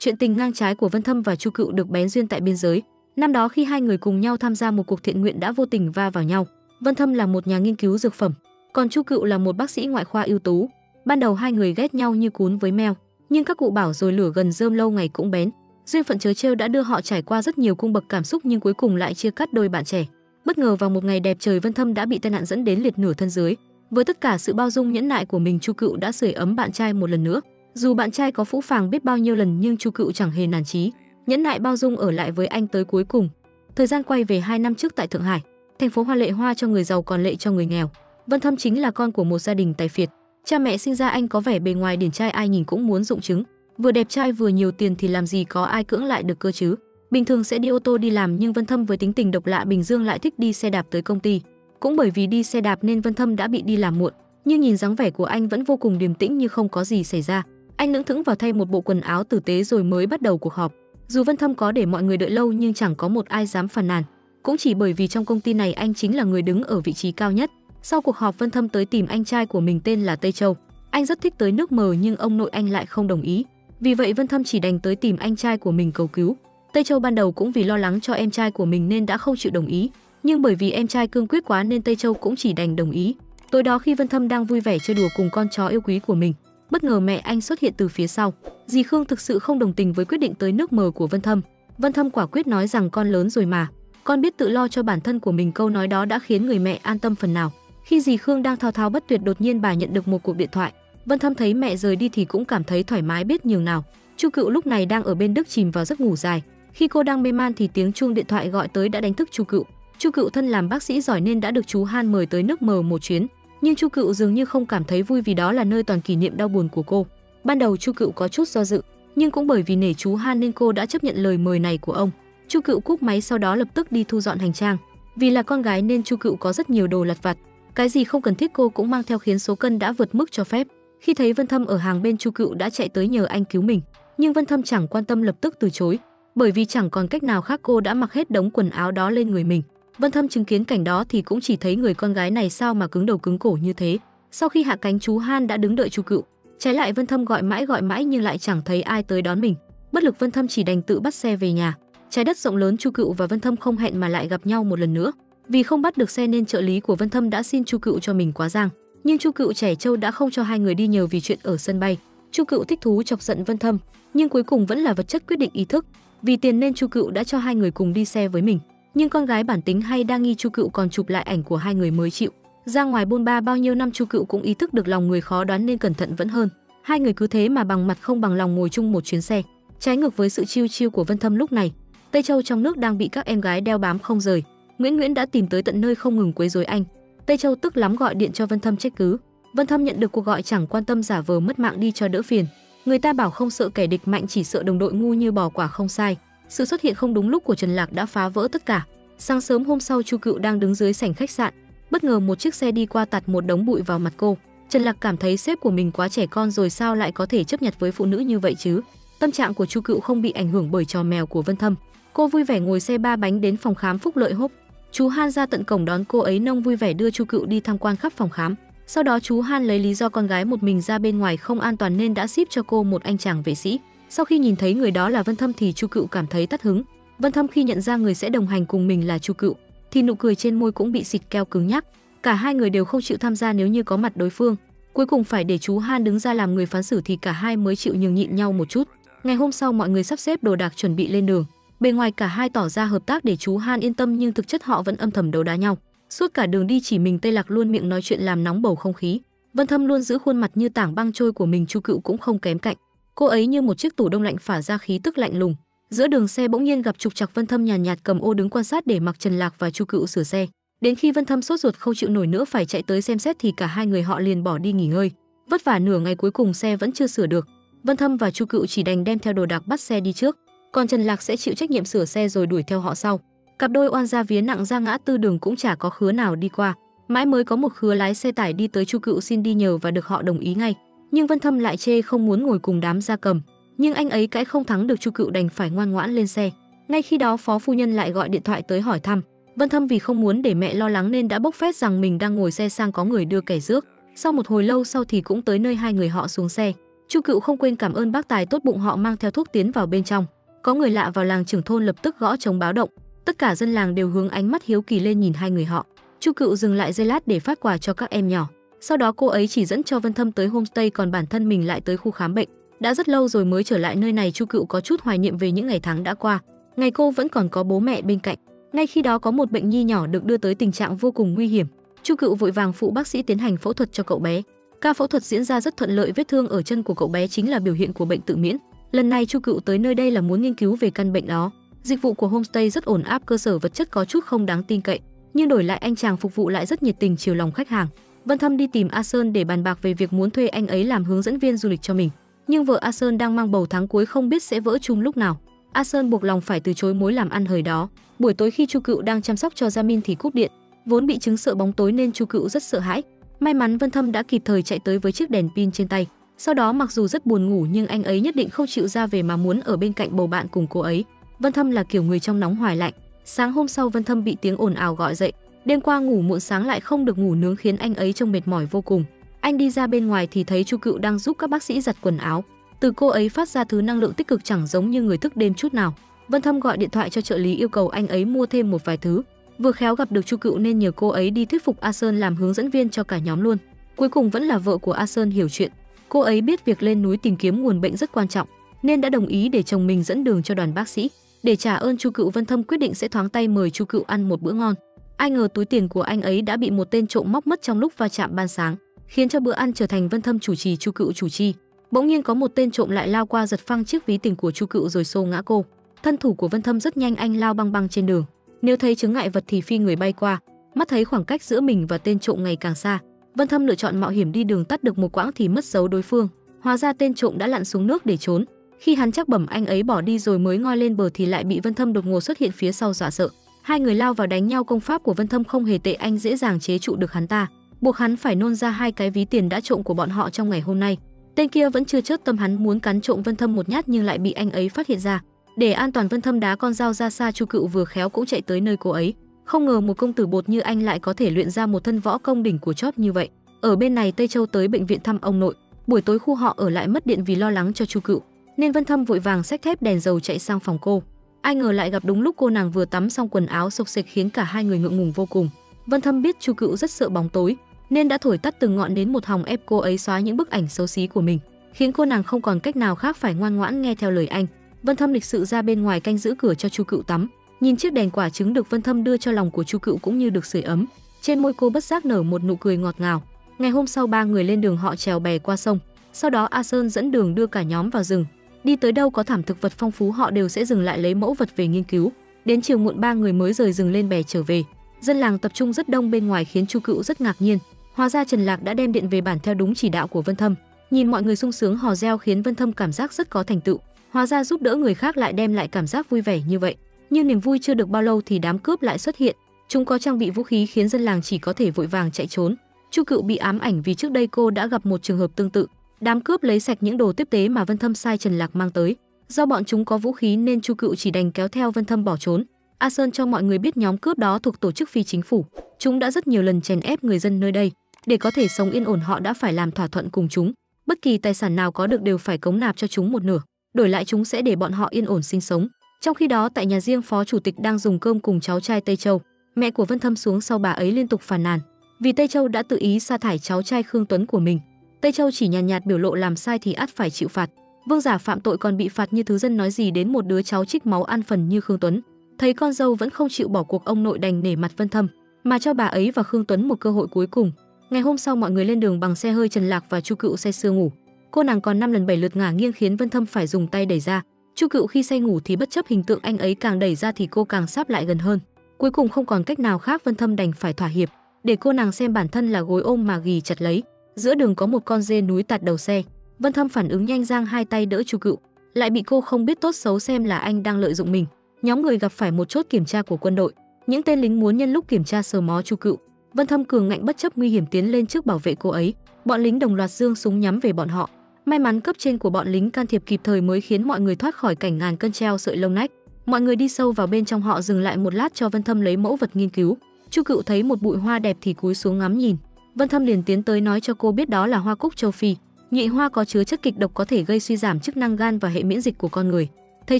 Chuyện tình ngang trái của Vân Thâm và Chu Cựu được bén duyên tại biên giới. Năm đó khi hai người cùng nhau tham gia một cuộc thiện nguyện đã vô tình va vào nhau. Vân Thâm là một nhà nghiên cứu dược phẩm, còn Chu Cựu là một bác sĩ ngoại khoa ưu tú. Ban đầu hai người ghét nhau như cún với mèo, nhưng các cụ bảo rồi lửa gần rơm lâu ngày cũng bén. Duyên phận trớ trêu đã đưa họ trải qua rất nhiều cung bậc cảm xúc nhưng cuối cùng lại chia cắt đôi bạn trẻ. Bất ngờ vào một ngày đẹp trời, Vân Thâm đã bị tai nạn dẫn đến liệt nửa thân dưới. Với tất cả sự bao dung nhẫn nại của mình, Chu Cựu đã sưởi ấm bạn trai một lần nữa. Dù bạn trai có phũ phàng biết bao nhiêu lần nhưng Chu Cựu chẳng hề nản chí, nhẫn nại bao dung ở lại với anh tới cuối cùng. Thời gian quay về 2 năm trước tại Thượng Hải, thành phố hoa lệ hoa cho người giàu còn lệ cho người nghèo. Vân Thâm chính là con của một gia đình tài phiệt. Cha mẹ sinh ra anh có vẻ bề ngoài điển trai ai nhìn cũng muốn rụng trứng, vừa đẹp trai vừa nhiều tiền thì làm gì có ai cưỡng lại được cơ chứ. Bình thường sẽ đi ô tô đi làm nhưng Vân Thâm với tính tình độc lạ Bình Dương lại thích đi xe đạp tới công ty. Cũng bởi vì đi xe đạp nên Vân Thâm đã bị đi làm muộn, nhưng nhìn dáng vẻ của anh vẫn vô cùng điềm tĩnh như không có gì xảy ra. Anh lững thững vào thay một bộ quần áo tử tế rồi mới bắt đầu cuộc họp. Dù Vân Thâm có để mọi người đợi lâu nhưng chẳng có một ai dám phàn nàn, cũng chỉ bởi vì trong công ty này anh chính là người đứng ở vị trí cao nhất. Sau cuộc họp, Vân Thâm tới tìm anh trai của mình tên là Tây Châu. Anh rất thích tới nước mờ nhưng ông nội anh lại không đồng ý. Vì vậy Vân Thâm chỉ đành tới tìm anh trai của mình cầu cứu. Tây Châu ban đầu cũng vì lo lắng cho em trai của mình nên đã không chịu đồng ý, nhưng bởi vì em trai cương quyết quá nên Tây Châu cũng chỉ đành đồng ý. Tối đó khi Vân Thâm đang vui vẻ chơi đùa cùng con chó yêu quý của mình, bất ngờ mẹ anh xuất hiện từ phía sau. Dì Khương thực sự không đồng tình với quyết định tới nước mờ của Vân Thâm. Vân Thâm quả quyết nói rằng con lớn rồi mà, con biết tự lo cho bản thân của mình. Câu nói đó đã khiến người mẹ an tâm phần nào. Khi dì Khương đang thao thao bất tuyệt, đột nhiên bà nhận được một cuộc điện thoại. Vân Thâm thấy mẹ rời đi thì cũng cảm thấy thoải mái biết nhường nào. Chu Cựu lúc này đang ở bên Đức chìm vào giấc ngủ dài. Khi cô đang mê man thì tiếng chuông điện thoại gọi tới đã đánh thức Chu Cựu. Chu Cựu thân làm bác sĩ giỏi nên đã được chú Han mời tới nước mờ một chuyến, nhưng Chu Cựu dường như không cảm thấy vui vì đó là nơi toàn kỷ niệm đau buồn của cô. Ban đầu Chu Cựu có chút do dự, nhưng cũng bởi vì nể chú Han nên cô đã chấp nhận lời mời này của ông. Chu Cựu cúp máy sau đó lập tức đi thu dọn hành trang. Vì là con gái nên Chu Cựu có rất nhiều đồ lặt vặt, cái gì không cần thiết cô cũng mang theo khiến số cân đã vượt mức cho phép. Khi thấy Vân Thâm ở hàng bên, Chu Cựu đã chạy tới nhờ anh cứu mình, nhưng Vân Thâm chẳng quan tâm, lập tức từ chối. Bởi vì chẳng còn cách nào khác, cô đã mặc hết đống quần áo đó lên người mình. Vân Thâm chứng kiến cảnh đó thì cũng chỉ thấy người con gái này sao mà cứng đầu cứng cổ như thế. Sau khi hạ cánh, chú Han đã đứng đợi Chu Cựu. Trái lại Vân Thâm gọi mãi nhưng lại chẳng thấy ai tới đón mình. Bất lực Vân Thâm chỉ đành tự bắt xe về nhà. Trái đất rộng lớn, Chu Cựu và Vân Thâm không hẹn mà lại gặp nhau một lần nữa. Vì không bắt được xe nên trợ lý của Vân Thâm đã xin Chu Cựu cho mình quá giang. Nhưng Chu Cựu trẻ trâu đã không cho hai người đi nhờ vì chuyện ở sân bay. Chu Cựu thích thú chọc giận Vân Thâm, nhưng cuối cùng vẫn là vật chất quyết định ý thức. Vì tiền nên Chu Cựu đã cho hai người cùng đi xe với mình. Nhưng con gái bản tính hay đa nghi, Chu Cựu còn chụp lại ảnh của hai người mới chịu. Ra ngoài bôn ba bao nhiêu năm, Chu Cựu cũng ý thức được lòng người khó đoán nên cẩn thận vẫn hơn. Hai người cứ thế mà bằng mặt không bằng lòng ngồi chung một chuyến xe. Trái ngược với sự chill chill của Vân Thâm lúc này, Tây Châu trong nước đang bị các em gái đeo bám không rời. Nguyễn đã tìm tới tận nơi không ngừng quấy rối anh. Tây Châu tức lắm gọi điện cho Vân Thâm trách cứ. Vân Thâm nhận được cuộc gọi chẳng quan tâm, giả vờ mất mạng đi cho đỡ phiền. Người ta bảo không sợ kẻ địch mạnh, chỉ sợ đồng đội ngu, như bỏ quả không sai. Sự xuất hiện không đúng lúc của Trần Lạc đã phá vỡ tất cả. Sáng sớm hôm sau, Chu Cựu đang đứng dưới sảnh khách sạn, bất ngờ một chiếc xe đi qua tạt một đống bụi vào mặt cô. Trần Lạc cảm thấy sếp của mình quá trẻ con rồi, sao lại có thể chấp nhặt với phụ nữ như vậy chứ. Tâm trạng của Chu Cựu không bị ảnh hưởng bởi trò mèo của Vân Thâm. Cô vui vẻ ngồi xe 3 bánh đến phòng khám Phúc Lợi Hốp. Chú Han ra tận cổng đón cô ấy, nông vui vẻ đưa Chu Cựu đi tham quan khắp phòng khám. Sau đó chú Han lấy lý do con gái một mình ra bên ngoài không an toàn nên đã ship cho cô một anh chàng vệ sĩ. Sau khi nhìn thấy người đó là Vân Thâm thì Chu Cựu cảm thấy tắt hứng. Vân Thâm khi nhận ra người sẽ đồng hành cùng mình là Chu Cựu thì nụ cười trên môi cũng bị xịt keo cứng nhắc. Cả hai người đều không chịu tham gia nếu như có mặt đối phương. Cuối cùng phải để chú Han đứng ra làm người phán xử thì cả hai mới chịu nhường nhịn nhau một chút. Ngày hôm sau mọi người sắp xếp đồ đạc chuẩn bị lên đường. Bề ngoài cả hai tỏ ra hợp tác để chú Han yên tâm nhưng thực chất họ vẫn âm thầm đấu đá nhau. Suốt cả đường đi chỉ mình Tây Lạc luôn miệng nói chuyện làm nóng bầu không khí. Vân Thâm luôn giữ khuôn mặt như tảng băng trôi của mình, Chu Cựu cũng không kém cạnh. Cô ấy như một chiếc tủ đông lạnh phả ra khí tức lạnh lùng. Giữa đường xe bỗng nhiên gặp trục trặc, Vân Thâm nhàn nhạt cầm ô đứng quan sát để mặc Trần Lạc và Chu Cựu sửa xe. Đến khi Vân Thâm sốt ruột không chịu nổi nữa phải chạy tới xem xét thì cả hai người họ liền bỏ đi nghỉ ngơi. Vất vả nửa ngày cuối cùng xe vẫn chưa sửa được. Vân Thâm và Chu Cựu chỉ đành đem theo đồ đạc bắt xe đi trước, còn Trần Lạc sẽ chịu trách nhiệm sửa xe rồi đuổi theo họ sau. Cặp đôi oan gia vía nặng ra ngã tư đường cũng chả có khứa nào đi qua, mãi mới có một khứa lái xe tải đi tới Chu Cựu xin đi nhờ và được họ đồng ý ngay. Nhưng Vân Thâm lại chê không muốn ngồi cùng đám gia cầm, nhưng anh ấy cãi không thắng được Chu Cựu đành phải ngoan ngoãn lên xe. Ngay khi đó phó phu nhân lại gọi điện thoại tới hỏi thăm. Vân Thâm vì không muốn để mẹ lo lắng nên đã bốc phét rằng mình đang ngồi xe sang có người đưa kẻ rước. Sau một hồi lâu sau thì cũng tới nơi hai người họ xuống xe. Chu Cựu không quên cảm ơn bác tài tốt bụng họ mang theo thuốc tiến vào bên trong. Có người lạ vào làng trưởng thôn lập tức gõ trống báo động. Tất cả dân làng đều hướng ánh mắt hiếu kỳ lên nhìn hai người họ. Chu Cựu dừng lại giây lát để phát quà cho các em nhỏ. Sau đó cô ấy chỉ dẫn cho Vân Thâm tới homestay, còn bản thân mình lại tới khu khám bệnh. Đã rất lâu rồi mới trở lại nơi này, Chu Cựu có chút hoài niệm về những ngày tháng đã qua. Ngày cô vẫn còn có bố mẹ bên cạnh. Ngay khi đó có một bệnh nhi nhỏ được đưa tới tình trạng vô cùng nguy hiểm. Chu Cựu vội vàng phụ bác sĩ tiến hành phẫu thuật cho cậu bé. Ca phẫu thuật diễn ra rất thuận lợi, vết thương ở chân của cậu bé chính là biểu hiện của bệnh tự miễn. Lần này Chu Cựu tới nơi đây là muốn nghiên cứu về căn bệnh đó. Dịch vụ của homestay rất ổn áp, cơ sở vật chất có chút không đáng tin cậy, nhưng đổi lại anh chàng phục vụ lại rất nhiệt tình chiều lòng khách hàng. Vân Thâm đi tìm A Sơn để bàn bạc về việc muốn thuê anh ấy làm hướng dẫn viên du lịch cho mình, nhưng vợ A Sơn đang mang bầu tháng cuối không biết sẽ vỡ chung lúc nào. A Sơn buộc lòng phải từ chối mối làm ăn hời đó. Buổi tối khi Chu Cựu đang chăm sóc cho Jamin thì cúp điện. Vốn bị chứng sợ bóng tối nên Chu Cựu rất sợ hãi. May mắn Vân Thâm đã kịp thời chạy tới với chiếc đèn pin trên tay. Sau đó mặc dù rất buồn ngủ nhưng anh ấy nhất định không chịu ra về mà muốn ở bên cạnh bầu bạn cùng cô ấy. Vân Thâm là kiểu người trong nóng hoài lạnh. Sáng hôm sau Vân Thâm bị tiếng ồn ào gọi dậy. Đêm qua ngủ muộn sáng lại không được ngủ nướng khiến anh ấy trông mệt mỏi vô cùng. Anh đi ra bên ngoài thì thấy Chu Cựu đang giúp các bác sĩ giặt quần áo. Từ cô ấy phát ra thứ năng lượng tích cực chẳng giống như người thức đêm chút nào. Vân Thâm gọi điện thoại cho trợ lý yêu cầu anh ấy mua thêm một vài thứ. Vừa khéo gặp được Chu Cựu nên nhờ cô ấy đi thuyết phục A Sơn làm hướng dẫn viên cho cả nhóm luôn. Cuối cùng vẫn là vợ của A Sơn hiểu chuyện. Cô ấy biết việc lên núi tìm kiếm nguồn bệnh rất quan trọng nên đã đồng ý để chồng mình dẫn đường cho đoàn bác sĩ. Để trả ơn Chu Cựu, Vân Thâm quyết định sẽ thoáng tay mời Chu Cựu ăn một bữa ngon. Ai ngờ túi tiền của anh ấy đã bị một tên trộm móc mất trong lúc va chạm ban sáng, khiến cho bữa ăn trở thành Vân Thâm chủ trì, Chu Cựu chủ chi. Bỗng nhiên có một tên trộm lại lao qua giật phăng chiếc ví tiền của Chu Cựu rồi xô ngã cô. Thân thủ của Vân Thâm rất nhanh, anh lao băng băng trên đường. Nếu thấy chướng ngại vật thì phi người bay qua. Mắt thấy khoảng cách giữa mình và tên trộm ngày càng xa, Vân Thâm lựa chọn mạo hiểm đi đường tắt được một quãng thì mất dấu đối phương. Hóa ra tên trộm đã lặn xuống nước để trốn. Khi hắn chắc bẩm anh ấy bỏ đi rồi mới ngoi lên bờ thì lại bị Vân Thâm đột ngột xuất hiện phía sau dọa sợ. Hai người lao vào đánh nhau, công pháp của Vân Thâm không hề tệ, anh dễ dàng chế trụ được hắn ta, buộc hắn phải nôn ra hai cái ví tiền đã trộm của bọn họ trong ngày hôm nay. Tên kia vẫn chưa chớt tâm, hắn muốn cắn trộm Vân Thâm một nhát nhưng lại bị anh ấy phát hiện ra. Để an toàn, Vân Thâm đá con dao ra xa. Chu Cựu vừa khéo cũng chạy tới nơi cô ấy. Không ngờ một công tử bột như anh lại có thể luyện ra một thân võ công đỉnh của chóp như vậy. Ở bên này Tây Châu tới bệnh viện thăm ông nội. Buổi tối khu họ ở lại mất điện vì lo lắng cho Chu Cựu, nên Vân Thâm vội vàng xách thép đèn dầu chạy sang phòng cô. Ai ngờ lại gặp đúng lúc cô nàng vừa tắm xong quần áo xộc xệch khiến cả hai người ngượng ngùng vô cùng. Vân Thâm biết Chu Cựu rất sợ bóng tối nên đã thổi tắt từng ngọn nến một hòng ép cô ấy xóa những bức ảnh xấu xí của mình, khiến cô nàng không còn cách nào khác phải ngoan ngoãn nghe theo lời anh. Vân Thâm lịch sự ra bên ngoài canh giữ cửa cho Chu Cựu tắm. Nhìn chiếc đèn quả trứng được Vân Thâm đưa cho lòng của Chu Cựu cũng như được sưởi ấm. Trên môi cô bất giác nở một nụ cười ngọt ngào. Ngày hôm sau ba người lên đường, họ trèo bè qua sông. Sau đó A Sơn dẫn đường đưa cả nhóm vào rừng. Đi tới đâu có thảm thực vật phong phú họ đều sẽ dừng lại lấy mẫu vật về nghiên cứu. Đến chiều muộn ba người mới rời rừng lên bè trở về. Dân làng tập trung rất đông bên ngoài khiến Chu Cựu rất ngạc nhiên. Hóa ra Trần Lạc đã đem điện về bản theo đúng chỉ đạo của Vân Thâm. Nhìn mọi người sung sướng hò reo khiến Vân Thâm cảm giác rất có thành tựu. Hóa ra giúp đỡ người khác lại đem lại cảm giác vui vẻ như vậy. Nhưng niềm vui chưa được bao lâu thì đám cướp lại xuất hiện. Chúng có trang bị vũ khí khiến dân làng chỉ có thể vội vàng chạy trốn. Chu Cựu bị ám ảnh vì trước đây cô đã gặp một trường hợp tương tự. Đám cướp lấy sạch những đồ tiếp tế mà Vân Thâm sai Trần Lạc mang tới. Do bọn chúng có vũ khí nên Chu Cựu chỉ đành kéo theo Vân Thâm bỏ trốn. A Sơn cho mọi người biết nhóm cướp đó thuộc tổ chức phi chính phủ. Chúng đã rất nhiều lần chèn ép người dân nơi đây. Để có thể sống yên ổn họ đã phải làm thỏa thuận cùng chúng. Bất kỳ tài sản nào có được đều phải cống nạp cho chúng một nửa. Đổi lại chúng sẽ để bọn họ yên ổn sinh sống. Trong khi đó tại nhà riêng Phó Chủ tịch đang dùng cơm cùng cháu trai Tây Châu. Mẹ của Vân Thâm xuống sau, bà ấy liên tục phàn nàn vì Tây Châu đã tự ý sa thải cháu trai Khương Tuấn của mình. Tây Châu chỉ nhàn nhạt biểu lộ làm sai thì ắt phải chịu phạt. Vương giả phạm tội còn bị phạt như thứ dân, nói gì đến một đứa cháu trích máu ăn phần như Khương Tuấn. Thấy con dâu vẫn không chịu bỏ cuộc, ông nội đành nể mặt Vân Thâm mà cho bà ấy và Khương Tuấn một cơ hội cuối cùng. Ngày hôm sau mọi người lên đường bằng xe hơi, Trần Lạc và Chu Cựu say sưa ngủ. Cô nàng còn 5 lần 7 lượt ngả nghiêng khiến Vân Thâm phải dùng tay đẩy ra. Chu Cựu khi say ngủ thì bất chấp hình tượng anh ấy càng đẩy ra thì cô càng sáp lại gần hơn. Cuối cùng không còn cách nào khác, Vân Thâm đành phải thỏa hiệp để cô nàng xem bản thân là gối ôm mà ghì chặt lấy. Giữa đường có một con dê núi tạt đầu xe. Vân Thâm phản ứng nhanh, giang hai tay đỡ Chu Cựu, lại bị cô không biết tốt xấu xem là anh đang lợi dụng mình. Nhóm người gặp phải một chốt kiểm tra của quân đội. Những tên lính muốn nhân lúc kiểm tra sờ mó Chu Cựu. Vân Thâm cường ngạnh bất chấp nguy hiểm tiến lên trước bảo vệ cô ấy. Bọn lính đồng loạt giương súng nhắm về bọn họ. May mắn cấp trên của bọn lính can thiệp kịp thời mới khiến mọi người thoát khỏi cảnh ngàn cân treo sợi lông nách. Mọi người đi sâu vào bên trong, họ dừng lại một lát cho Vân Thâm lấy mẫu vật nghiên cứu. Chu Cựu thấy một bụi hoa đẹp thì cúi xuống ngắm nhìn. Vân Thâm liền tiến tới nói cho cô biết đó là hoa cúc châu Phi. Nhụy hoa có chứa chất kịch độc có thể gây suy giảm chức năng gan và hệ miễn dịch của con người. Thấy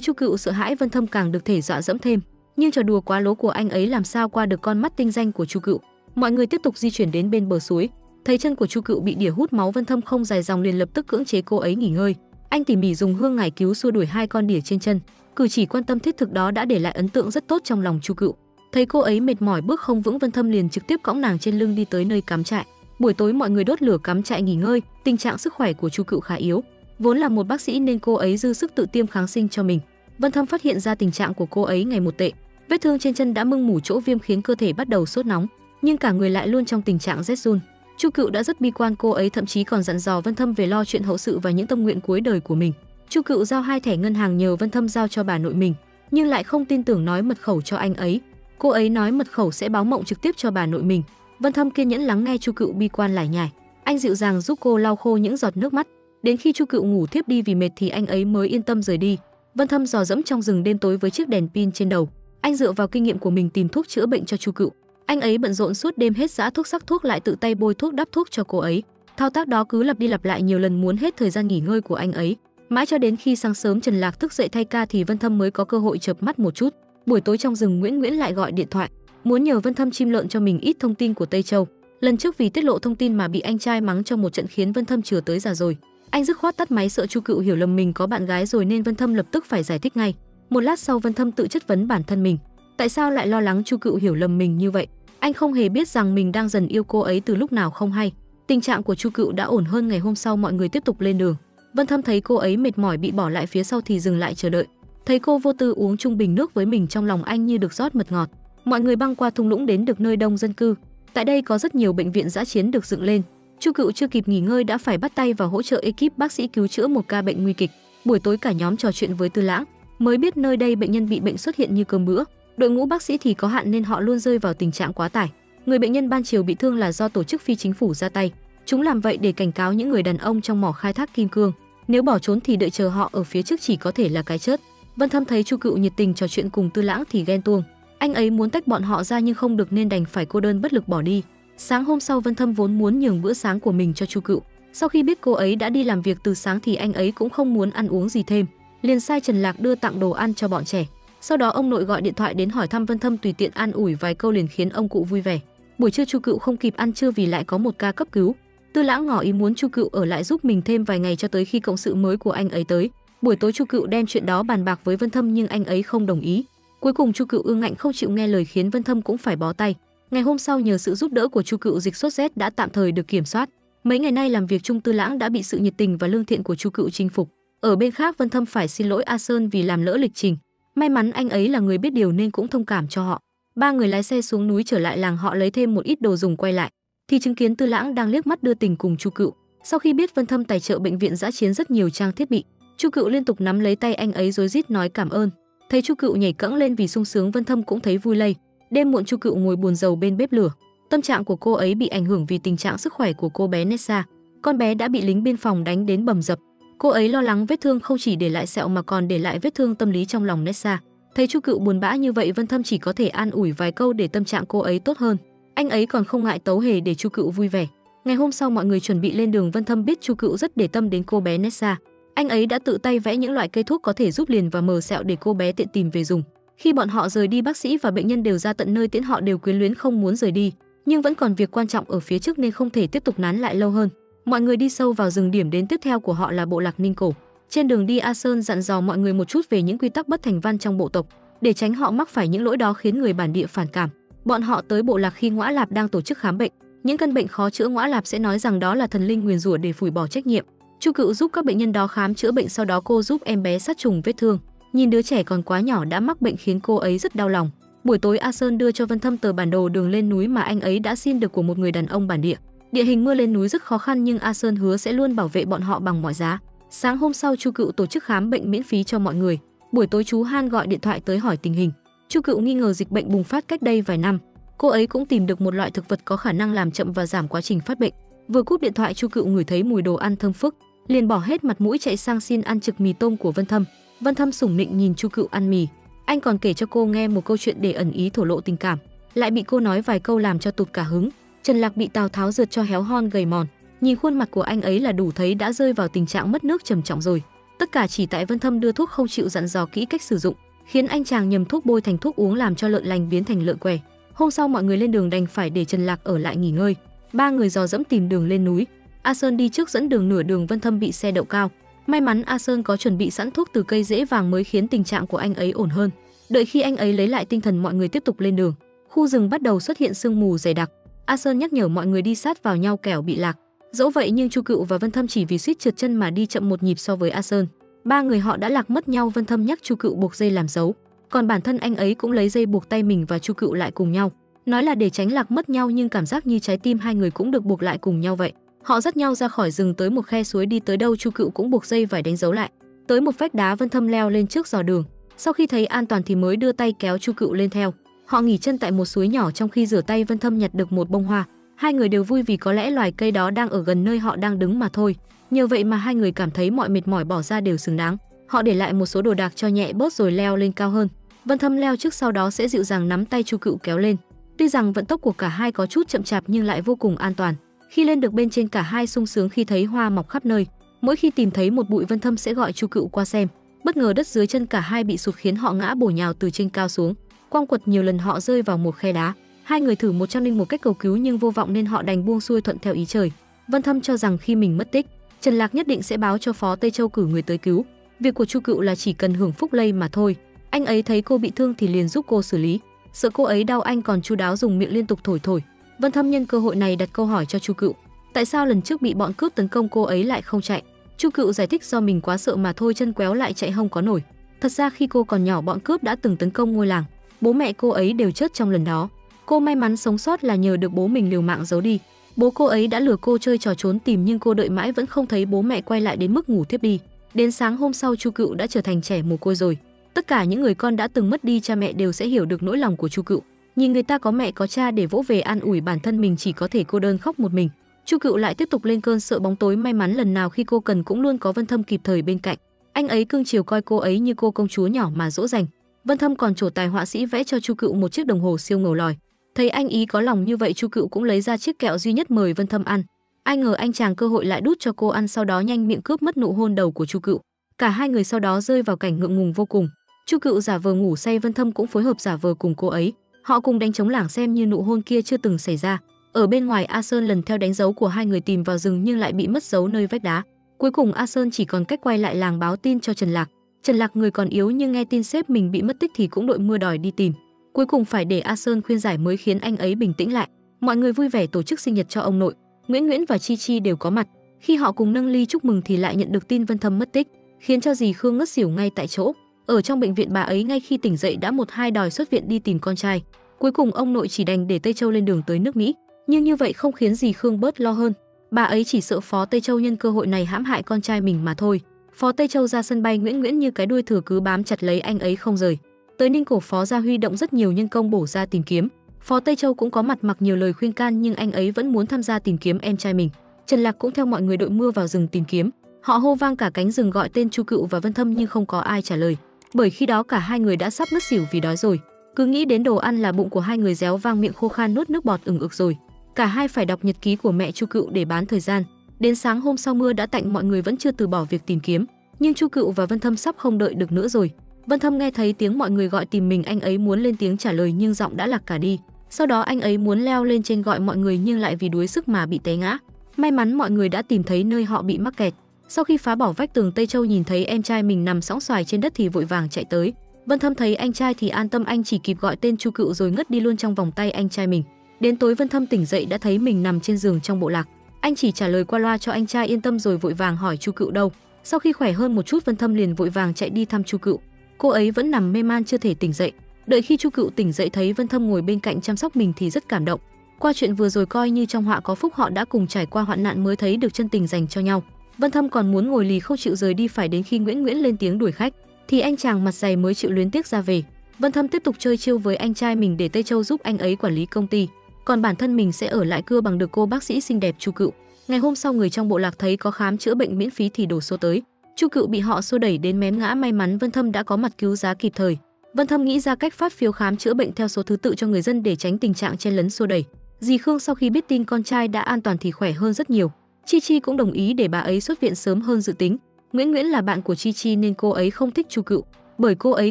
Chu Cựu sợ hãi, Vân Thâm càng được thể dọa dẫm thêm, nhưng trò đùa quá lố của anh ấy làm sao qua được con mắt tinh danh của Chu Cựu. Mọi người tiếp tục di chuyển đến bên bờ suối. Thấy chân của Chu Cựu bị đỉa hút máu, Vân Thâm không dài dòng liền lập tức cưỡng chế cô ấy nghỉ ngơi. Anh tỉ mỉ dùng hương ngải cứu xua đuổi hai con đỉa trên chân. Cử chỉ quan tâm thiết thực đó đã để lại ấn tượng rất tốt trong lòng Chu Cựu. Thấy cô ấy mệt mỏi bước không vững, Vân Thâm liền trực tiếp cõng nàng trên lưng đi tới nơi cắm trại. Buổi tối mọi người đốt lửa cắm trại nghỉ ngơi. Tình trạng sức khỏe của Chu Cựu khá yếu, vốn là một bác sĩ nên cô ấy dư sức tự tiêm kháng sinh cho mình. Vân Thâm phát hiện ra tình trạng của cô ấy ngày một tệ. Vết thương trên chân đã mưng mủ chỗ viêm khiến cơ thể bắt đầu sốt nóng, nhưng cả người lại luôn trong tình trạng rét run. Chu Cựu đã rất bi quan, cô ấy thậm chí còn dặn dò Vân Thâm về lo chuyện hậu sự và những tâm nguyện cuối đời của mình. Chu Cựu giao 2 thẻ ngân hàng nhờ Vân Thâm giao cho bà nội mình, nhưng lại không tin tưởng nói mật khẩu cho anh ấy. Cô ấy nói mật khẩu sẽ báo mộng trực tiếp cho bà nội mình. Vân Thâm kiên nhẫn lắng nghe Chu Cựu bi quan lải nhải. Anh dịu dàng giúp cô lau khô những giọt nước mắt. Đến khi Chu Cựu ngủ thiếp đi vì mệt thì anh ấy mới yên tâm rời đi. Vân Thâm dò dẫm trong rừng đêm tối với chiếc đèn pin trên đầu. Anh dựa vào kinh nghiệm của mình tìm thuốc chữa bệnh cho Chu Cựu. Anh ấy bận rộn suốt đêm, hết giã thuốc sắc thuốc lại tự tay bôi thuốc đắp thuốc cho cô ấy. Thao tác đó cứ lặp đi lặp lại nhiều lần, muốn hết thời gian nghỉ ngơi của anh ấy. Mãi cho đến khi sáng sớm Trần Lạc thức dậy thay ca thì Vân Thâm mới có cơ hội chợp mắt một chút. Buổi tối trong rừng, Nguyễn lại gọi điện thoại, muốn nhờ Vân Thâm chim lợn cho mình ít thông tin của Tây Châu. Lần trước vì tiết lộ thông tin mà bị anh trai mắng cho một trận khiến Vân Thâm chừa tới già rồi. Anh dứt khoát tắt máy, sợ Chu Cựu hiểu lầm mình có bạn gái rồi nên Vân Thâm lập tức phải giải thích ngay. Một lát sau Vân Thâm tự chất vấn bản thân mình, tại sao lại lo lắng Chu Cựu hiểu lầm mình như vậy? Anh không hề biết rằng mình đang dần yêu cô ấy từ lúc nào không hay. Tình trạng của Chu Cựu đã ổn hơn. Ngày hôm sau mọi người tiếp tục lên đường. Vân Thâm thấy cô ấy mệt mỏi bị bỏ lại phía sau thì dừng lại chờ đợi. Thấy cô vô tư uống chung bình nước với mình, trong lòng anh như được rót mật ngọt. Mọi người băng qua thung lũng đến được nơi đông dân cư. Tại đây có rất nhiều bệnh viện dã chiến được dựng lên. Chu Cựu chưa kịp nghỉ ngơi đã phải bắt tay vào hỗ trợ ekip bác sĩ cứu chữa một ca bệnh nguy kịch. Buổi tối cả nhóm trò chuyện với Tư Lãng, mới biết nơi đây bệnh nhân bị bệnh xuất hiện như cơm bữa. Đội ngũ bác sĩ thì có hạn nên họ luôn rơi vào tình trạng quá tải. Người bệnh nhân ban chiều bị thương là do tổ chức phi chính phủ ra tay. Chúng làm vậy để cảnh cáo những người đàn ông trong mỏ khai thác kim cương. Nếu bỏ trốn thì đợi chờ họ ở phía trước chỉ có thể là cái chết. Vân Thâm thấy Chu Cựu nhiệt tình trò chuyện cùng Tư Lãng thì ghen tuông. Anh ấy muốn tách bọn họ ra nhưng không được nên đành phải cô đơn bất lực bỏ đi. Sáng hôm sau Vân Thâm vốn muốn nhường bữa sáng của mình cho Chu Cựu. Sau khi biết cô ấy đã đi làm việc từ sáng thì anh ấy cũng không muốn ăn uống gì thêm, liền sai Trần Lạc đưa tặng đồ ăn cho bọn trẻ. Sau đó ông nội gọi điện thoại đến hỏi thăm Vân Thâm, tùy tiện an ủi vài câu liền khiến ông cụ vui vẻ. Buổi trưa Chu Cựu không kịp ăn trưa vì lại có một ca cấp cứu. Tư Lãng ngỏ ý muốn Chu Cựu ở lại giúp mình thêm vài ngày cho tới khi cộng sự mới của anh ấy tới. Buổi tối Chu Cựu đem chuyện đó bàn bạc với Vân Thâm nhưng anh ấy không đồng ý. Cuối cùng Chu Cựu ương ngạnh không chịu nghe lời khiến Vân Thâm cũng phải bó tay. Ngày hôm sau nhờ sự giúp đỡ của Chu Cựu, dịch sốt rét đã tạm thời được kiểm soát. Mấy ngày nay làm việc chung, Tư Lãng đã bị sự nhiệt tình và lương thiện của Chu Cựu chinh phục. Ở bên khác Vân Thâm phải xin lỗi A Sơn vì làm lỡ lịch trình. May mắn anh ấy là người biết điều nên cũng thông cảm cho họ. Ba người lái xe xuống núi trở lại làng họ lấy thêm một ít đồ dùng quay lại thì chứng kiến Tư Lãng đang liếc mắt đưa tình cùng Chu Cựu. Sau khi biết Vân Thâm tài trợ bệnh viện dã chiến rất nhiều trang thiết bị, Chu Cựu liên tục nắm lấy tay anh ấy rối rít nói cảm ơn. Thấy Chu Cựu nhảy cẫng lên vì sung sướng, Vân Thâm cũng thấy vui lây. Đêm muộn Chu Cựu ngồi buồn rầu bên bếp lửa. Tâm trạng của cô ấy bị ảnh hưởng vì tình trạng sức khỏe của cô bé Nessa. Con bé đã bị lính biên phòng đánh đến bầm dập. Cô ấy lo lắng vết thương không chỉ để lại sẹo mà còn để lại vết thương tâm lý trong lòng Nessa. Thấy Chu Cựu buồn bã như vậy, Vân Thâm chỉ có thể an ủi vài câu để tâm trạng cô ấy tốt hơn. Anh ấy còn không ngại tấu hề để Chu Cựu vui vẻ. Ngày hôm sau mọi người chuẩn bị lên đường. Vân Thâm biết Chu Cựu rất để tâm đến cô bé Nessa. Anh ấy đã tự tay vẽ những loại cây thuốc có thể giúp liền và mờ sẹo để cô bé tiện tìm về dùng. Khi bọn họ rời đi, bác sĩ và bệnh nhân đều ra tận nơi tiễn họ, đều quyến luyến không muốn rời đi, nhưng vẫn còn việc quan trọng ở phía trước nên không thể tiếp tục nán lại lâu hơn. Mọi người đi sâu vào rừng, điểm đến tiếp theo của họ là bộ lạc Ninh Cổ. Trên đường đi, A Sơn dặn dò mọi người một chút về những quy tắc bất thành văn trong bộ tộc, để tránh họ mắc phải những lỗi đó khiến người bản địa phản cảm. Bọn họ tới bộ lạc khi Ngõa Lạp đang tổ chức khám bệnh. Những căn bệnh khó chữa, Ngõa Lạp sẽ nói rằng đó là thần linh nguyền rủa để phủi bỏ trách nhiệm. Chu Cựu giúp các bệnh nhân đó khám chữa bệnh, sau đó cô giúp em bé sát trùng vết thương. Nhìn đứa trẻ còn quá nhỏ đã mắc bệnh khiến cô ấy rất đau lòng. Buổi tối A Sơn đưa cho Vân Thâm tờ bản đồ đường lên núi mà anh ấy đã xin được của một người đàn ông bản địa. Địa hình mưa lên núi rất khó khăn nhưng A Sơn hứa sẽ luôn bảo vệ bọn họ bằng mọi giá. Sáng hôm sau Chu Cựu tổ chức khám bệnh miễn phí cho mọi người. Buổi tối chú Han gọi điện thoại tới hỏi tình hình. Chu Cựu nghi ngờ dịch bệnh bùng phát cách đây vài năm. Cô ấy cũng tìm được một loại thực vật có khả năng làm chậm và giảm quá trình phát bệnh. Vừa cúp điện thoại, Chu Cựu ngửi thấy mùi đồ ăn thơm phức, liền bỏ hết mặt mũi chạy sang xin ăn trực mì tôm của Vân Thâm. Vân Thâm sủng nịnh nhìn Chu Cựu ăn mì. Anh còn kể cho cô nghe một câu chuyện để ẩn ý thổ lộ tình cảm, lại bị cô nói vài câu làm cho tụt cả hứng. Trần Lạc bị Tào Tháo rượt cho héo hon gầy mòn, Nhìn khuôn mặt của anh ấy là đủ thấy đã rơi vào tình trạng mất nước trầm trọng rồi. Tất cả chỉ tại Vân Thâm đưa thuốc không chịu dặn dò kỹ cách sử dụng, khiến anh chàng nhầm thuốc bôi thành thuốc uống làm cho lợn lành biến thành lợn què. Hôm sau mọi người lên đường đành phải để Trần Lạc ở lại nghỉ ngơi. Ba người dò dẫm tìm đường lên núi. A Sơn đi trước dẫn đường, nửa đường Vân Thâm bị xe đậu cao. May mắn A Sơn có chuẩn bị sẵn thuốc từ cây rễ vàng mới khiến tình trạng của anh ấy ổn hơn. Đợi khi anh ấy lấy lại tinh thần, mọi người tiếp tục lên đường. Khu rừng bắt đầu xuất hiện sương mù dày đặc. A Sơn nhắc nhở mọi người đi sát vào nhau kẻo bị lạc. Dẫu vậy nhưng Chu Cựu và Vân Thâm chỉ vì suýt trượt chân mà đi chậm một nhịp so với A Sơn. Ba người họ đã lạc mất nhau. Vân Thâm nhắc Chu Cựu buộc dây làm dấu, còn bản thân anh ấy cũng lấy dây buộc tay mình và Chu Cựu lại cùng nhau, nói là để tránh lạc mất nhau, nhưng cảm giác như trái tim hai người cũng được buộc lại cùng nhau vậy. Họ dắt nhau ra khỏi rừng tới một khe suối, đi tới đâu Chu Cựu cũng buộc dây vải đánh dấu lại. Tới một vách đá, Vân Thâm leo lên trước dò đường, sau khi thấy an toàn thì mới đưa tay kéo Chu Cựu lên theo. Họ nghỉ chân tại một suối nhỏ, trong khi rửa tay Vân Thâm nhặt được một bông hoa. Hai người đều vui vì có lẽ loài cây đó đang ở gần nơi họ đang đứng mà thôi. Nhờ vậy mà hai người cảm thấy mọi mệt mỏi bỏ ra đều xứng đáng. Họ để lại một số đồ đạc cho nhẹ bớt rồi leo lên cao hơn. Vân Thâm leo trước, sau đó sẽ dịu dàng nắm tay Chu Cựu kéo lên. Tuy rằng vận tốc của cả hai có chút chậm chạp nhưng lại vô cùng an toàn. Khi lên được bên trên, cả hai sung sướng khi thấy hoa mọc khắp nơi. Mỗi khi tìm thấy một bụi, Vân Thâm sẽ gọi Chu Cựu qua xem. Bất ngờ đất dưới chân cả hai bị sụt khiến họ ngã bổ nhào từ trên cao xuống. Quăng quật nhiều lần họ rơi vào một khe đá. Hai người thử 101 cách cầu cứu nhưng vô vọng nên họ đành buông xuôi thuận theo ý trời. Vân Thâm cho rằng khi mình mất tích, Trần Lạc nhất định sẽ báo cho Phó Tây Châu cử người tới cứu. Việc của Chu Cựu là chỉ cần hưởng phúc lây mà thôi. Anh ấy thấy cô bị thương thì liền giúp cô xử lý. Sợ cô ấy đau, anh còn chu đáo dùng miệng liên tục thổi. Vân Thâm nhân cơ hội này đặt câu hỏi cho Chu Cựu. Tại sao lần trước bị bọn cướp tấn công cô ấy lại không chạy? Chu Cựu giải thích do mình quá sợ mà thôi, chân quéo lại chạy không có nổi. Thật ra khi cô còn nhỏ, bọn cướp đã từng tấn công ngôi làng. Bố mẹ cô ấy đều chết trong lần đó. Cô may mắn sống sót là nhờ được bố mình liều mạng giấu đi. Bố cô ấy đã lừa cô chơi trò trốn tìm nhưng cô đợi mãi vẫn không thấy bố mẹ quay lại đến mức ngủ thiếp đi. Đến sáng hôm sau, Chu Cựu đã trở thành trẻ mồ côi rồi. Tất cả những người con đã từng mất đi cha mẹ đều sẽ hiểu được nỗi lòng của Chu Cựu. Nhìn người ta có mẹ có cha để vỗ về an ủi, bản thân mình chỉ có thể cô đơn khóc một mình. Chu Cựu lại tiếp tục lên cơn sợ bóng tối. May mắn lần nào khi cô cần cũng luôn có Vân Thâm kịp thời bên cạnh. Anh ấy cưng chiều coi cô ấy như cô công chúa nhỏ mà dỗ dành. Vân Thâm còn trổ tài họa sĩ vẽ cho Chu Cựu một chiếc đồng hồ siêu ngầu lòi. Thấy anh ý có lòng như vậy, Chu Cựu cũng lấy ra chiếc kẹo duy nhất mời Vân Thâm ăn. Ai ngờ anh chàng cơ hội lại đút cho cô ăn, sau đó nhanh miệng cướp mất nụ hôn đầu của Chu Cựu. Cả hai người sau đó rơi vào cảnh ngượng ngùng vô cùng. Chu Cựu giả vờ ngủ say, Vân Thâm cũng phối hợp giả vờ cùng cô ấy. Họ cùng đánh trống lảng xem như nụ hôn kia chưa từng xảy ra. Ở bên ngoài, A Sơn lần theo đánh dấu của hai người tìm vào rừng nhưng lại bị mất dấu nơi vách đá. Cuối cùng A Sơn chỉ còn cách quay lại làng báo tin cho Trần Lạc. Trần Lạc người còn yếu nhưng nghe tin sếp mình bị mất tích thì cũng đội mưa đòi đi tìm. Cuối cùng phải để A Sơn khuyên giải mới khiến anh ấy bình tĩnh lại. Mọi người vui vẻ tổ chức sinh nhật cho ông nội. Nguyễn và Chi Chi đều có mặt. Khi họ cùng nâng ly chúc mừng thì lại nhận được tin Vân Thâm mất tích, khiến cho dì Khương ngất xỉu ngay tại chỗ. Ở trong bệnh viện, bà ấy ngay khi tỉnh dậy đã một hai đòi xuất viện đi tìm con trai. Cuối cùng ông nội chỉ đành để Tây Châu lên đường tới nước Mỹ, nhưng như vậy không khiến dì Khương bớt lo hơn. Bà ấy chỉ sợ Phó Tây Châu nhân cơ hội này hãm hại con trai mình mà thôi. Phó Tây Châu ra sân bay, Nguyễn như cái đuôi thừa cứ bám chặt lấy anh ấy không rời. Tới Ninh Cổ, Phó Gia huy động rất nhiều nhân công bổ ra tìm kiếm. Phó Tây Châu cũng có mặt mặc nhiều lời khuyên can nhưng anh ấy vẫn muốn tham gia tìm kiếm em trai mình. Trần Lạc cũng theo mọi người đội mưa vào rừng tìm kiếm. Họ hô vang cả cánh rừng gọi tên Chu Cựu và Vân Thâm nhưng không có ai trả lời, bởi khi đó cả hai người đã sắp ngất xỉu vì đói rồi. Cứ nghĩ đến đồ ăn là bụng của hai người réo vang, miệng khô khan nuốt nước bọt ừng ực rồi. Cả hai phải đọc nhật ký của mẹ Chu Cựu để bán thời gian. Đến sáng hôm sau mưa đã tạnh, mọi người vẫn chưa từ bỏ việc tìm kiếm, nhưng Chu Cựu và Vân Thâm sắp không đợi được nữa rồi. Vân Thâm nghe thấy tiếng mọi người gọi tìm mình, anh ấy muốn lên tiếng trả lời nhưng giọng đã lạc cả đi. Sau đó anh ấy muốn leo lên trên gọi mọi người nhưng lại vì đuối sức mà bị té ngã. May mắn mọi người đã tìm thấy nơi họ bị mắc kẹt. Sau khi phá bỏ vách tường, Tây Châu nhìn thấy em trai mình nằm sõng xoài trên đất thì vội vàng chạy tới. Vân Thâm thấy anh trai thì an tâm, anh chỉ kịp gọi tên Chu Cựu rồi ngất đi luôn trong vòng tay anh trai mình. Đến tối Vân Thâm tỉnh dậy đã thấy mình nằm trên giường trong bộ lạc. Anh chỉ trả lời qua loa cho anh trai yên tâm rồi vội vàng hỏi Chu Cựu đâu. Sau khi khỏe hơn một chút, Vân Thâm liền vội vàng chạy đi thăm Chu Cựu. Cô ấy vẫn nằm mê man chưa thể tỉnh dậy. Đợi khi Chu Cựu tỉnh dậy thấy Vân Thâm ngồi bên cạnh chăm sóc mình thì rất cảm động. Qua chuyện vừa rồi coi như trong họa có phúc, họ đã cùng trải qua hoạn nạn mới thấy được chân tình dành cho nhau. Vân Thâm còn muốn ngồi lì không chịu rời đi, phải đến khi Nguyễn lên tiếng đuổi khách thì anh chàng mặt dày mới chịu luyến tiếc ra về. Vân Thâm tiếp tục chơi chiêu với anh trai mình để Tây Châu giúp anh ấy quản lý công ty, còn bản thân mình sẽ ở lại cưa bằng được cô bác sĩ xinh đẹp Chu Cựu. Ngày hôm sau, người trong bộ lạc thấy có khám chữa bệnh miễn phí thì đổ số tới. Chu Cựu bị họ xô đẩy đến mém ngã, may mắn Vân Thâm đã có mặt cứu giá kịp thời. Vân Thâm nghĩ ra cách phát phiếu khám chữa bệnh theo số thứ tự cho người dân để tránh tình trạng chen lấn xô đẩy. Dì Khương sau khi biết tin con trai đã an toàn thì khỏe hơn rất nhiều. Chi Chi cũng đồng ý để bà ấy xuất viện sớm hơn dự tính. Nguyễn Nguyễn là bạn của Chi Chi nên cô ấy không thích Chu Cựu, bởi cô ấy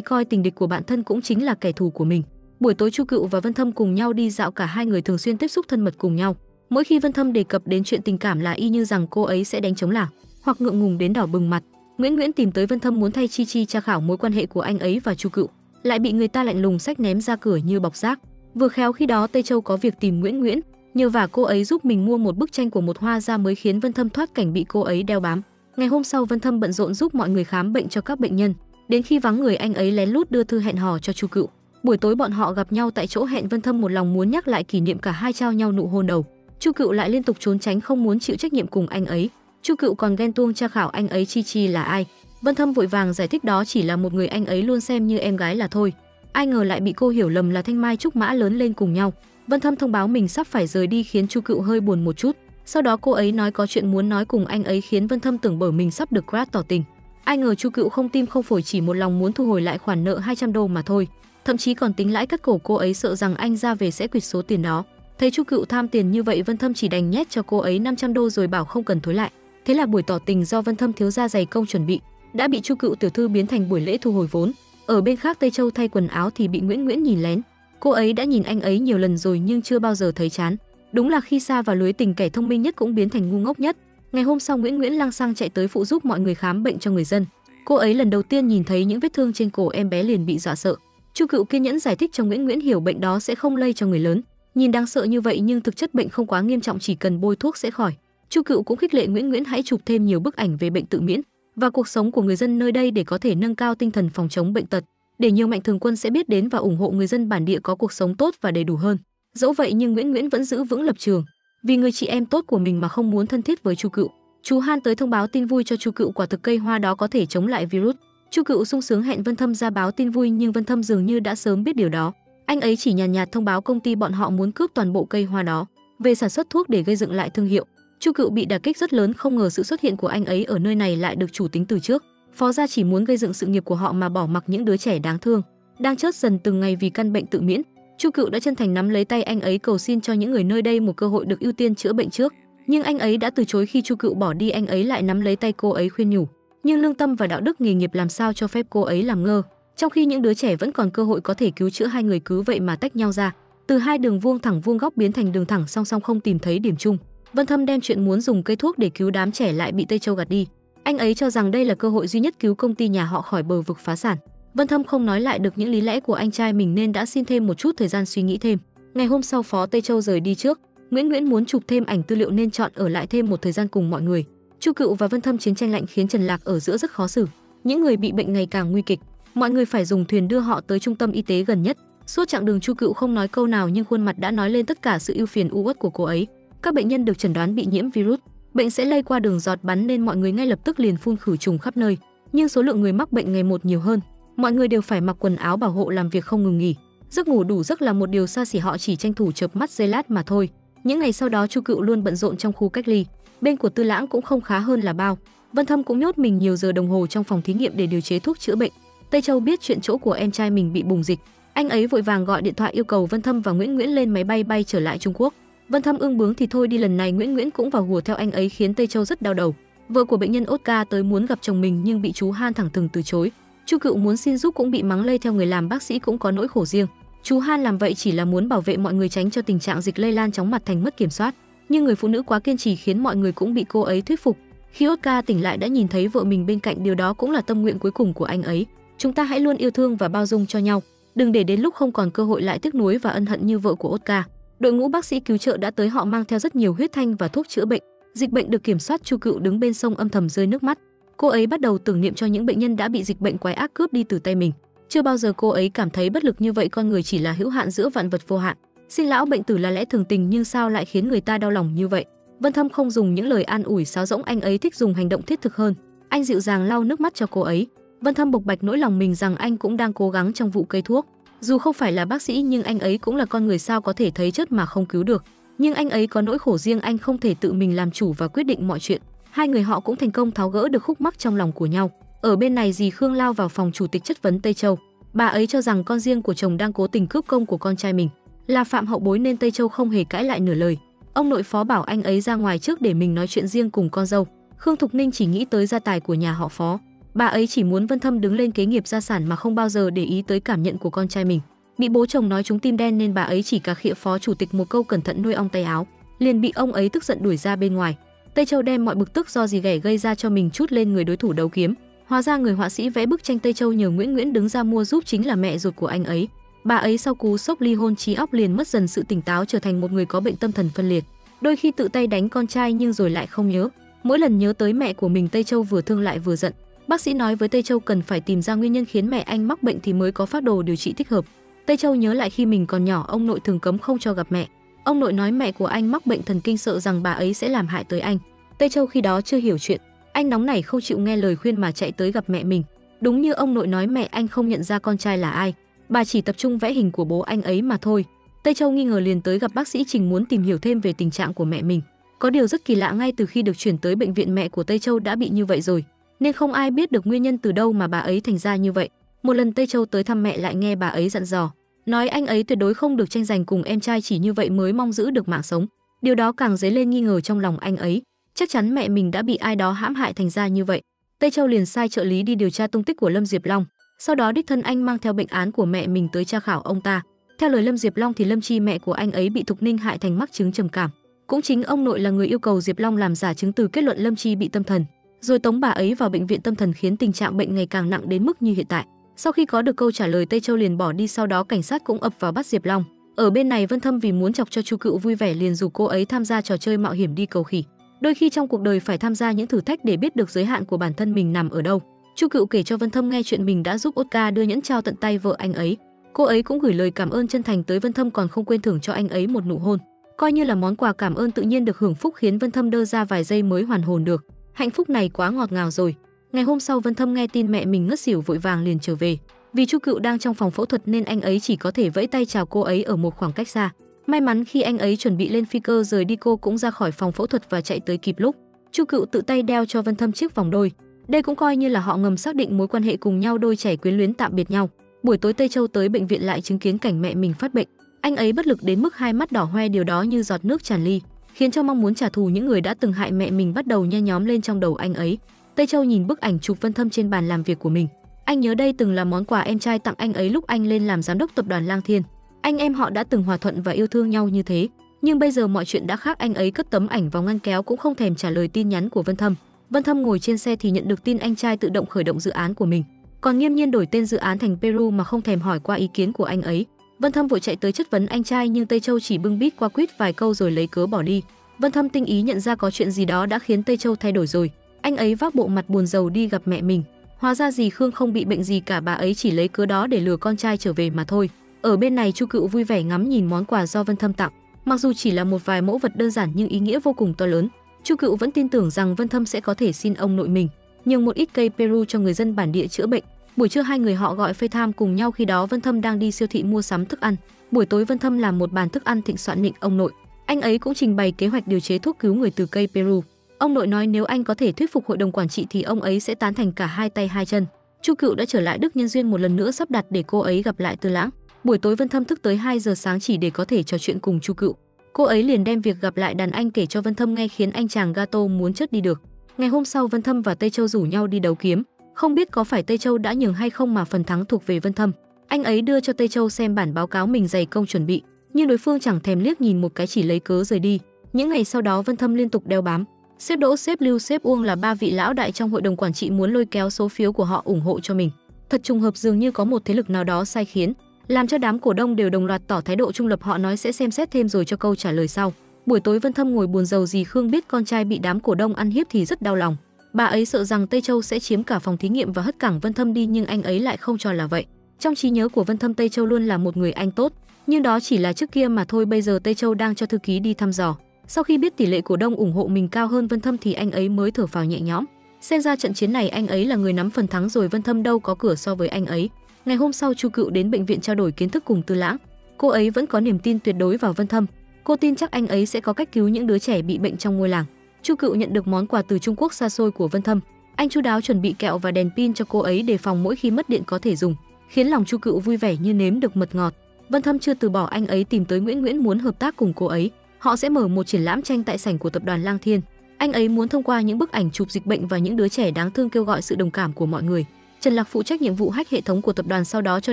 coi tình địch của bản thân cũng chính là kẻ thù của mình. Buổi tối Chu Cựu và Vân Thâm cùng nhau đi dạo, cả hai người thường xuyên tiếp xúc thân mật cùng nhau. Mỗi khi Vân Thâm đề cập đến chuyện tình cảm là y như rằng cô ấy sẽ đánh trống lảng, hoặc ngượng ngùng đến đỏ bừng mặt. Nguyễn Nguyễn tìm tới Vân Thâm muốn thay Chi Chi tra khảo mối quan hệ của anh ấy và Chu Cựu, lại bị người ta lạnh lùng xách ném ra cửa như bọc rác. Vừa khéo khi đó Tây Châu có việc tìm Nguyễn Nguyễn, nhờ vả cô ấy giúp mình mua một bức tranh của một hoa gia mới khiến Vân Thâm thoát cảnh bị cô ấy đeo bám. Ngày hôm sau Vân Thâm bận rộn giúp mọi người khám bệnh cho các bệnh nhân, đến khi vắng người anh ấy lén lút đưa thư hẹn hò cho Chu Cựu. Buổi tối bọn họ gặp nhau tại chỗ hẹn, Vân Thâm một lòng muốn nhắc lại kỷ niệm cả hai trao nhau nụ hôn đầu. Chu Cựu lại liên tục trốn tránh không muốn chịu trách nhiệm cùng anh ấy. Chu Cựu còn ghen tuông tra khảo anh ấy Chi Chi là ai. Vân Thâm vội vàng giải thích đó chỉ là một người anh ấy luôn xem như em gái là thôi. Ai ngờ lại bị cô hiểu lầm là Thanh Mai Trúc Mã lớn lên cùng nhau. Vân Thâm thông báo mình sắp phải rời đi khiến Chu Cựu hơi buồn một chút. Sau đó cô ấy nói có chuyện muốn nói cùng anh ấy khiến Vân Thâm tưởng bởi mình sắp được Crat tỏ tình. Ai ngờ Chu Cựu không tim không phổi, chỉ một lòng muốn thu hồi lại khoản nợ 200 đô mà thôi. Thậm chí còn tính lãi cắt cổ cô ấy, sợ rằng anh ra về sẽ quỵt số tiền đó. Thấy Chu Cựu tham tiền như vậy, Vân Thâm chỉ đành nhét cho cô ấy 500 đô rồi bảo không cần thối lại. Thế là buổi tỏ tình do Vân Thâm thiếu gia dày công chuẩn bị đã bị Chu Cựu tiểu thư biến thành buổi lễ thu hồi vốn. Ở bên khác Tây Châu thay quần áo thì bị Nguyễn Nguyễn nhìn lén. Cô ấy đã nhìn anh ấy nhiều lần rồi nhưng chưa bao giờ thấy chán. Đúng là khi sa vào lưới tình, kẻ thông minh nhất cũng biến thành ngu ngốc nhất. Ngày hôm sau Nguyễn Nguyễn lăng xăng chạy tới phụ giúp mọi người khám bệnh cho người dân. Cô ấy lần đầu tiên nhìn thấy những vết thương trên cổ em bé liền bị dọa sợ. Chu Cựu kiên nhẫn giải thích cho Nguyễn Nguyễn hiểu bệnh đó sẽ không lây cho người lớn. Nhìn đáng sợ như vậy nhưng thực chất bệnh không quá nghiêm trọng, chỉ cần bôi thuốc sẽ khỏi. Chu Cựu cũng khích lệ Nguyễn Nguyễn hãy chụp thêm nhiều bức ảnh về bệnh tự miễn và cuộc sống của người dân nơi đây để có thể nâng cao tinh thần phòng chống bệnh tật, để nhiều mạnh thường quân sẽ biết đến và ủng hộ người dân bản địa có cuộc sống tốt và đầy đủ hơn. Dẫu vậy nhưng Nguyễn Nguyễn vẫn giữ vững lập trường, vì người chị em tốt của mình mà không muốn thân thiết với Chu Cựu. Chú Han tới thông báo tin vui cho Chu Cựu, quả thực cây hoa đó có thể chống lại virus. Chu Cựu sung sướng hẹn Vân Thâm ra báo tin vui, nhưng Vân Thâm dường như đã sớm biết điều đó. Anh ấy chỉ nhàn nhạt thông báo công ty bọn họ muốn cướp toàn bộ cây hoa đó về sản xuất thuốc để gây dựng lại thương hiệu. Chu Cựu bị đả kích rất lớn, không ngờ sự xuất hiện của anh ấy ở nơi này lại được chủ tính từ trước. Phó gia chỉ muốn gây dựng sự nghiệp của họ mà bỏ mặc những đứa trẻ đáng thương đang chết dần từng ngày vì căn bệnh tự miễn. Chu Cựu đã chân thành nắm lấy tay anh ấy, cầu xin cho những người nơi đây một cơ hội được ưu tiên chữa bệnh trước. Nhưng anh ấy đã từ chối. Khi Chu Cựu bỏ đi, anh ấy lại nắm lấy tay cô ấy khuyên nhủ, nhưng lương tâm và đạo đức nghề nghiệp làm sao cho phép cô ấy làm ngơ. Trong khi những đứa trẻ vẫn còn cơ hội có thể cứu chữa, hai người cứ vậy mà tách nhau ra, từ hai đường vuông thẳng vuông góc biến thành đường thẳng song song, không tìm thấy điểm chung. Vân Thâm đem chuyện muốn dùng cây thuốc để cứu đám trẻ lại bị Tây Châu gạt đi. Anh ấy cho rằng đây là cơ hội duy nhất cứu công ty nhà họ khỏi bờ vực phá sản. Vân Thâm không nói lại được những lý lẽ của anh trai mình nên đã xin thêm một chút thời gian suy nghĩ thêm. Ngày hôm sau Phó Tây Châu rời đi trước. Nguyễn Nguyễn muốn chụp thêm ảnh tư liệu nên chọn ở lại thêm một thời gian cùng mọi người. Chu Cựu và Vân Thâm chiến tranh lạnh khiến Trần Lạc ở giữa rất khó xử. Những người bị bệnh ngày càng nguy kịch, mọi người phải dùng thuyền đưa họ tới trung tâm y tế gần nhất. Suốt chặng đường Chu Cựu không nói câu nào nhưng khuôn mặt đã nói lên tất cả sự ưu phiền u uất của cô ấy. Các bệnh nhân được chẩn đoán bị nhiễm virus, bệnh sẽ lây qua đường giọt bắn nên mọi người ngay lập tức liền phun khử trùng khắp nơi. Nhưng số lượng người mắc bệnh ngày một nhiều hơn, mọi người đều phải mặc quần áo bảo hộ làm việc không ngừng nghỉ. Giấc ngủ đủ giấc là một điều xa xỉ, họ chỉ tranh thủ chợp mắt giây lát mà thôi. Những ngày sau đó Chu Cựu luôn bận rộn trong khu cách ly, bên của Tư Lãng cũng không khá hơn là bao. Vân Thâm cũng nhốt mình nhiều giờ đồng hồ trong phòng thí nghiệm để điều chế thuốc chữa bệnh. Tây Châu biết chuyện chỗ của em trai mình bị bùng dịch, anh ấy vội vàng gọi điện thoại yêu cầu Vân Thâm và Nguyễn Nguyễn lên máy bay bay trở lại Trung Quốc. Vân Thâm ương bướng thì thôi đi, lần này Nguyễn Nguyễn cũng vào hùa theo anh ấy khiến Tây Châu rất đau đầu. Vợ của bệnh nhân Oscar tới muốn gặp chồng mình nhưng bị chú Han thẳng thừng từ chối. Chu Cựu muốn xin giúp cũng bị mắng lây theo, người làm bác sĩ cũng có nỗi khổ riêng. Chú Han làm vậy chỉ là muốn bảo vệ mọi người tránh cho tình trạng dịch lây lan chóng mặt thành mất kiểm soát. Nhưng người phụ nữ quá kiên trì khiến mọi người cũng bị cô ấy thuyết phục. Khi Oscar tỉnh lại đã nhìn thấy vợ mình bên cạnh, điều đó cũng là tâm nguyện cuối cùng của anh ấy. Chúng ta hãy luôn yêu thương và bao dung cho nhau, đừng để đến lúc không còn cơ hội lại tiếc nuối và ân hận như vợ của Oscar. Đội ngũ bác sĩ cứu trợ đã tới, họ mang theo rất nhiều huyết thanh và thuốc chữa bệnh. Dịch bệnh được kiểm soát. Chu Cựu đứng bên sông âm thầm rơi nước mắt. Cô ấy bắt đầu tưởng niệm cho những bệnh nhân đã bị dịch bệnh quái ác cướp đi từ tay mình. Chưa bao giờ cô ấy cảm thấy bất lực như vậy, con người chỉ là hữu hạn giữa vạn vật vô hạn. Sinh lão bệnh tử là lẽ thường tình nhưng sao lại khiến người ta đau lòng như vậy. Vân Thâm không dùng những lời an ủi sáo rỗng, anh ấy thích dùng hành động thiết thực hơn. Anh dịu dàng lau nước mắt cho cô ấy. Vân Thâm bộc bạch nỗi lòng mình rằng anh cũng đang cố gắng trong vụ cây thuốc. Dù không phải là bác sĩ nhưng anh ấy cũng là con người, sao có thể thấy chết mà không cứu được. Nhưng anh ấy có nỗi khổ riêng, anh không thể tự mình làm chủ và quyết định mọi chuyện. Hai người họ cũng thành công tháo gỡ được khúc mắc trong lòng của nhau. Ở bên này dì Khương lao vào phòng chủ tịch chất vấn Tây Châu. Bà ấy cho rằng con riêng của chồng đang cố tình cướp công của con trai mình, là phạm hậu bối nên Tây Châu không hề cãi lại nửa lời. Ông nội Phó bảo anh ấy ra ngoài trước để mình nói chuyện riêng cùng con dâu. Khương Thục Ninh chỉ nghĩ tới gia tài của nhà họ Phó. Bà ấy chỉ muốn Vân Thâm đứng lên kế nghiệp gia sản mà không bao giờ để ý tới cảm nhận của con trai mình. Bị bố chồng nói trúng tim đen nên bà ấy chỉ cà khịa Phó chủ tịch một câu cẩn thận nuôi ong tay áo, liền bị ông ấy tức giận đuổi ra bên ngoài. Tây Châu đem mọi bực tức do gì ghẻ gây ra cho mình trút lên người đối thủ đấu kiếm. Hóa ra người họa sĩ vẽ bức tranh Tây Châu nhờ Nguyễn đứng ra mua giúp chính là mẹ ruột của anh ấy. Bà ấy sau cú sốc ly hôn trí óc liền mất dần sự tỉnh táo, trở thành một người có bệnh tâm thần phân liệt. Đôi khi tự tay đánh con trai nhưng rồi lại không nhớ. Mỗi lần nhớ tới mẹ của mình, Tây Châu vừa thương lại vừa giận. Bác sĩ nói với Tây Châu cần phải tìm ra nguyên nhân khiến mẹ anh mắc bệnh thì mới có phác đồ điều trị thích hợp. Tây Châu nhớ lại khi mình còn nhỏ, ông nội thường cấm không cho gặp mẹ. Ông nội nói mẹ của anh mắc bệnh thần kinh, sợ rằng bà ấy sẽ làm hại tới anh. Tây Châu khi đó chưa hiểu chuyện, anh nóng nảy không chịu nghe lời khuyên mà chạy tới gặp mẹ mình. Đúng như ông nội nói, mẹ anh không nhận ra con trai là ai, bà chỉ tập trung vẽ hình của bố anh ấy mà thôi. Tây Châu nghi ngờ liền tới gặp bác sĩ Trình muốn tìm hiểu thêm về tình trạng của mẹ mình. Có điều rất kỳ lạ, ngay từ khi được chuyển tới bệnh viện mẹ của Tây Châu đã bị như vậy rồi, nên không ai biết được nguyên nhân từ đâu mà bà ấy thành ra như vậy. Một lần Tây Châu tới thăm mẹ lại nghe bà ấy dặn dò, nói anh ấy tuyệt đối không được tranh giành cùng em trai, chỉ như vậy mới mong giữ được mạng sống. Điều đó càng dấy lên nghi ngờ trong lòng anh ấy, chắc chắn mẹ mình đã bị ai đó hãm hại thành ra như vậy. Tây Châu liền sai trợ lý đi điều tra tung tích của Lâm Diệp Long, sau đó đích thân anh mang theo bệnh án của mẹ mình tới tra khảo ông ta. Theo lời Lâm Diệp Long thì Lâm Chi, mẹ của anh ấy, bị Thục Ninh hại thành mắc chứng trầm cảm. Cũng chính ông nội là người yêu cầu Diệp Long làm giả chứng từ kết luận Lâm Chi bị tâm thần, rồi tống bà ấy vào bệnh viện tâm thần, khiến tình trạng bệnh ngày càng nặng đến mức như hiện tại. Sau khi có được câu trả lời, Tây Châu liền bỏ đi, sau đó cảnh sát cũng ập vào bắt Diệp Long. Ở bên này, Vân Thâm vì muốn chọc cho Chu Cựu vui vẻ liền rủ cô ấy tham gia trò chơi mạo hiểm đi cầu khỉ. Đôi khi trong cuộc đời phải tham gia những thử thách để biết được giới hạn của bản thân mình nằm ở đâu. Chu Cựu kể cho Vân Thâm nghe chuyện mình đã giúp Oscar đưa nhẫn trao tận tay vợ anh ấy. Cô ấy cũng gửi lời cảm ơn chân thành tới Vân Thâm, còn không quên thưởng cho anh ấy một nụ hôn, coi như là món quà cảm ơn. Tự nhiên được hưởng phúc khiến Vân Thâm đơ ra vài giây mới hoàn hồn được. Hạnh phúc này quá ngọt ngào rồi. Ngày hôm sau, Vân Thâm nghe tin mẹ mình ngất xỉu vội vàng liền trở về. Vì Chu Cựu đang trong phòng phẫu thuật nên anh ấy chỉ có thể vẫy tay chào cô ấy ở một khoảng cách xa. May mắn khi anh ấy chuẩn bị lên phi cơ rời đi, cô cũng ra khỏi phòng phẫu thuật và chạy tới kịp lúc. Chu Cựu tự tay đeo cho Vân Thâm chiếc vòng đôi. Đây cũng coi như là họ ngầm xác định mối quan hệ cùng nhau, đôi trẻ quyến luyến tạm biệt nhau. Buổi tối, Tây Châu tới bệnh viện lại chứng kiến cảnh mẹ mình phát bệnh. Anh ấy bất lực đến mức hai mắt đỏ hoe, điều đó như giọt nước tràn ly, khiến cho mong muốn trả thù những người đã từng hại mẹ mình bắt đầu nhen nhóm lên trong đầu anh ấy. Tây Châu nhìn bức ảnh chụp Vân Thâm trên bàn làm việc của mình. Anh nhớ đây từng là món quà em trai tặng anh ấy lúc anh lên làm giám đốc tập đoàn Lang Thiên. Anh em họ đã từng hòa thuận và yêu thương nhau như thế, nhưng bây giờ mọi chuyện đã khác. Anh ấy cất tấm ảnh vào ngăn kéo, cũng không thèm trả lời tin nhắn của Vân Thâm. Vân Thâm ngồi trên xe thì nhận được tin anh trai tự động khởi động dự án của mình, còn nghiêm nhiên đổi tên dự án thành Peru mà không thèm hỏi qua ý kiến của anh ấy. Vân Thâm vội chạy tới chất vấn anh trai, nhưng Tây Châu chỉ bưng bít qua quýt vài câu rồi lấy cớ bỏ đi. Vân Thâm tinh ý nhận ra có chuyện gì đó đã khiến Tây Châu thay đổi rồi. Anh ấy vác bộ mặt buồn rầu đi gặp mẹ mình. Hóa ra dì Khương không bị bệnh gì cả, bà ấy chỉ lấy cớ đó để lừa con trai trở về mà thôi. Ở bên này, Chu Cựu vui vẻ ngắm nhìn món quà do Vân Thâm tặng. Mặc dù chỉ là một vài mẫu vật đơn giản nhưng ý nghĩa vô cùng to lớn. Chu Cựu vẫn tin tưởng rằng Vân Thâm sẽ có thể xin ông nội mình nhường một ít cây Peru cho người dân bản địa chữa bệnh. Buổi trưa hai người họ gọi FaceTime cùng nhau, khi đó Vân Thâm đang đi siêu thị mua sắm thức ăn. Buổi tối, Vân Thâm làm một bàn thức ăn thịnh soạn nịnh ông nội. Anh ấy cũng trình bày kế hoạch điều chế thuốc cứu người từ cây Peru. Ông nội nói nếu anh có thể thuyết phục hội đồng quản trị thì ông ấy sẽ tán thành cả hai tay hai chân. Chu Cựu đã trở lại Đức nhân duyên một lần nữa sắp đặt để cô ấy gặp lại Tư Lãng. Buổi tối, Vân Thâm thức tới 2 giờ sáng chỉ để có thể trò chuyện cùng Chu Cựu. Cô ấy liền đem việc gặp lại đàn anh kể cho Vân Thâm nghe, khiến anh chàng Gato muốn chớt đi được. Ngày hôm sau, Vân Thâm và Tây Châu rủ nhau đi đấu kiếm. Không biết có phải Tây Châu đã nhường hay không mà phần thắng thuộc về Vân Thâm. Anh ấy đưa cho Tây Châu xem bản báo cáo mình dày công chuẩn bị, nhưng đối phương chẳng thèm liếc nhìn một cái, chỉ lấy cớ rời đi. Những ngày sau đó, Vân Thâm liên tục đeo bám. Sếp Đỗ, sếp Lưu, sếp Uông là ba vị lão đại trong hội đồng quản trị muốn lôi kéo số phiếu của họ ủng hộ cho mình. Thật trùng hợp, dường như có một thế lực nào đó sai khiến, làm cho đám cổ đông đều đồng loạt tỏ thái độ trung lập. Họ nói sẽ xem xét thêm rồi cho câu trả lời sau. Buổi tối, Vân Thâm ngồi buồn rầu, dì Khương biết con trai bị đám cổ đông ăn hiếp thì rất đau lòng. Bà ấy sợ rằng Tây Châu sẽ chiếm cả phòng thí nghiệm và hất cẳng Vân Thâm đi, nhưng anh ấy lại không cho là vậy. Trong trí nhớ của Vân Thâm, Tây Châu luôn là một người anh tốt, nhưng đó chỉ là trước kia mà thôi. Bây giờ Tây Châu đang cho thư ký đi thăm dò. Sau khi biết tỷ lệ cổ đông ủng hộ mình cao hơn Vân Thâm thì anh ấy mới thở phào nhẹ nhõm. Xem ra trận chiến này anh ấy là người nắm phần thắng rồi, Vân Thâm đâu có cửa so với anh ấy. Ngày hôm sau, Chu Cựu đến bệnh viện trao đổi kiến thức cùng Tư Lãng. Cô ấy vẫn có niềm tin tuyệt đối vào Vân Thâm. Cô tin chắc anh ấy sẽ có cách cứu những đứa trẻ bị bệnh trong ngôi làng. Chu Cựu nhận được món quà từ Trung Quốc xa xôi của Vân Thâm. Anh chu đáo chuẩn bị kẹo và đèn pin cho cô ấy đề phòng mỗi khi mất điện có thể dùng, khiến lòng Chu Cựu vui vẻ như nếm được mật ngọt. Vân Thâm chưa từ bỏ, anh ấy tìm tới Nguyễn muốn hợp tác cùng cô ấy. Họ sẽ mở một triển lãm tranh tại sảnh của tập đoàn Lang Thiên. Anh ấy muốn thông qua những bức ảnh chụp dịch bệnh và những đứa trẻ đáng thương kêu gọi sự đồng cảm của mọi người. Trần Lạc phụ trách nhiệm vụ hack hệ thống của tập đoàn, sau đó cho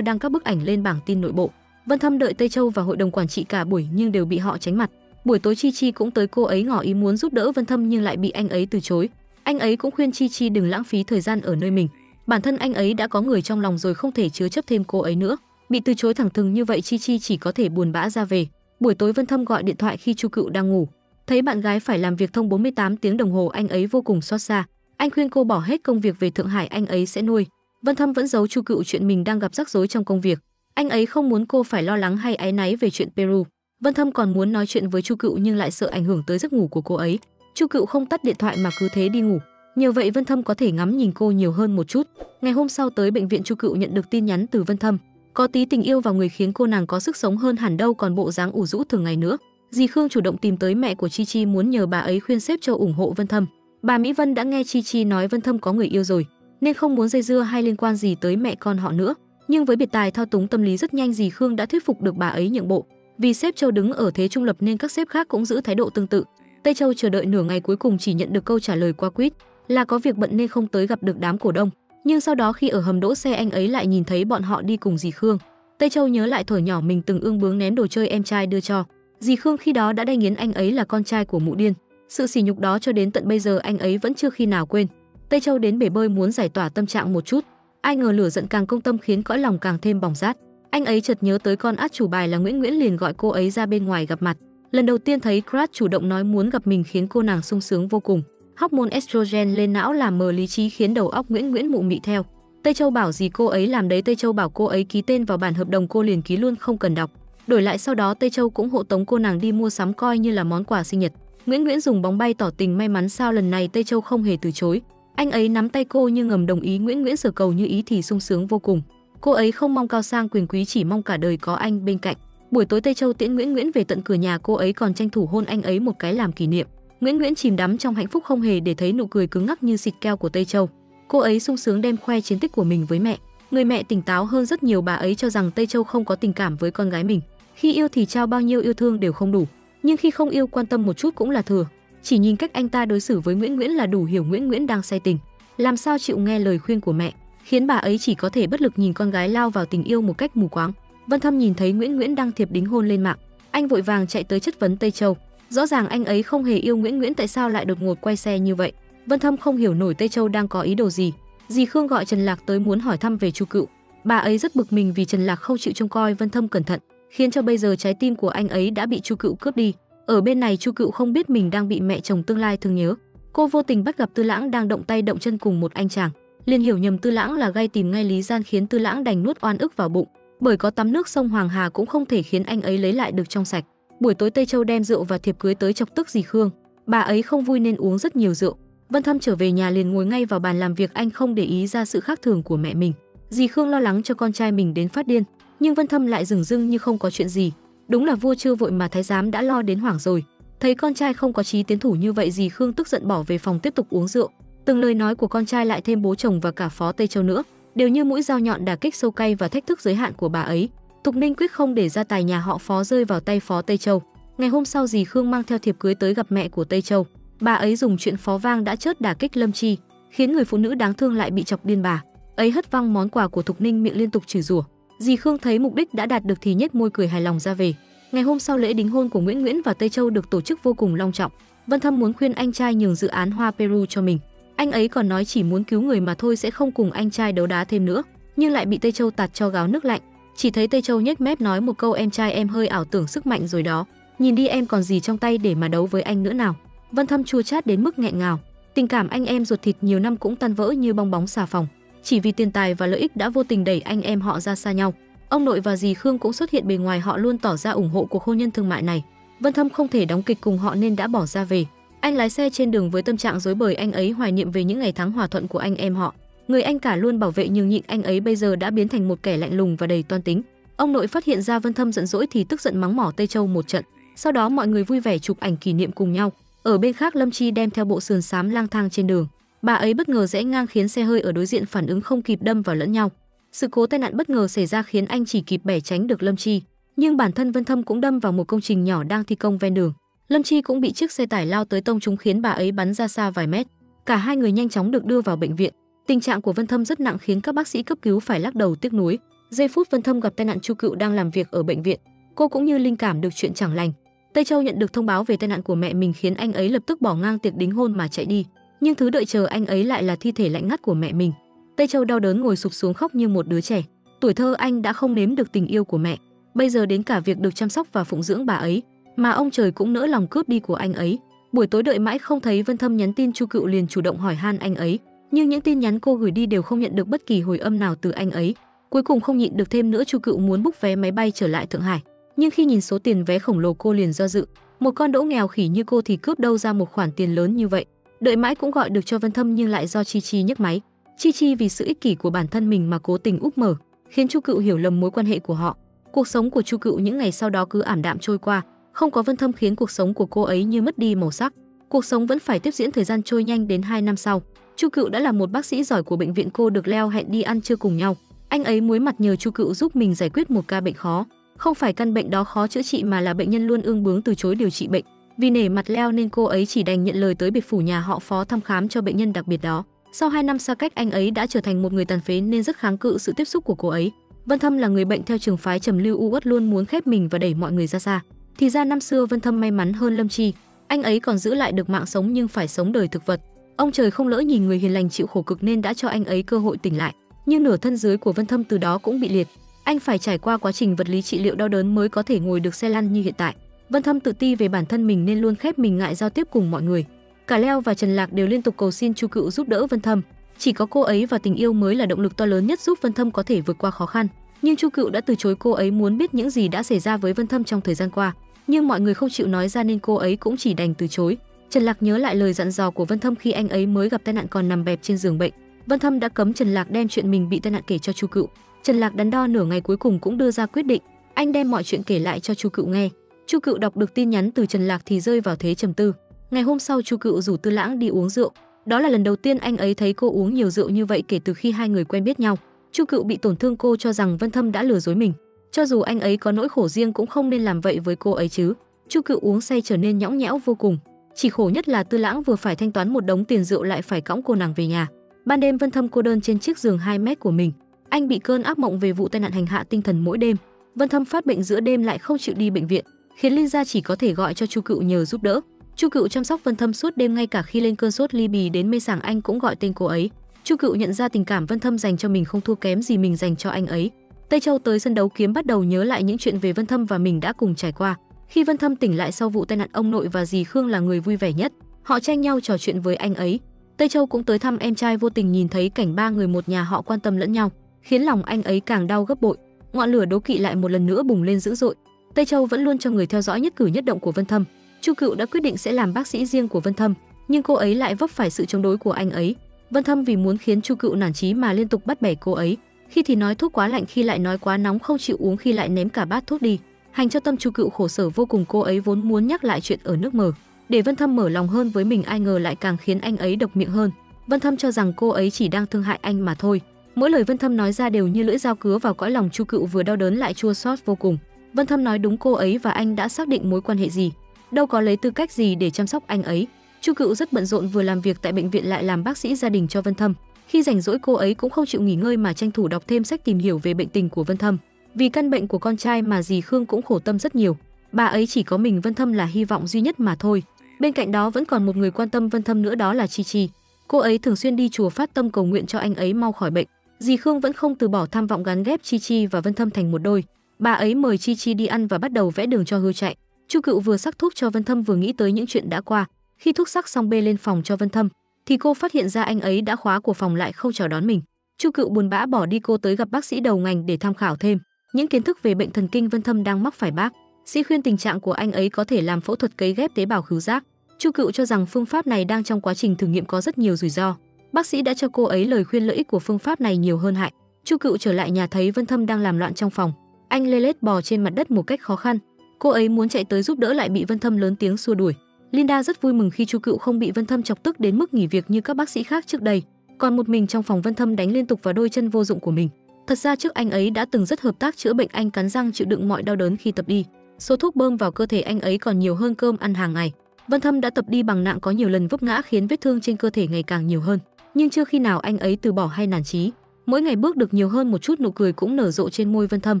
đăng các bức ảnh lên bảng tin nội bộ. Vân Thâm đợi Tây Châu và hội đồng quản trị cả buổi nhưng đều bị họ tránh mặt. Buổi tối Chi Chi cũng tới, cô ấy ngỏ ý muốn giúp đỡ Vân Thâm nhưng lại bị anh ấy từ chối. Anh ấy cũng khuyên Chi Chi đừng lãng phí thời gian ở nơi mình. Bản thân anh ấy đã có người trong lòng rồi, không thể chứa chấp thêm cô ấy nữa. Bị từ chối thẳng thừng như vậy, Chi Chi chỉ có thể buồn bã ra về. Buổi tối Vân Thâm gọi điện thoại khi Chu Cựu đang ngủ. Thấy bạn gái phải làm việc thông 48 tiếng đồng hồ, anh ấy vô cùng xót xa. Anh khuyên cô bỏ hết công việc về Thượng Hải, anh ấy sẽ nuôi. Vân Thâm vẫn giấu Chu Cựu chuyện mình đang gặp rắc rối trong công việc. Anh ấy không muốn cô phải lo lắng hay áy náy về chuyện Peru. Vân Thâm còn muốn nói chuyện với Chu Cựu nhưng lại sợ ảnh hưởng tới giấc ngủ của cô ấy. Chu Cựu không tắt điện thoại mà cứ thế đi ngủ. Nhờ vậy Vân Thâm có thể ngắm nhìn cô nhiều hơn một chút. Ngày hôm sau tới bệnh viện, Chu Cựu nhận được tin nhắn từ Vân Thâm. Có tí tình yêu vào người khiến cô nàng có sức sống hơn hẳn, đâu còn bộ dáng ủ rũ thường ngày nữa. Dì Khương chủ động tìm tới mẹ của Chi Chi muốn nhờ bà ấy khuyên sếp cho ủng hộ Vân Thâm. Bà Mỹ Vân đã nghe Chi Chi nói Vân Thâm có người yêu rồi, nên không muốn dây dưa hay liên quan gì tới mẹ con họ nữa. Nhưng với biệt tài thao túng tâm lý rất nhanh, dì Khương đã thuyết phục được bà ấy nhượng bộ. Vì sếp Châu đứng ở thế trung lập nên các sếp khác cũng giữ thái độ tương tự. Tây Châu chờ đợi nửa ngày cuối cùng chỉ nhận được câu trả lời qua quýt là có việc bận nên không tới gặp được đám cổ đông. Nhưng sau đó khi ở hầm đỗ xe, anh ấy lại nhìn thấy bọn họ đi cùng dì Khương. Tây Châu nhớ lại thuở nhỏ mình từng ương bướng ném đồ chơi em trai đưa cho. Dì Khương khi đó đã đay nghiến anh ấy là con trai của mụ điên. Sự sỉ nhục đó cho đến tận bây giờ anh ấy vẫn chưa khi nào quên. Tây Châu đến bể bơi muốn giải tỏa tâm trạng một chút. Ai ngờ lửa giận càng công tâm khiến cõi lòng càng thêm bỏng rát. Anh ấy chợt nhớ tới con át chủ bài là Nguyễn Nguyễn, liền gọi cô ấy ra bên ngoài gặp mặt. Lần đầu tiên thấy Crat chủ động nói muốn gặp mình khiến cô nàng sung sướng vô cùng. Hormone estrogen lên não làm mờ lý trí khiến đầu óc Nguyễn Nguyễn mụ mị theo. Tây Châu bảo gì cô ấy làm đấy, Tây Châu bảo cô ấy ký tên vào bản hợp đồng, cô liền ký luôn không cần đọc. Đổi lại sau đó Tây Châu cũng hộ tống cô nàng đi mua sắm coi như là món quà sinh nhật. Nguyễn Nguyễn dùng bóng bay tỏ tình, may mắn sao lần này Tây Châu không hề từ chối. Anh ấy nắm tay cô như ngầm đồng ý, Nguyễn Nguyễn sở cầu như ý thì sung sướng vô cùng. Cô ấy không mong cao sang quyền quý, chỉ mong cả đời có anh bên cạnh. Buổi tối Tây Châu tiễn Nguyễn Nguyễn về tận cửa nhà, cô ấy còn tranh thủ hôn anh ấy một cái làm kỷ niệm. Nguyễn Nguyễn chìm đắm trong hạnh phúc không hề để thấy nụ cười cứng ngắc như xịt keo của Tây Châu. Cô ấy sung sướng đem khoe chiến tích của mình với mẹ. Người mẹ tỉnh táo hơn rất nhiều, bà ấy cho rằng Tây Châu không có tình cảm với con gái mình. Khi yêu thì trao bao nhiêu yêu thương đều không đủ, nhưng khi không yêu quan tâm một chút cũng là thừa. Chỉ nhìn cách anh ta đối xử với Nguyễn Nguyễn là đủ hiểu Nguyễn Nguyễn đang say tình. Làm sao chịu nghe lời khuyên của mẹ, khiến bà ấy chỉ có thể bất lực nhìn con gái lao vào tình yêu một cách mù quáng. Vân Thâm nhìn thấy Nguyễn Nguyễn đăng thiệp đính hôn lên mạng, anh vội vàng chạy tới chất vấn Tây Châu. Rõ ràng anh ấy không hề yêu Nguyễn Nguyễn, tại sao lại đột ngột quay xe như vậy? Vân Thâm không hiểu nổi Tây Châu đang có ý đồ gì. Dì Khương gọi Trần Lạc tới muốn hỏi thăm về Chu Cựu. Bà ấy rất bực mình vì Trần Lạc không chịu trông coi Vân Thâm cẩn thận, khiến cho bây giờ trái tim của anh ấy đã bị Chu Cựu cướp đi. Ở bên này Chu Cựu không biết mình đang bị mẹ chồng tương lai thương nhớ. Cô vô tình bắt gặp Tư Lãng đang động tay động chân cùng một anh chàng, liền hiểu nhầm Tư Lãng là gay, tìm ngay lý gian khiến Tư Lãng đành nuốt oan ức vào bụng. Bởi có tắm nước sông Hoàng Hà cũng không thể khiến anh ấy lấy lại được trong sạch. Buổi tối Tây Châu đem rượu và thiệp cưới tới chọc tức dì Khương. Bà ấy không vui nên uống rất nhiều rượu. Vân Thâm trở về nhà liền ngồi ngay vào bàn làm việc, anh không để ý ra sự khác thường của mẹ mình. Dì Khương lo lắng cho con trai mình đến phát điên, nhưng Vân Thâm lại dửng dưng như không có chuyện gì. Đúng là vua chưa vội mà thái giám đã lo đến hoảng rồi. Thấy con trai không có chí tiến thủ như vậy, dì Khương tức giận bỏ về phòng tiếp tục uống rượu. Từng lời nói của con trai lại thêm bố chồng và cả Phó Tây Châu nữa, đều như mũi dao nhọn đả kích sâu cay và thách thức giới hạn của bà ấy. Thục Ninh quyết không để gia tài nhà họ Phó rơi vào tay Phó Tây Châu. Ngày hôm sau dì Khương mang theo thiệp cưới tới gặp mẹ của Tây Châu. Bà ấy dùng chuyện Phó Vang đã chớt đả kích Lâm Chi, khiến người phụ nữ đáng thương lại bị chọc điên, bà ấy hất văng món quà của Thục Ninh, miệng liên tục chửi rủa. Dì Khương thấy mục đích đã đạt được thì nhếch môi cười hài lòng ra về. Ngày hôm sau lễ đính hôn của Nguyễn Nguyễn và Tây Châu được tổ chức vô cùng long trọng. Vân Thâm muốn khuyên anh trai nhường dự án hoa Peru cho mình. Anh ấy còn nói chỉ muốn cứu người mà thôi, sẽ không cùng anh trai đấu đá thêm nữa, nhưng lại bị Tây Châu tạt cho gáo nước lạnh. Chỉ thấy Tây Châu nhếch mép nói một câu: em trai em hơi ảo tưởng sức mạnh rồi đó, nhìn đi em còn gì trong tay để mà đấu với anh nữa nào. Vân Thâm chua chát đến mức nghẹn ngào. Tình cảm anh em ruột thịt nhiều năm cũng tan vỡ như bong bóng xà phòng, chỉ vì tiền tài và lợi ích đã vô tình đẩy anh em họ ra xa nhau. Ông nội và dì Khương cũng xuất hiện bề ngoài, họ luôn tỏ ra ủng hộ cuộc hôn nhân thương mại này. Vân Thâm không thể đóng kịch cùng họ nên đã bỏ ra về. Anh lái xe trên đường với tâm trạng rối bời, anh ấy hoài niệm về những ngày tháng hòa thuận của anh em họ. Người anh cả luôn bảo vệ nhường nhịn anh ấy bây giờ đã biến thành một kẻ lạnh lùng và đầy toan tính. Ông nội phát hiện ra Vân Thâm giận dỗi thì tức giận mắng mỏ Tây Châu một trận. Sau đó mọi người vui vẻ chụp ảnh kỷ niệm cùng nhau. Ở bên khác Lâm Chi đem theo bộ sườn xám lang thang trên đường. Bà ấy bất ngờ rẽ ngang khiến xe hơi ở đối diện phản ứng không kịp đâm vào lẫn nhau. Sự cố tai nạn bất ngờ xảy ra khiến anh chỉ kịp bẻ tránh được Lâm Chi, nhưng bản thân Vân Thâm cũng đâm vào một công trình nhỏ đang thi công ven đường. Lâm Chi cũng bị chiếc xe tải lao tới tông trúng khiến bà ấy bắn ra xa vài mét. Cả hai người nhanh chóng được đưa vào bệnh viện. Tình trạng của Vân Thâm rất nặng khiến các bác sĩ cấp cứu phải lắc đầu tiếc nuối. Giây phút Vân Thâm gặp tai nạn, Chu Cựu đang làm việc ở bệnh viện. Cô cũng như linh cảm được chuyện chẳng lành. Tây Châu nhận được thông báo về tai nạn của mẹ mình khiến anh ấy lập tức bỏ ngang tiệc đính hôn mà chạy đi. Nhưng thứ đợi chờ anh ấy lại là thi thể lạnh ngắt của mẹ mình. Tây Châu đau đớn ngồi sụp xuống khóc như một đứa trẻ. Tuổi thơ anh đã không nếm được tình yêu của mẹ, bây giờ đến cả việc được chăm sóc và phụng dưỡng bà ấy mà ông trời cũng nỡ lòng cướp đi của anh ấy. Buổi tối đợi mãi không thấy Vân Thâm nhắn tin, Chu Cựu liền chủ động hỏi han anh ấy, nhưng những tin nhắn cô gửi đi đều không nhận được bất kỳ hồi âm nào từ anh ấy. Cuối cùng không nhịn được thêm nữa, Chu Cựu muốn book vé máy bay trở lại Thượng Hải, nhưng khi nhìn số tiền vé khổng lồ cô liền do dự. Một con đỗ nghèo khỉ như cô thì cướp đâu ra một khoản tiền lớn như vậy. Đợi mãi cũng gọi được cho Vân Thâm nhưng lại do Chi Chi nhấc máy. Chi Chi vì sự ích kỷ của bản thân mình mà cố tình úp mở, khiến Chu Cựu hiểu lầm mối quan hệ của họ. Cuộc sống của Chu Cựu những ngày sau đó cứ ảm đạm trôi qua, không có Vân Thâm khiến cuộc sống của cô ấy như mất đi màu sắc. Cuộc sống vẫn phải tiếp diễn, thời gian trôi nhanh đến 2 năm sau. Chu Cựu đã là một bác sĩ giỏi của bệnh viện, cô được Leo hẹn đi ăn trưa cùng nhau. Anh ấy muối mặt nhờ Chu Cựu giúp mình giải quyết một ca bệnh khó. Không phải căn bệnh đó khó chữa trị mà là bệnh nhân luôn ương bướng từ chối điều trị bệnh. Vì nể mặt Leo nên cô ấy chỉ đành nhận lời tới biệt phủ nhà họ Phó thăm khám cho bệnh nhân đặc biệt đó. Sau 2 năm xa cách, anh ấy đã trở thành một người tàn phế nên rất kháng cự sự tiếp xúc của cô ấy. Vân Thâm là người bệnh theo trường phái Trầm Lưu U Uất, luôn muốn khép mình và đẩy mọi người ra xa. Thì ra năm xưa Vân Thâm may mắn hơn Lâm Chi, anh ấy còn giữ lại được mạng sống nhưng phải sống đời thực vật. Ông trời không lỡ nhìn người hiền lành chịu khổ cực nên đã cho anh ấy cơ hội tỉnh lại. Nhưng nửa thân dưới của Vân Thâm từ đó cũng bị liệt. Anh phải trải qua quá trình vật lý trị liệu đau đớn mới có thể ngồi được xe lăn như hiện tại. Vân Thâm tự ti về bản thân mình nên luôn khép mình ngại giao tiếp cùng mọi người. Cả Leo và Trần Lạc đều liên tục cầu xin Chu Cựu giúp đỡ Vân Thâm. Chỉ có cô ấy và tình yêu mới là động lực to lớn nhất giúp Vân Thâm có thể vượt qua khó khăn. Nhưng Chu Cựu đã từ chối cô ấy muốn biết những gì đã xảy ra với Vân Thâm trong thời gian qua. Nhưng mọi người không chịu nói ra nên cô ấy cũng chỉ đành từ chối. Trần Lạc nhớ lại lời dặn dò của Vân Thâm khi anh ấy mới gặp tai nạn còn nằm bẹp trên giường bệnh. Vân Thâm đã cấm Trần Lạc đem chuyện mình bị tai nạn kể cho Chu Cựu. Trần Lạc đắn đo nửa ngày cuối cùng cũng đưa ra quyết định. Anh đem mọi chuyện kể lại cho Chu Cựu nghe. Chu Cựu đọc được tin nhắn từ Trần Lạc thì rơi vào thế trầm tư. Ngày hôm sau, Chu Cựu rủ Tư Lãng đi uống rượu. Đó là lần đầu tiên anh ấy thấy cô uống nhiều rượu như vậy kể từ khi hai người quen biết nhau. Chu Cựu bị tổn thương, cô cho rằng Vân Thâm đã lừa dối mình. Cho dù anh ấy có nỗi khổ riêng cũng không nên làm vậy với cô ấy chứ. Chu Cựu uống say trở nên nhõng nhẽo vô cùng. Chỉ khổ nhất là Tư Lãng vừa phải thanh toán một đống tiền rượu lại phải cõng cô nàng về nhà. Ban đêm Vân Thâm cô đơn trên chiếc giường 2 mét của mình. Anh bị cơn ác mộng về vụ tai nạn hành hạ tinh thần mỗi đêm. Vân Thâm phát bệnh giữa đêm lại không chịu đi bệnh viện, khiến Linh Gia chỉ có thể gọi cho Chu Cựu nhờ giúp đỡ. Chu Cựu chăm sóc Vân Thâm suốt đêm, ngay cả khi lên cơn sốt ly bì đến mê sảng anh cũng gọi tên cô ấy. Chu Cựu nhận ra tình cảm Vân Thâm dành cho mình không thua kém gì mình dành cho anh ấy. Tây Châu tới sân đấu kiếm bắt đầu nhớ lại những chuyện về Vân Thâm và mình đã cùng trải qua. Khi Vân Thâm tỉnh lại sau vụ tai nạn, ông nội và dì Khương là người vui vẻ nhất. Họ tranh nhau trò chuyện với anh ấy. Tây Châu cũng tới thăm em trai, vô tình nhìn thấy cảnh ba người một nhà họ quan tâm lẫn nhau, khiến lòng anh ấy càng đau gấp bội. Ngọn lửa đố kỵ lại một lần nữa bùng lên dữ dội. Tây Châu vẫn luôn cho người theo dõi nhất cử nhất động của Vân Thâm. Chu Cựu đã quyết định sẽ làm bác sĩ riêng của Vân Thâm, nhưng cô ấy lại vấp phải sự chống đối của anh ấy. Vân Thâm vì muốn khiến Chu Cựu nản chí mà liên tục bắt bẻ cô ấy, khi thì nói thuốc quá lạnh, khi lại nói quá nóng không chịu uống, khi lại ném cả bát thuốc đi, hành cho tâm Chu Cựu khổ sở vô cùng. Cô ấy vốn muốn nhắc lại chuyện ở nước Mờ để Vân Thâm mở lòng hơn với mình, ai ngờ lại càng khiến anh ấy độc miệng hơn. Vân Thâm cho rằng cô ấy chỉ đang thương hại anh mà thôi. Mỗi lời Vân Thâm nói ra đều như lưỡi dao cứa vào cõi lòng Chu Cựu, vừa đau đớn lại chua xót vô cùng. Vân Thâm nói đúng, cô ấy và anh đã xác định mối quan hệ gì, đâu có lấy tư cách gì để chăm sóc anh ấy. Chu Cựu rất bận rộn, vừa làm việc tại bệnh viện lại làm bác sĩ gia đình cho Vân Thâm. Khi rảnh rỗi cô ấy cũng không chịu nghỉ ngơi mà tranh thủ đọc thêm sách tìm hiểu về bệnh tình của Vân Thâm. Vì căn bệnh của con trai mà dì Khương cũng khổ tâm rất nhiều. Bà ấy chỉ có mình Vân Thâm là hy vọng duy nhất mà thôi. Bên cạnh đó vẫn còn một người quan tâm Vân Thâm nữa, đó là Chi Chi. Cô ấy thường xuyên đi chùa phát tâm cầu nguyện cho anh ấy mau khỏi bệnh. Dì Khương vẫn không từ bỏ tham vọng gắn ghép Chi Chi và Vân Thâm thành một đôi. Bà ấy mời Chi Chi đi ăn và bắt đầu vẽ đường cho hươu chạy. Chu Cựu vừa sắc thuốc cho Vân Thâm vừa nghĩ tới những chuyện đã qua. Khi thuốc sắc xong bê lên phòng cho Vân Thâm thì cô phát hiện ra anh ấy đã khóa của phòng lại không chào đón mình. Chu Cựu buồn bã bỏ đi, cô tới gặp bác sĩ đầu ngành để tham khảo thêm những kiến thức về bệnh thần kinh Vân Thâm đang mắc phải. Bác sĩ khuyên tình trạng của anh ấy có thể làm phẫu thuật cấy ghép tế bào khứu giác. Chu Cựu cho rằng phương pháp này đang trong quá trình thử nghiệm, có rất nhiều rủi ro. Bác sĩ đã cho cô ấy lời khuyên lợi ích của phương pháp này nhiều hơn hại. Chu Cựu trở lại nhà thấy Vân Thâm đang làm loạn trong phòng. Anh lê lết bò trên mặt đất một cách khó khăn. Cô ấy muốn chạy tới giúp đỡ lại bị Vân Thâm lớn tiếng xua đuổi. Linda rất vui mừng khi Chu Cựu không bị Vân Thâm chọc tức đến mức nghỉ việc như các bác sĩ khác trước đây. Còn một mình trong phòng, Vân Thâm đánh liên tục vào đôi chân vô dụng của mình. Thật ra trước anh ấy đã từng rất hợp tác chữa bệnh, anh cắn răng chịu đựng mọi đau đớn khi tập đi. Số thuốc bơm vào cơ thể anh ấy còn nhiều hơn cơm ăn hàng ngày. Vân Thâm đã tập đi bằng nặng có nhiều lần vấp ngã khiến vết thương trên cơ thể ngày càng nhiều hơn, nhưng chưa khi nào anh ấy từ bỏ hay nản chí. Mỗi ngày bước được nhiều hơn một chút, nụ cười cũng nở rộ trên môi Vân Thâm.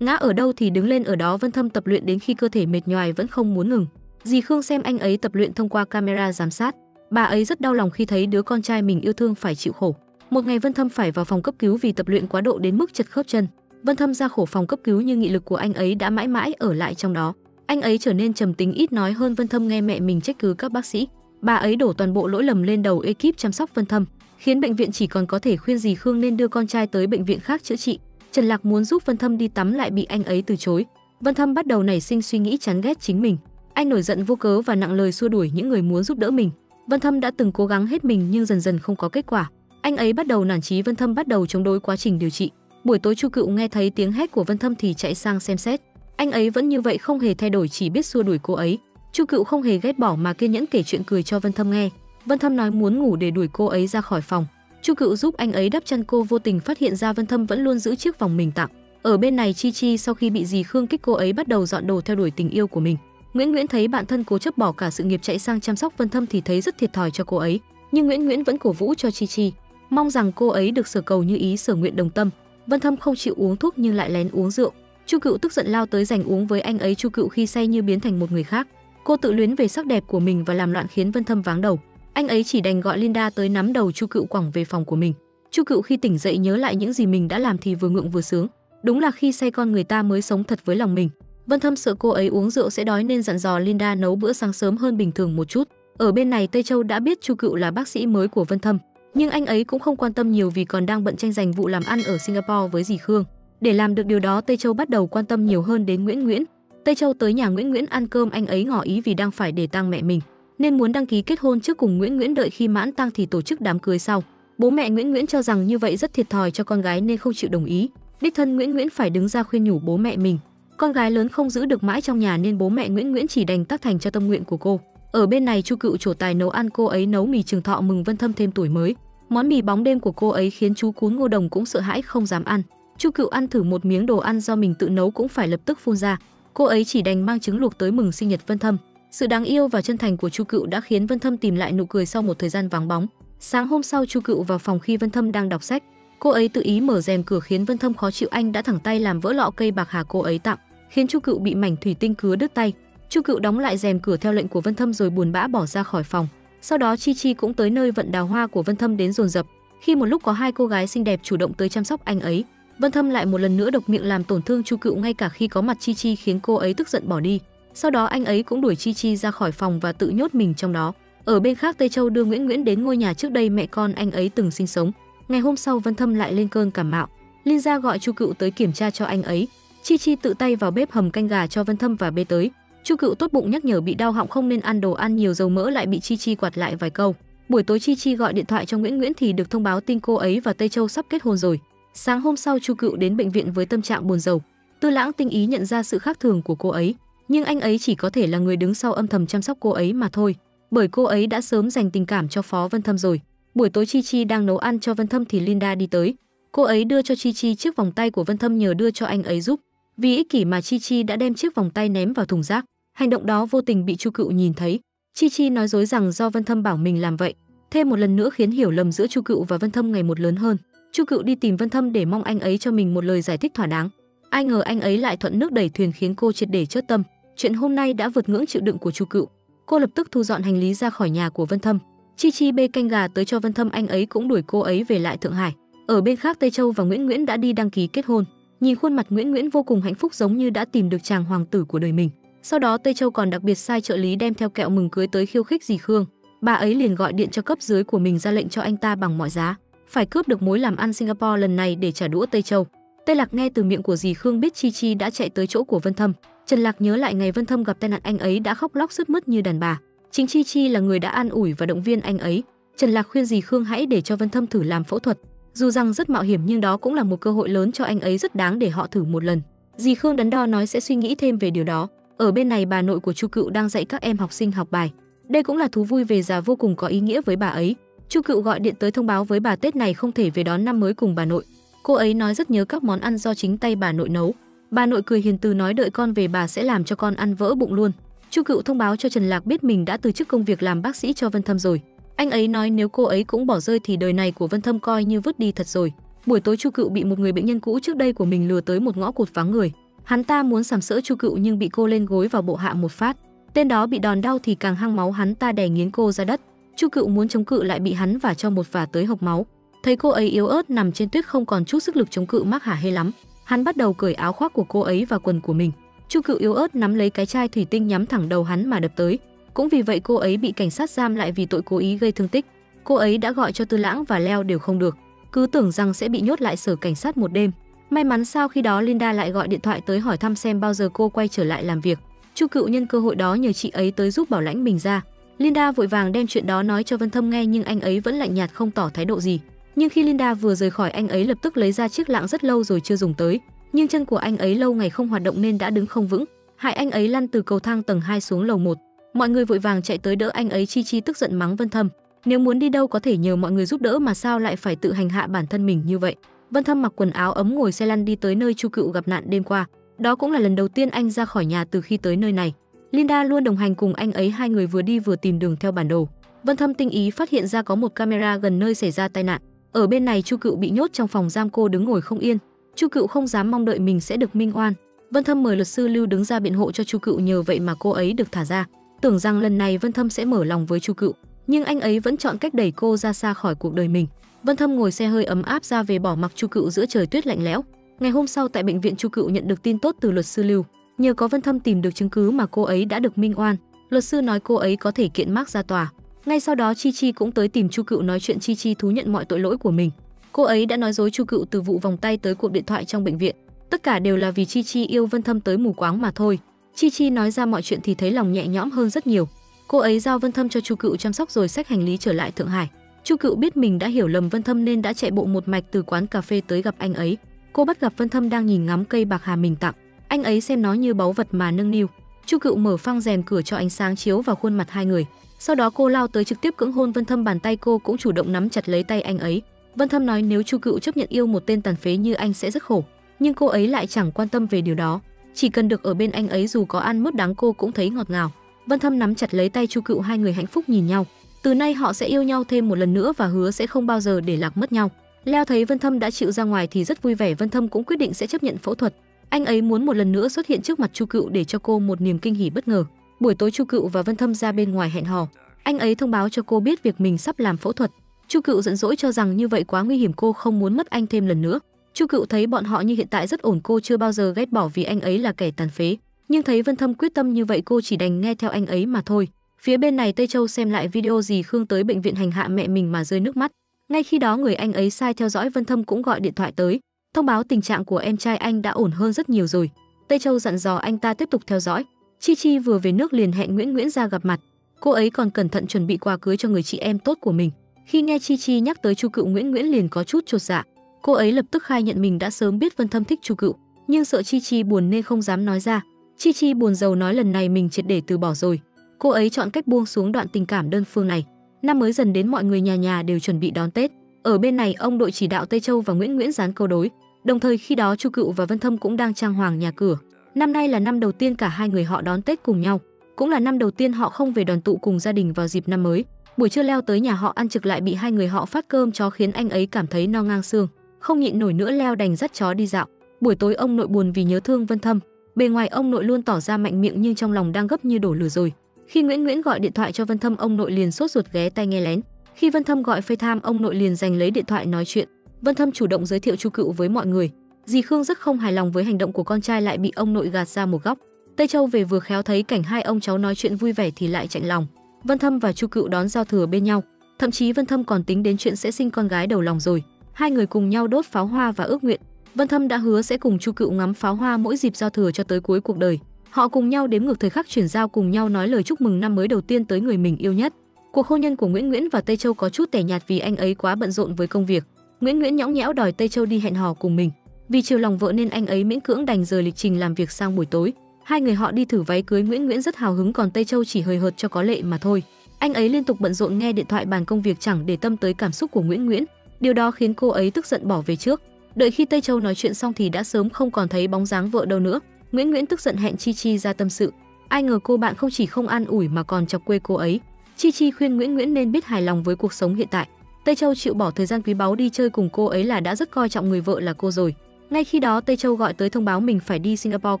Ngã ở đâu thì đứng lên ở đó, Vân Thâm tập luyện đến khi cơ thể mệt nhoài vẫn không muốn ngừng. Dì Khương xem anh ấy tập luyện thông qua camera giám sát, bà ấy rất đau lòng khi thấy đứa con trai mình yêu thương phải chịu khổ. Một ngày Vân Thâm phải vào phòng cấp cứu vì tập luyện quá độ đến mức chật khớp chân. Vân Thâm ra khỏi phòng cấp cứu nhưng nghị lực của anh ấy đã mãi mãi ở lại trong đó. Anh ấy trở nên trầm tính, ít nói hơn. Vân Thâm nghe mẹ mình trách cứ các bác sĩ, bà ấy đổ toàn bộ lỗi lầm lên đầu ekip chăm sóc Vân Thâm, khiến bệnh viện chỉ còn có thể khuyên dì Khương nên đưa con trai tới bệnh viện khác chữa trị. Trần Lạc muốn giúp Vân Thâm đi tắm lại bị anh ấy từ chối. Vân Thâm bắt đầu nảy sinh suy nghĩ chán ghét chính mình. Anh nổi giận vô cớ và nặng lời xua đuổi những người muốn giúp đỡ mình. Vân Thâm đã từng cố gắng hết mình nhưng dần dần không có kết quả. Anh ấy bắt đầu nản chí. Vân Thâm bắt đầu chống đối quá trình điều trị. Buổi tối Chu Cựu nghe thấy tiếng hét của Vân Thâm thì chạy sang xem xét. Anh ấy vẫn như vậy, không hề thay đổi, chỉ biết xua đuổi cô ấy. Chu Cựu không hề ghét bỏ mà kiên nhẫn kể chuyện cười cho Vân Thâm nghe. Vân Thâm nói muốn ngủ để đuổi cô ấy ra khỏi phòng. Chu Cựu giúp anh ấy đắp chăn, cô vô tình phát hiện ra Vân Thâm vẫn luôn giữ chiếc vòng mình tặng. Ở bên này Chi Chi sau khi bị dì Khương kích, cô ấy bắt đầu dọn đồ theo đuổi tình yêu của mình. Nguyễn Nguyễn thấy bạn thân cố chấp bỏ cả sự nghiệp chạy sang chăm sóc Vân Thâm thì thấy rất thiệt thòi cho cô ấy, nhưng Nguyễn Nguyễn vẫn cổ vũ cho Chi Chi, mong rằng cô ấy được sở cầu như ý, sở nguyện đồng tâm. Vân Thâm không chịu uống thuốc nhưng lại lén uống rượu. Chu Cựu tức giận lao tới giành uống với anh ấy. Chu Cựu khi say như biến thành một người khác. Cô tự luyến về sắc đẹp của mình và làm loạn khiến Vân Thâm váng đầu. Anh ấy chỉ đành gọi Linda tới nắm đầu Chu Cựu quẳng về phòng của mình. Chu Cựu khi tỉnh dậy nhớ lại những gì mình đã làm thì vừa ngượng vừa sướng. Đúng là khi say con người ta mới sống thật với lòng mình. Vân Thâm sợ cô ấy uống rượu sẽ đói nên dặn dò Linda nấu bữa sáng sớm hơn bình thường một chút. Ở bên này Tây Châu đã biết Chu Cựu là bác sĩ mới của Vân Thâm, nhưng anh ấy cũng không quan tâm nhiều vì còn đang bận tranh giành vụ làm ăn ở Singapore với dì Khương. Để làm được điều đó, Tây Châu bắt đầu quan tâm nhiều hơn đến Nguyễn Nguyễn. Tây Châu tới nhà Nguyễn Nguyễn ăn cơm, anh ấy ngỏ ý vì đang phải để tang mẹ mình nên muốn đăng ký kết hôn trước cùng Nguyễn Nguyễn, đợi khi mãn tang thì tổ chức đám cưới sau. Bố mẹ Nguyễn Nguyễn cho rằng như vậy rất thiệt thòi cho con gái nên không chịu đồng ý. Đích thân Nguyễn Nguyễn phải đứng ra khuyên nhủ bố mẹ mình. Con gái lớn không giữ được mãi trong nhà nên bố mẹ Nguyễn Nguyễn chỉ đành tác thành cho tâm nguyện của cô. Ở bên này Chu Cựu trổ tài nấu ăn, cô ấy nấu mì Trường Thọ mừng Vân Thâm thêm tuổi mới. Món mì bóng đêm của cô ấy khiến chú cún Ngô Đồng cũng sợ hãi không dám ăn. Chu Cựu ăn thử một miếng đồ ăn do mình tự nấu cũng phải lập tức phun ra. Cô ấy chỉ đành mang trứng luộc tới mừng sinh nhật Vân Thâm. Sự đáng yêu và chân thành của Chu Cựu đã khiến Vân Thâm tìm lại nụ cười sau một thời gian vắng bóng. Sáng hôm sau Chu Cựu vào phòng khi Vân Thâm đang đọc sách. Cô ấy tự ý mở rèm cửa khiến Vân Thâm khó chịu. Anh đã thẳng tay làm vỡ lọ cây bạc hà cô ấy tặng, khiến Chu Cựu bị mảnh thủy tinh cứa đứt tay. Chu Cựu đóng lại rèm cửa theo lệnh của Vân Thâm rồi buồn bã bỏ ra khỏi phòng. Sau đó Chi Chi cũng tới nơi vận đào hoa của Vân Thâm đến dồn dập. Khi một lúc có hai cô gái xinh đẹp chủ động tới chăm sóc anh ấy, Vân Thâm lại một lần nữa độc miệng làm tổn thương Chu Cựu ngay cả khi có mặt Chi Chi, khiến cô ấy tức giận bỏ đi. Sau đó anh ấy cũng đuổi Chi Chi ra khỏi phòng và tự nhốt mình trong đó. Ở bên khác Tây Châu đưa Nguyễn Nguyễn đến ngôi nhà trước đây mẹ con anh ấy từng sinh sống. Ngày hôm sau Vân Thâm lại lên cơn cảm mạo. Linda gọi Chu Cựu tới kiểm tra cho anh ấy. Chi Chi tự tay vào bếp hầm canh gà cho Vân Thâm và bê tới. Chu Cựu tốt bụng nhắc nhở bị đau họng không nên ăn đồ ăn nhiều dầu mỡ, lại bị Chi Chi quạt lại vài câu. Buổi tối Chi Chi gọi điện thoại cho Nguyễn Nguyễn thì được thông báo tin cô ấy và Tây Châu sắp kết hôn rồi. Sáng hôm sau Chu Cựu đến bệnh viện với tâm trạng buồn rầu. Tư Lãng tinh ý nhận ra sự khác thường của cô ấy, nhưng anh ấy chỉ có thể là người đứng sau âm thầm chăm sóc cô ấy mà thôi, bởi cô ấy đã sớm dành tình cảm cho Phó Vân Thâm rồi. Buổi tối Chi Chi đang nấu ăn cho Vân Thâm thì Linda đi tới. Cô ấy đưa cho Chi Chi chiếc vòng tay của Vân Thâm nhờ đưa cho anh ấy giúp. Vì ích kỷ mà Chi Chi đã đem chiếc vòng tay ném vào thùng rác. Hành động đó vô tình bị Chu Cựu nhìn thấy. Chi Chi nói dối rằng do Vân Thâm bảo mình làm vậy, thêm một lần nữa khiến hiểu lầm giữa Chu Cựu và Vân Thâm ngày một lớn hơn. Chu Cựu đi tìm Vân Thâm để mong anh ấy cho mình một lời giải thích thỏa đáng. Ai ngờ anh ấy lại thuận nước đẩy thuyền khiến cô triệt để chớt tâm. Chuyện hôm nay đã vượt ngưỡng chịu đựng của Chu Cựu. Cô lập tức thu dọn hành lý ra khỏi nhà của Vân Thâm. Chi Chi bê canh gà tới cho Vân Thâm, anh ấy cũng đuổi cô ấy về lại Thượng Hải. Ở bên khác Tây Châu và Nguyễn Nguyễn đã đi đăng ký kết hôn. Nhìn khuôn mặt Nguyễn Nguyễn vô cùng hạnh phúc, giống như đã tìm được chàng hoàng tử của đời mình. Sau đó Tây Châu còn đặc biệt sai trợ lý đem theo kẹo mừng cưới tới khiêu khích dì Khương. Bà ấy liền gọi điện cho cấp dưới của mình ra lệnh cho anh ta bằng mọi giá phải cướp được mối làm ăn Singapore lần này để trả đũa Tây Châu. Tây Lạc nghe từ miệng của dì Khương biết Chi Chi đã chạy tới chỗ của Vân Thâm. Trần Lạc nhớ lại ngày Vân Thâm gặp tai nạn, anh ấy đã khóc lóc sướt mướt như đàn bà. Chính Chi Chi là người đã an ủi và động viên anh ấy. Trần Lạc khuyên dì Khương hãy để cho Vân Thâm thử làm phẫu thuật. Dù rằng rất mạo hiểm nhưng đó cũng là một cơ hội lớn cho anh ấy, rất đáng để họ thử một lần. Dì Khương đắn đo nói sẽ suy nghĩ thêm về điều đó. Ở bên này bà nội của Chu Cựu đang dạy các em học sinh học bài. Đây cũng là thú vui về già vô cùng có ý nghĩa với bà ấy. Chu Cựu gọi điện tới thông báo với bà Tết này không thể về đón năm mới cùng bà nội. Cô ấy nói rất nhớ các món ăn do chính tay bà nội nấu. Bà nội cười hiền từ nói đợi con về bà sẽ làm cho con ăn vỡ bụng luôn. Chu Cựu thông báo cho Trần Lạc biết mình đã từ chức công việc làm bác sĩ cho Vân Thâm rồi. Anh ấy nói nếu cô ấy cũng bỏ rơi thì đời này của Vân Thâm coi như vứt đi thật rồi. Buổi tối Chu Cựu bị một người bệnh nhân cũ trước đây của mình lừa tới một ngõ cụt vắng người. Hắn ta muốn sàm sỡ Chu Cựu nhưng bị cô lên gối vào bộ hạ một phát. Tên đó bị đòn đau thì càng hăng máu, hắn ta đè nghiến cô ra đất. Chu Cựu muốn chống cự lại bị hắn vả cho một vả tới hộc máu. Thấy cô ấy yếu ớt nằm trên tuyết không còn chút sức lực chống cự mắc hả hê lắm. Hắn bắt đầu cởi áo khoác của cô ấy và quần của mình. Chu Cựu yếu ớt nắm lấy cái chai thủy tinh nhắm thẳng đầu hắn mà đập tới. Cũng vì vậy cô ấy bị cảnh sát giam lại vì tội cố ý gây thương tích. Cô ấy đã gọi cho Tư Lãng và Leo đều không được, cứ tưởng rằng sẽ bị nhốt lại sở cảnh sát một đêm. May mắn sau khi đó Linda lại gọi điện thoại tới hỏi thăm xem bao giờ cô quay trở lại làm việc. Chu Cựu nhân cơ hội đó nhờ chị ấy tới giúp bảo lãnh mình ra. Linda vội vàng đem chuyện đó nói cho Vân Thâm nghe nhưng anh ấy vẫn lạnh nhạt không tỏ thái độ gì. Nhưng khi Linda vừa rời khỏi, anh ấy lập tức lấy ra chiếc lạng rất lâu rồi chưa dùng tới, nhưng chân của anh ấy lâu ngày không hoạt động nên đã đứng không vững, hại anh ấy lăn từ cầu thang tầng 2 xuống lầu 1. Mọi người vội vàng chạy tới đỡ anh ấy. Chi Chi tức giận mắng Vân Thâm, nếu muốn đi đâu có thể nhờ mọi người giúp đỡ mà sao lại phải tự hành hạ bản thân mình như vậy. Vân Thâm mặc quần áo ấm ngồi xe lăn đi tới nơi Chu Cựu gặp nạn đêm qua. Đó cũng là lần đầu tiên anh ra khỏi nhà từ khi tới nơi này. Linda luôn đồng hành cùng anh ấy, hai người vừa đi vừa tìm đường theo bản đồ. Vân Thâm tinh ý phát hiện ra có một camera gần nơi xảy ra tai nạn. Ở bên này Chu Cựu bị nhốt trong phòng giam, cô đứng ngồi không yên. Chu Cựu không dám mong đợi mình sẽ được minh oan. Vân Thâm mời luật sư Lưu đứng ra biện hộ cho Chu Cựu, nhờ vậy mà cô ấy được thả ra. Tưởng rằng lần này Vân Thâm sẽ mở lòng với Chu Cựu, nhưng anh ấy vẫn chọn cách đẩy cô ra xa khỏi cuộc đời mình. Vân Thâm ngồi xe hơi ấm áp ra về, bỏ mặc Chu Cựu giữa trời tuyết lạnh lẽo. Ngày hôm sau tại bệnh viện, Chu Cựu nhận được tin tốt từ luật sư Lưu. Nhờ có Vân Thâm tìm được chứng cứ mà cô ấy đã được minh oan, luật sư nói cô ấy có thể kiện Mark ra tòa. Ngay sau đó Chi Chi cũng tới tìm Chu Cựu nói chuyện. Chi Chi thú nhận mọi tội lỗi của mình. Cô ấy đã nói dối Chu Cựu từ vụ vòng tay tới cuộc điện thoại trong bệnh viện. Tất cả đều là vì Chi Chi yêu Vân Thâm tới mù quáng mà thôi. Chi Chi nói ra mọi chuyện thì thấy lòng nhẹ nhõm hơn rất nhiều. Cô ấy giao Vân Thâm cho Chu Cựu chăm sóc rồi xách hành lý trở lại Thượng Hải. Chu Cựu biết mình đã hiểu lầm Vân Thâm nên đã chạy bộ một mạch từ quán cà phê tới gặp anh ấy. Cô bắt gặp Vân Thâm đang nhìn ngắm cây bạc hà mình tặng. Anh ấy xem nó như báu vật mà nâng niu. Chu Cựu mở phang rèm cửa cho ánh sáng chiếu vào khuôn mặt hai người. Sau đó cô lao tới trực tiếp cưỡng hôn Vân Thâm, bàn tay cô cũng chủ động nắm chặt lấy tay anh ấy. Vân Thâm nói nếu Chu Cựu chấp nhận yêu một tên tàn phế như anh sẽ rất khổ, nhưng cô ấy lại chẳng quan tâm về điều đó. Chỉ cần được ở bên anh ấy dù có ăn mướt đắng cô cũng thấy ngọt ngào. Vân Thâm nắm chặt lấy tay Chu Cựu, hai người hạnh phúc nhìn nhau. Từ nay họ sẽ yêu nhau thêm một lần nữa và hứa sẽ không bao giờ để lạc mất nhau. Leo thấy Vân Thâm đã chịu ra ngoài thì rất vui vẻ. Vân Thâm cũng quyết định sẽ chấp nhận phẫu thuật. Anh ấy muốn một lần nữa xuất hiện trước mặt Chu Cựu để cho cô một niềm kinh hỉ bất ngờ. Buổi tối Chu Cựu và Vân Thâm ra bên ngoài hẹn hò. Anh ấy thông báo cho cô biết việc mình sắp làm phẫu thuật. Chu Cựu giận dỗi cho rằng như vậy quá nguy hiểm, cô không muốn mất anh thêm lần nữa. Chu Cựu thấy bọn họ như hiện tại rất ổn, cô chưa bao giờ ghét bỏ vì anh ấy là kẻ tàn phế. Nhưng thấy Vân Thâm quyết tâm như vậy cô chỉ đành nghe theo anh ấy mà thôi. Phía bên này Tây Châu xem lại video dì Khương tới bệnh viện hành hạ mẹ mình mà rơi nước mắt. Ngay khi đó người anh ấy sai theo dõi Vân Thâm cũng gọi điện thoại tới, thông báo tình trạng của em trai anh đã ổn hơn rất nhiều rồi. Tây Châu dặn dò anh ta tiếp tục theo dõi. Chi Chi vừa về nước liền hẹn Nguyễn ra gặp mặt. Cô ấy còn cẩn thận chuẩn bị quà cưới cho người chị em tốt của mình. Khi nghe Chi Chi nhắc tới Chu Cựu, Nguyễn liền có chút chột dạ. Cô ấy lập tức khai nhận mình đã sớm biết Vân Thâm thích Chu Cựu, nhưng sợ Chi Chi buồn nên không dám nói ra. Chi Chi buồn rầu nói lần này mình triệt để từ bỏ rồi. Cô ấy chọn cách buông xuống đoạn tình cảm đơn phương này. Năm mới dần đến, mọi người nhà nhà đều chuẩn bị đón Tết. Ở bên này ông đội chỉ đạo Tây Châu và Nguyễn dán câu đối. Đồng thời khi đó Chu Cựu và Vân Thâm cũng đang trang hoàng nhà cửa. Năm nay là năm đầu tiên cả hai người họ đón Tết cùng nhau, cũng là năm đầu tiên họ không về đoàn tụ cùng gia đình vào dịp năm mới. Buổi trưa Leo tới nhà họ ăn trực lại bị hai người họ phát cơm chó khiến anh ấy cảm thấy no ngang xương. Không nhịn nổi nữa Leo đành dắt chó đi dạo. Buổi tối ông nội buồn vì nhớ thương Vân Thâm. Bề ngoài ông nội luôn tỏ ra mạnh miệng nhưng trong lòng đang gấp như đổ lửa rồi. Khi Nguyễn gọi điện thoại cho Vân Thâm, ông nội liền sốt ruột ghé tai nghe lén. Khi Vân Thâm gọi FaceTime, ông nội liền giành lấy điện thoại nói chuyện. Vân Thâm chủ động giới thiệu Chu Cựu với mọi người. Dì Khương rất không hài lòng với hành động của con trai, lại bị ông nội gạt ra một góc. Tây Châu về vừa khéo thấy cảnh hai ông cháu nói chuyện vui vẻ thì lại chạnh lòng. Vân Thâm và Chu Cựu đón giao thừa bên nhau, thậm chí Vân Thâm còn tính đến chuyện sẽ sinh con gái đầu lòng rồi. Hai người cùng nhau đốt pháo hoa và ước nguyện. Vân Thâm đã hứa sẽ cùng Chu Cựu ngắm pháo hoa mỗi dịp giao thừa cho tới cuối cuộc đời. Họ cùng nhau đếm ngược thời khắc chuyển giao, cùng nhau nói lời chúc mừng năm mới đầu tiên tới người mình yêu nhất. Cuộc hôn nhân của Nguyễn và Tây Châu có chút tẻ nhạt vì anh ấy quá bận rộn với công việc. Nguyễn nhõng nhẽo đòi Tây Châu đi hẹn hò cùng mình. Vì chiều lòng vợ nên anh ấy miễn cưỡng đành rời lịch trình làm việc sang buổi tối. Hai người họ đi thử váy cưới, Nguyễn rất hào hứng còn Tây Châu chỉ hời hợt cho có lệ mà thôi. Anh ấy liên tục bận rộn nghe điện thoại bàn công việc, chẳng để tâm tới cảm xúc của Nguyễn. Điều đó khiến cô ấy tức giận bỏ về trước. Đợi khi Tây Châu nói chuyện xong thì đã sớm không còn thấy bóng dáng vợ đâu nữa. Nguyễn Nguyễn tức giận hẹn Chi Chi ra tâm sự. Ai ngờ cô bạn không chỉ không an ủi mà còn chọc quê cô ấy. Chi Chi khuyên Nguyễn Nguyễn nên biết hài lòng với cuộc sống hiện tại. Tây Châu chịu bỏ thời gian quý báu đi chơi cùng cô ấy là đã rất coi trọng người vợ là cô rồi. Ngay khi đó Tây Châu gọi tới thông báo mình phải đi Singapore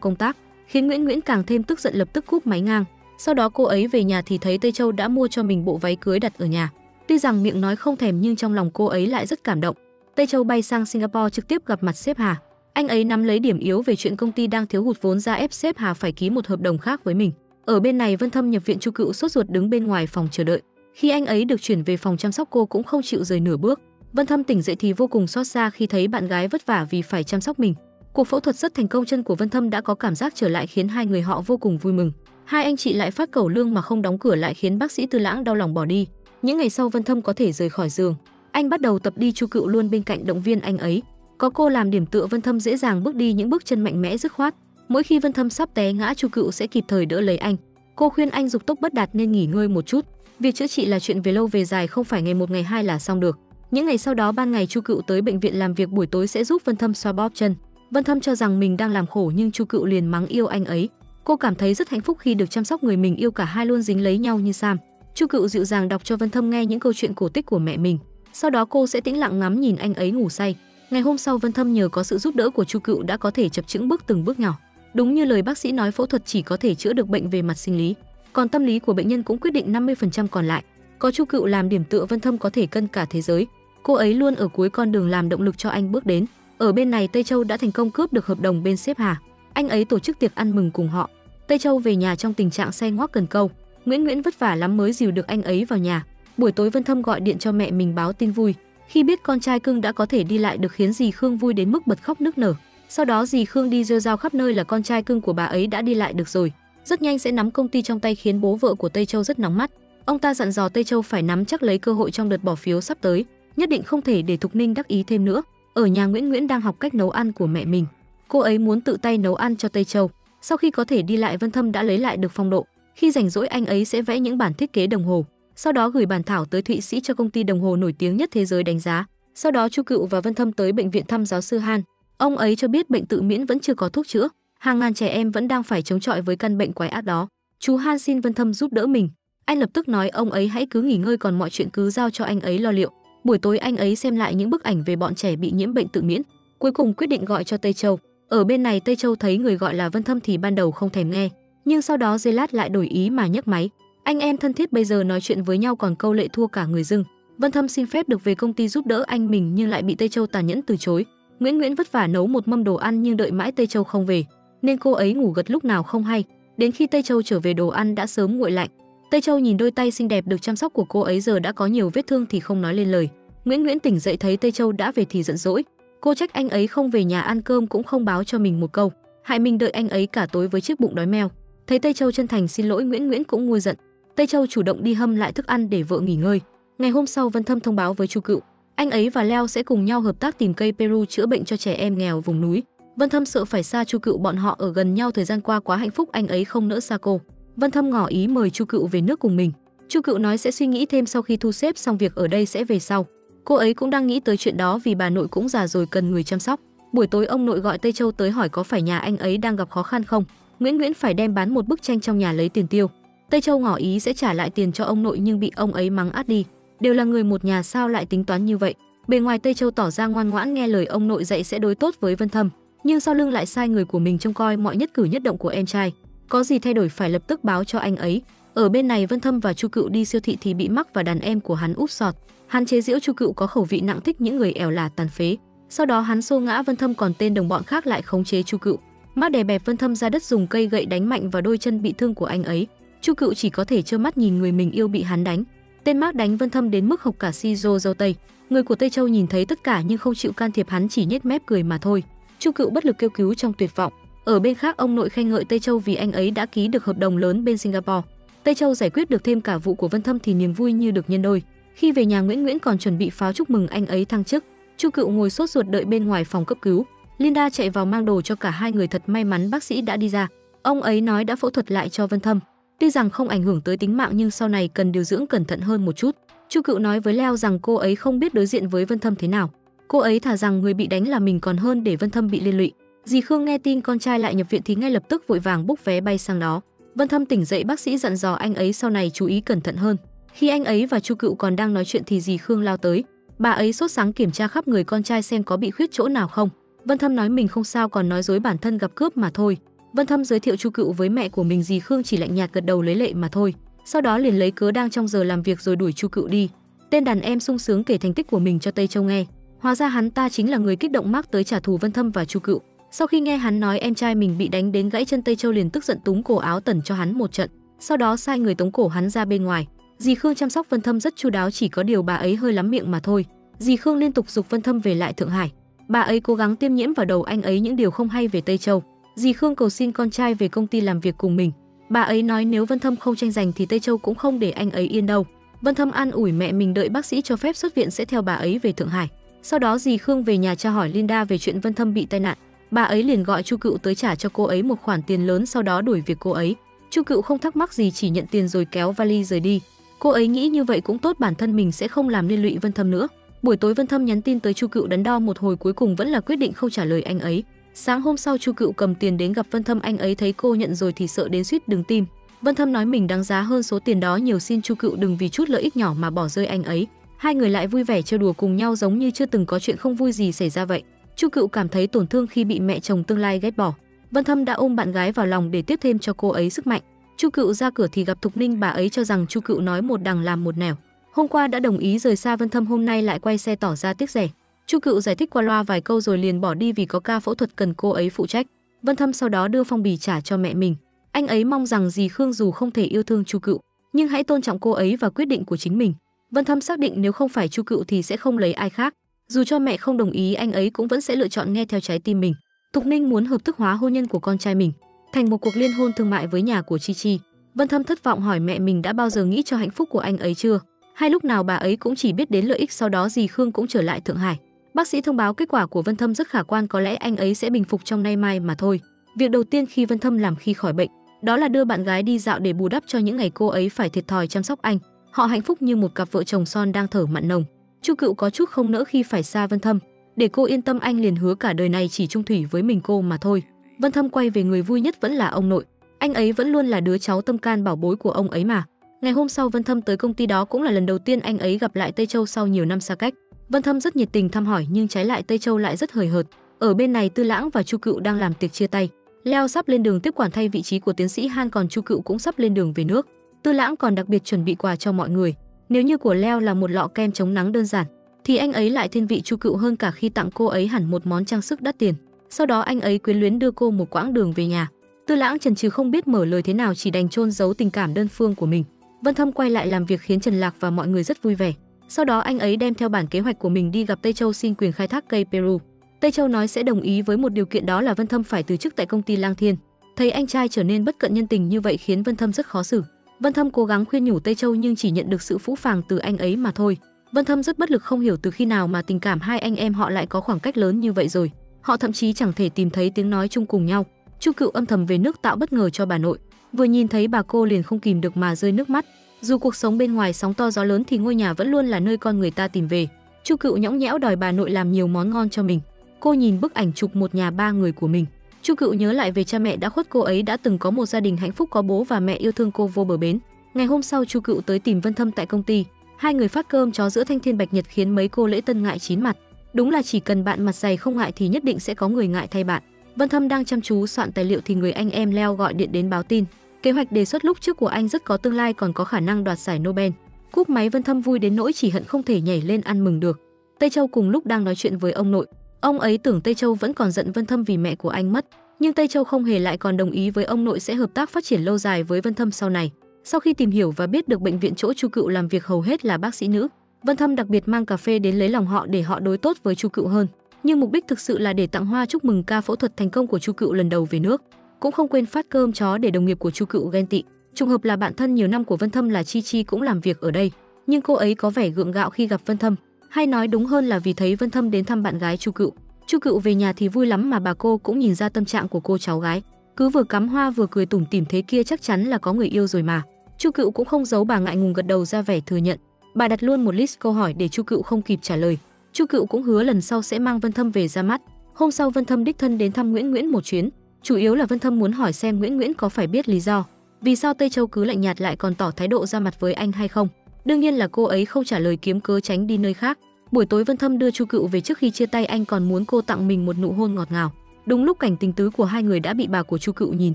công tác, khiến Nguyễn Nguyễn càng thêm tức giận, lập tức cúp máy ngang. Sau đó cô ấy về nhà thì thấy Tây Châu đã mua cho mình bộ váy cưới đặt ở nhà. Tuy rằng miệng nói không thèm nhưng trong lòng cô ấy lại rất cảm động. Tây Châu bay sang Singapore trực tiếp gặp mặt sếp Hà. Anh ấy nắm lấy điểm yếu về chuyện công ty đang thiếu hụt vốn ra ép sếp Hà phải ký một hợp đồng khác với mình. Ở bên này Vân Thâm nhập viện, Chu Cựu sốt ruột đứng bên ngoài phòng chờ đợi. Khi anh ấy được chuyển về phòng chăm sóc cô cũng không chịu rời nửa bước. Vân Thâm tỉnh dậy thì vô cùng xót xa khi thấy bạn gái vất vả vì phải chăm sóc mình. Cuộc phẫu thuật rất thành công, chân của Vân Thâm đã có cảm giác trở lại khiến hai người họ vô cùng vui mừng. Hai anh chị lại phát cẩu lương mà không đóng cửa lại khiến bác sĩ Tư Lãng đau lòng bỏ đi. Những ngày sau Vân Thâm có thể rời khỏi giường, anh bắt đầu tập đi, Chu Cựu luôn bên cạnh động viên anh ấy. Có cô làm điểm tựa, Vân Thâm dễ dàng bước đi những bước chân mạnh mẽ dứt khoát. Mỗi khi Vân Thâm sắp té ngã, Chu Cựu sẽ kịp thời đỡ lấy anh. Cô khuyên anh dục tốc bất đạt nên nghỉ ngơi một chút. Việc chữa trị là chuyện về lâu về dài, không phải ngày một ngày hai là xong được. Những ngày sau đó ban ngày Chu Cựu tới bệnh viện làm việc, buổi tối sẽ giúp Vân Thâm xoa bóp chân. Vân Thâm cho rằng mình đang làm khổ nhưng Chu Cựu liền mắng yêu anh ấy. Cô cảm thấy rất hạnh phúc khi được chăm sóc người mình yêu, cả hai luôn dính lấy nhau như Sam. Chu Cựu dịu dàng đọc cho Vân Thâm nghe những câu chuyện cổ tích của mẹ mình. Sau đó cô sẽ tĩnh lặng ngắm nhìn anh ấy ngủ say. Ngày hôm sau Vân Thâm nhờ có sự giúp đỡ của Chu Cựu đã có thể chập chững bước từng bước nhỏ. Đúng như lời bác sĩ nói, phẫu thuật chỉ có thể chữa được bệnh về mặt sinh lý, còn tâm lý của bệnh nhân cũng quyết định 50% còn lại. Có Chu Cựu làm điểm tựa, Vân Thâm có thể cân cả thế giới. Cô ấy luôn ở cuối con đường làm động lực cho anh bước đến. Ở bên này Tây Châu đã thành công cướp được hợp đồng bên sếp Hà. Anh ấy tổ chức tiệc ăn mừng cùng họ. Tây Châu về nhà trong tình trạng say ngoác cần câu. Nguyễn Nguyễn vất vả lắm mới dìu được anh ấy vào nhà. Buổi tối Vân Thâm gọi điện cho mẹ mình báo tin vui. Khi biết con trai cưng đã có thể đi lại được khiến dì Khương vui đến mức bật khóc nức nở. Sau đó dì Khương đi rêu rao khắp nơi là con trai cưng của bà ấy đã đi lại được rồi, rất nhanh sẽ nắm công ty trong tay, khiến bố vợ của Tây Châu rất nóng mắt. Ông ta dặn dò Tây Châu phải nắm chắc lấy cơ hội trong đợt bỏ phiếu sắp tới, nhất định không thể để Thục Ninh đắc ý thêm nữa. Ở nhà Nguyễn Nguyễn đang học cách nấu ăn của mẹ mình. Cô ấy muốn tự tay nấu ăn cho Tây Châu. Sau khi có thể đi lại, Vân Thâm đã lấy lại được phong độ. Khi rảnh rỗi anh ấy sẽ vẽ những bản thiết kế đồng hồ, sau đó gửi bản thảo tới Thụy Sĩ cho công ty đồng hồ nổi tiếng nhất thế giới đánh giá. Sau đó Chu Cựu và Vân Thâm tới bệnh viện thăm giáo sư Han. Ông ấy cho biết bệnh tự miễn vẫn chưa có thuốc chữa, hàng ngàn trẻ em vẫn đang phải chống chọi với căn bệnh quái ác đó. Chú Han xin Vân Thâm giúp đỡ mình. Anh lập tức nói ông ấy hãy cứ nghỉ ngơi, còn mọi chuyện cứ giao cho anh ấy lo liệu. Buổi tối anh ấy xem lại những bức ảnh về bọn trẻ bị nhiễm bệnh tự miễn, cuối cùng quyết định gọi cho Tây Châu. Ở bên này Tây Châu thấy người gọi là Vân Thâm thì ban đầu không thèm nghe, nhưng sau đó giây lát lại đổi ý mà nhấc máy. Anh em thân thiết bây giờ nói chuyện với nhau còn câu lệ thua cả người dưng. Vân Thâm xin phép được về công ty giúp đỡ anh mình nhưng lại bị Tây Châu tàn nhẫn từ chối. Nguyễn Nguyễn vất vả nấu một mâm đồ ăn nhưng đợi mãi Tây Châu không về, nên cô ấy ngủ gật lúc nào không hay. Đến khi Tây Châu trở về đồ ăn đã sớm nguội lạnh. Tây Châu nhìn đôi tay xinh đẹp được chăm sóc của cô ấy giờ đã có nhiều vết thương thì không nói lên lời. Nguyễn Nguyễn tỉnh dậy thấy Tây Châu đã về thì giận dỗi. Cô trách anh ấy không về nhà ăn cơm cũng không báo cho mình một câu, hại mình đợi anh ấy cả tối với chiếc bụng đói meo. Thấy Tây Châu chân thành xin lỗi, Nguyễn Nguyễn cũng nguôi giận. Tây Châu chủ động đi hâm lại thức ăn để vợ nghỉ ngơi. Ngày hôm sau Vân Thâm thông báo với Chu Cựu, anh ấy và Leo sẽ cùng nhau hợp tác tìm cây Peru chữa bệnh cho trẻ em nghèo vùng núi. Vân Thâm sợ phải xa Chu Cựu, bọn họ ở gần nhau thời gian qua quá hạnh phúc, anh ấy không nỡ xa cô. Vân Thâm ngỏ ý mời Chu Cựu về nước cùng mình. Chu Cựu nói sẽ suy nghĩ thêm, sau khi thu xếp xong việc ở đây sẽ về sau. Cô ấy cũng đang nghĩ tới chuyện đó vì bà nội cũng già rồi cần người chăm sóc. Buổi tối ông nội gọi Tây Châu tới hỏi có phải nhà anh ấy đang gặp khó khăn không. Nguyễn Nguyễn phải đem bán một bức tranh trong nhà lấy tiền tiêu. Tây Châu ngỏ ý sẽ trả lại tiền cho ông nội nhưng bị ông ấy mắng át đi. Đều là người một nhà sao lại tính toán như vậy. Bề ngoài Tây Châu tỏ ra ngoan ngoãn nghe lời ông nội dạy sẽ đối tốt với Vân Thâm, nhưng sau lưng lại sai người của mình trông coi mọi nhất cử nhất động của em trai. Có gì thay đổi phải lập tức báo cho anh ấy. Ở bên này Vân Thâm và Chu Cựu đi siêu thị thì bị mắc và đàn em của hắn úp sọt. Hắn chế giễu Chu Cựu có khẩu vị nặng, thích những người ẻo lả tàn phế. Sau đó hắn xô ngã Vân Thâm, còn tên đồng bọn khác lại khống chế Chu Cựu. Mác đè bẹp Vân Thâm ra đất, dùng cây gậy đánh mạnh vào đôi chân bị thương của anh ấy. Chu Cựu chỉ có thể trơ mắt nhìn người mình yêu bị hắn đánh. Tên Mác đánh Vân Thâm đến mức hộc cả si rô dâu tây. Người của Tây Châu nhìn thấy tất cả nhưng không chịu can thiệp, hắn chỉ nhếch mép cười mà thôi. Chu Cựu bất lực kêu cứu trong tuyệt vọng. Ở bên khác ông nội khen ngợi Tây Châu vì anh ấy đã ký được hợp đồng lớn bên Singapore. Tây Châu giải quyết được thêm cả vụ của Vân Thâm thì niềm vui như được nhân đôi. Khi về nhà Nguyễn Nguyễn còn chuẩn bị pháo chúc mừng anh ấy thăng chức. Chu Cựu ngồi sốt ruột đợi bên ngoài phòng cấp cứu. Linda chạy vào mang đồ cho cả hai người, thật may mắn bác sĩ đã đi ra. Ông ấy nói đã phẫu thuật lại cho Vân Thâm. Tuy rằng không ảnh hưởng tới tính mạng nhưng sau này cần điều dưỡng cẩn thận hơn một chút. Chu Cựu nói với Leo rằng cô ấy không biết đối diện với Vân Thâm thế nào. Cô ấy thà rằng người bị đánh là mình còn hơn để Vân Thâm bị liên lụy. Dì Khương nghe tin con trai lại nhập viện thì ngay lập tức vội vàng book vé bay sang đó. Vân Thâm tỉnh dậy, bác sĩ dặn dò anh ấy sau này chú ý cẩn thận hơn. Khi anh ấy và Chu Cựu còn đang nói chuyện thì dì Khương lao tới. Bà ấy sốt sắng kiểm tra khắp người con trai xem có bị khuyết chỗ nào không. Vân Thâm nói mình không sao, còn nói dối bản thân gặp cướp mà thôi. Vân Thâm giới thiệu Chu Cựu với mẹ của mình, dì Khương chỉ lạnh nhạt gật đầu lấy lệ mà thôi. Sau đó liền lấy cớ đang trong giờ làm việc rồi đuổi Chu Cựu đi. Tên đàn em sung sướng kể thành tích của mình cho Tây Châu nghe. Hóa ra hắn ta chính là người kích động Mark tới trả thù Vân Thâm và Chu Cựu. Sau khi nghe hắn nói em trai mình bị đánh đến gãy chân, Tây Châu liền tức giận túm cổ áo Tần cho hắn một trận, sau đó sai người tống cổ hắn ra bên ngoài. Dì Khương chăm sóc Vân Thâm rất chu đáo, chỉ có điều bà ấy hơi lắm miệng mà thôi. Dì Khương liên tục giục Vân Thâm về lại Thượng Hải. Bà ấy cố gắng tiêm nhiễm vào đầu anh ấy những điều không hay về Tây Châu. Dì Khương cầu xin con trai về công ty làm việc cùng mình. Bà ấy nói nếu Vân Thâm không tranh giành thì Tây Châu cũng không để anh ấy yên đâu. Vân Thâm an ủi mẹ mình đợi bác sĩ cho phép xuất viện sẽ theo bà ấy về Thượng Hải. Sau đó dì Khương về nhà tra hỏi Linda về chuyện Vân Thâm bị tai nạn. Bà ấy liền gọi Chu Cựu tới trả cho cô ấy một khoản tiền lớn, sau đó đuổi việc cô ấy. Chu Cựu không thắc mắc gì, chỉ nhận tiền rồi kéo vali rời đi. Cô ấy nghĩ như vậy cũng tốt, bản thân mình sẽ không làm liên lụy Vân Thâm nữa. Buổi tối Vân Thâm nhắn tin tới Chu Cựu đắn đo một hồi, cuối cùng vẫn là quyết định không trả lời anh ấy. Sáng hôm sau Chu Cựu cầm tiền đến gặp Vân Thâm, anh ấy thấy cô nhận rồi thì sợ đến suýt đứng tim. Vân Thâm nói mình đáng giá hơn số tiền đó nhiều, xin Chu Cựu đừng vì chút lợi ích nhỏ mà bỏ rơi anh ấy. Hai người lại vui vẻ trêu đùa cùng nhau giống như chưa từng có chuyện không vui gì xảy ra vậy. Chu Cựu cảm thấy tổn thương khi bị mẹ chồng tương lai ghét bỏ. Vân Thâm đã ôm bạn gái vào lòng để tiếp thêm cho cô ấy sức mạnh. Chu Cựu ra cửa thì gặp Thục Ninh, bà ấy cho rằng Chu Cựu nói một đằng làm một nẻo. Hôm qua đã đồng ý rời xa Vân Thâm, hôm nay lại quay xe tỏ ra tiếc rẻ. Chu Cựu giải thích qua loa vài câu rồi liền bỏ đi vì có ca phẫu thuật cần cô ấy phụ trách. Vân Thâm sau đó đưa phong bì trả cho mẹ mình. Anh ấy mong rằng dì Khương dù không thể yêu thương Chu Cựu, nhưng hãy tôn trọng cô ấy và quyết định của chính mình. Vân Thâm xác định nếu không phải Chu Cựu thì sẽ không lấy ai khác. Dù cho mẹ không đồng ý, anh ấy cũng vẫn sẽ lựa chọn nghe theo trái tim mình. Thục Ninh muốn hợp thức hóa hôn nhân của con trai mình thành một cuộc liên hôn thương mại với nhà của Chi Chi. Vân Thâm thất vọng hỏi mẹ mình đã bao giờ nghĩ cho hạnh phúc của anh ấy chưa? Hay lúc nào bà ấy cũng chỉ biết đến lợi ích. Sau đó dì Khương cũng trở lại Thượng Hải. Bác sĩ thông báo kết quả của Vân Thâm rất khả quan, có lẽ anh ấy sẽ bình phục trong nay mai mà thôi. Việc đầu tiên khi Vân Thâm làm khi khỏi bệnh, đó là đưa bạn gái đi dạo để bù đắp cho những ngày cô ấy phải thiệt thòi chăm sóc anh. Họ hạnh phúc như một cặp vợ chồng son đang thở mặn nồng. Chu Cựu có chút không nỡ khi phải xa Vân Thâm. Để cô yên tâm, anh liền hứa cả đời này chỉ chung thủy với mình cô mà thôi. Vân Thâm quay về, người vui nhất vẫn là ông nội. Anh ấy vẫn luôn là đứa cháu tâm can bảo bối của ông ấy mà. Ngày hôm sau Vân Thâm tới công ty, đó cũng là lần đầu tiên anh ấy gặp lại Tây Châu sau nhiều năm xa cách. Vân Thâm rất nhiệt tình thăm hỏi, nhưng trái lại Tây Châu lại rất hời hợt. Ở bên này Tư Lãng và Chu Cựu đang làm tiệc chia tay. Leo sắp lên đường tiếp quản thay vị trí của tiến sĩ Han, còn Chu Cựu cũng sắp lên đường về nước. Tư Lãng còn đặc biệt chuẩn bị quà cho mọi người. Nếu như của Leo là một lọ kem chống nắng đơn giản, thì anh ấy lại thiên vị Chu Cựu hơn cả khi tặng cô ấy hẳn một món trang sức đắt tiền. Sau đó anh ấy quyến luyến đưa cô một quãng đường về nhà. Tư Lãng chần chừ không biết mở lời thế nào, chỉ đành chôn giấu tình cảm đơn phương của mình. Vân Thâm quay lại làm việc khiến Trần Lạc và mọi người rất vui vẻ. Sau đó anh ấy đem theo bản kế hoạch của mình đi gặp Tây Châu xin quyền khai thác cây Peru. Tây Châu nói sẽ đồng ý với một điều kiện, đó là Vân Thâm phải từ chức tại công ty Lang Thiên. Thấy anh trai trở nên bất cận nhân tình như vậy khiến Vân Thâm rất khó xử. Vân Thâm cố gắng khuyên nhủ Tây Châu nhưng chỉ nhận được sự phũ phàng từ anh ấy mà thôi. Vân Thâm rất bất lực, không hiểu từ khi nào mà tình cảm hai anh em họ lại có khoảng cách lớn như vậy rồi. Họ thậm chí chẳng thể tìm thấy tiếng nói chung cùng nhau. Chu Cựu âm thầm về nước tạo bất ngờ cho bà nội. Vừa nhìn thấy bà cô liền không kìm được mà rơi nước mắt. Dù cuộc sống bên ngoài sóng to gió lớn thì ngôi nhà vẫn luôn là nơi con người ta tìm về. Chu Cựu nhõng nhẽo đòi bà nội làm nhiều món ngon cho mình. Cô nhìn bức ảnh chụp một nhà ba người của mình. Chu Cựu nhớ lại về cha mẹ đã khuất, cô ấy đã từng có một gia đình hạnh phúc, có bố và mẹ yêu thương cô vô bờ bến. Ngày hôm sau Chu Cựu tới tìm Vân Thâm tại công ty. Hai người phát cơm chó giữa thanh thiên bạch nhật khiến mấy cô lễ tân ngại chín mặt. Đúng là chỉ cần bạn mặt dày không ngại thì nhất định sẽ có người ngại thay bạn. Vân Thâm đang chăm chú soạn tài liệu thì người anh em Leo gọi điện đến báo tin. Kế hoạch đề xuất lúc trước của anh rất có tương lai, còn có khả năng đoạt giải Nobel. Cúp máy Vân Thâm vui đến nỗi chỉ hận không thể nhảy lên ăn mừng được. Tây Châu cùng lúc đang nói chuyện với ông nội. Ông ấy tưởng Tây Châu vẫn còn giận Vân Thâm vì mẹ của anh mất, nhưng Tây Châu không hề, lại còn đồng ý với ông nội sẽ hợp tác phát triển lâu dài với Vân Thâm sau này. Sau khi tìm hiểu và biết được bệnh viện chỗ Chu Cựu làm việc hầu hết là bác sĩ nữ, Vân Thâm đặc biệt mang cà phê đến lấy lòng họ để họ đối tốt với Chu Cựu hơn. Nhưng mục đích thực sự là để tặng hoa chúc mừng ca phẫu thuật thành công của Chu Cựu lần đầu về nước. Cũng không quên phát cơm chó để đồng nghiệp của Chu Cựu ghen tị. Trùng hợp là bạn thân nhiều năm của Vân Thâm là Chi Chi cũng làm việc ở đây, nhưng cô ấy có vẻ gượng gạo khi gặp Vân Thâm, hay nói đúng hơn là vì thấy Vân Thâm đến thăm bạn gái Chu Cựu. Chu Cựu về nhà thì vui lắm, mà bà cô cũng nhìn ra tâm trạng của cô cháu gái, cứ vừa cắm hoa vừa cười tủm tỉm thế kia chắc chắn là có người yêu rồi mà. Chu Cựu cũng không giấu bà, ngại ngùng gật đầu ra vẻ thừa nhận. Bà đặt luôn một list câu hỏi để Chu Cựu không kịp trả lời. Chu Cựu cũng hứa lần sau sẽ mang Vân Thâm về ra mắt. Hôm sau Vân Thâm đích thân đến thăm Nguyễn Nguyễn một chuyến, chủ yếu là Vân Thâm muốn hỏi xem Nguyễn Nguyễn có phải biết lý do vì sao Tây Châu cứ lạnh nhạt lại còn tỏ thái độ ra mặt với anh hay không. Đương nhiên là cô ấy không trả lời kiếm cớ tránh đi nơi khác. Buổi tối Vân Thâm đưa Chu Cựu về, trước khi chia tay anh còn muốn cô tặng mình một nụ hôn ngọt ngào. Đúng lúc cảnh tình tứ của hai người đã bị bà của Chu Cựu nhìn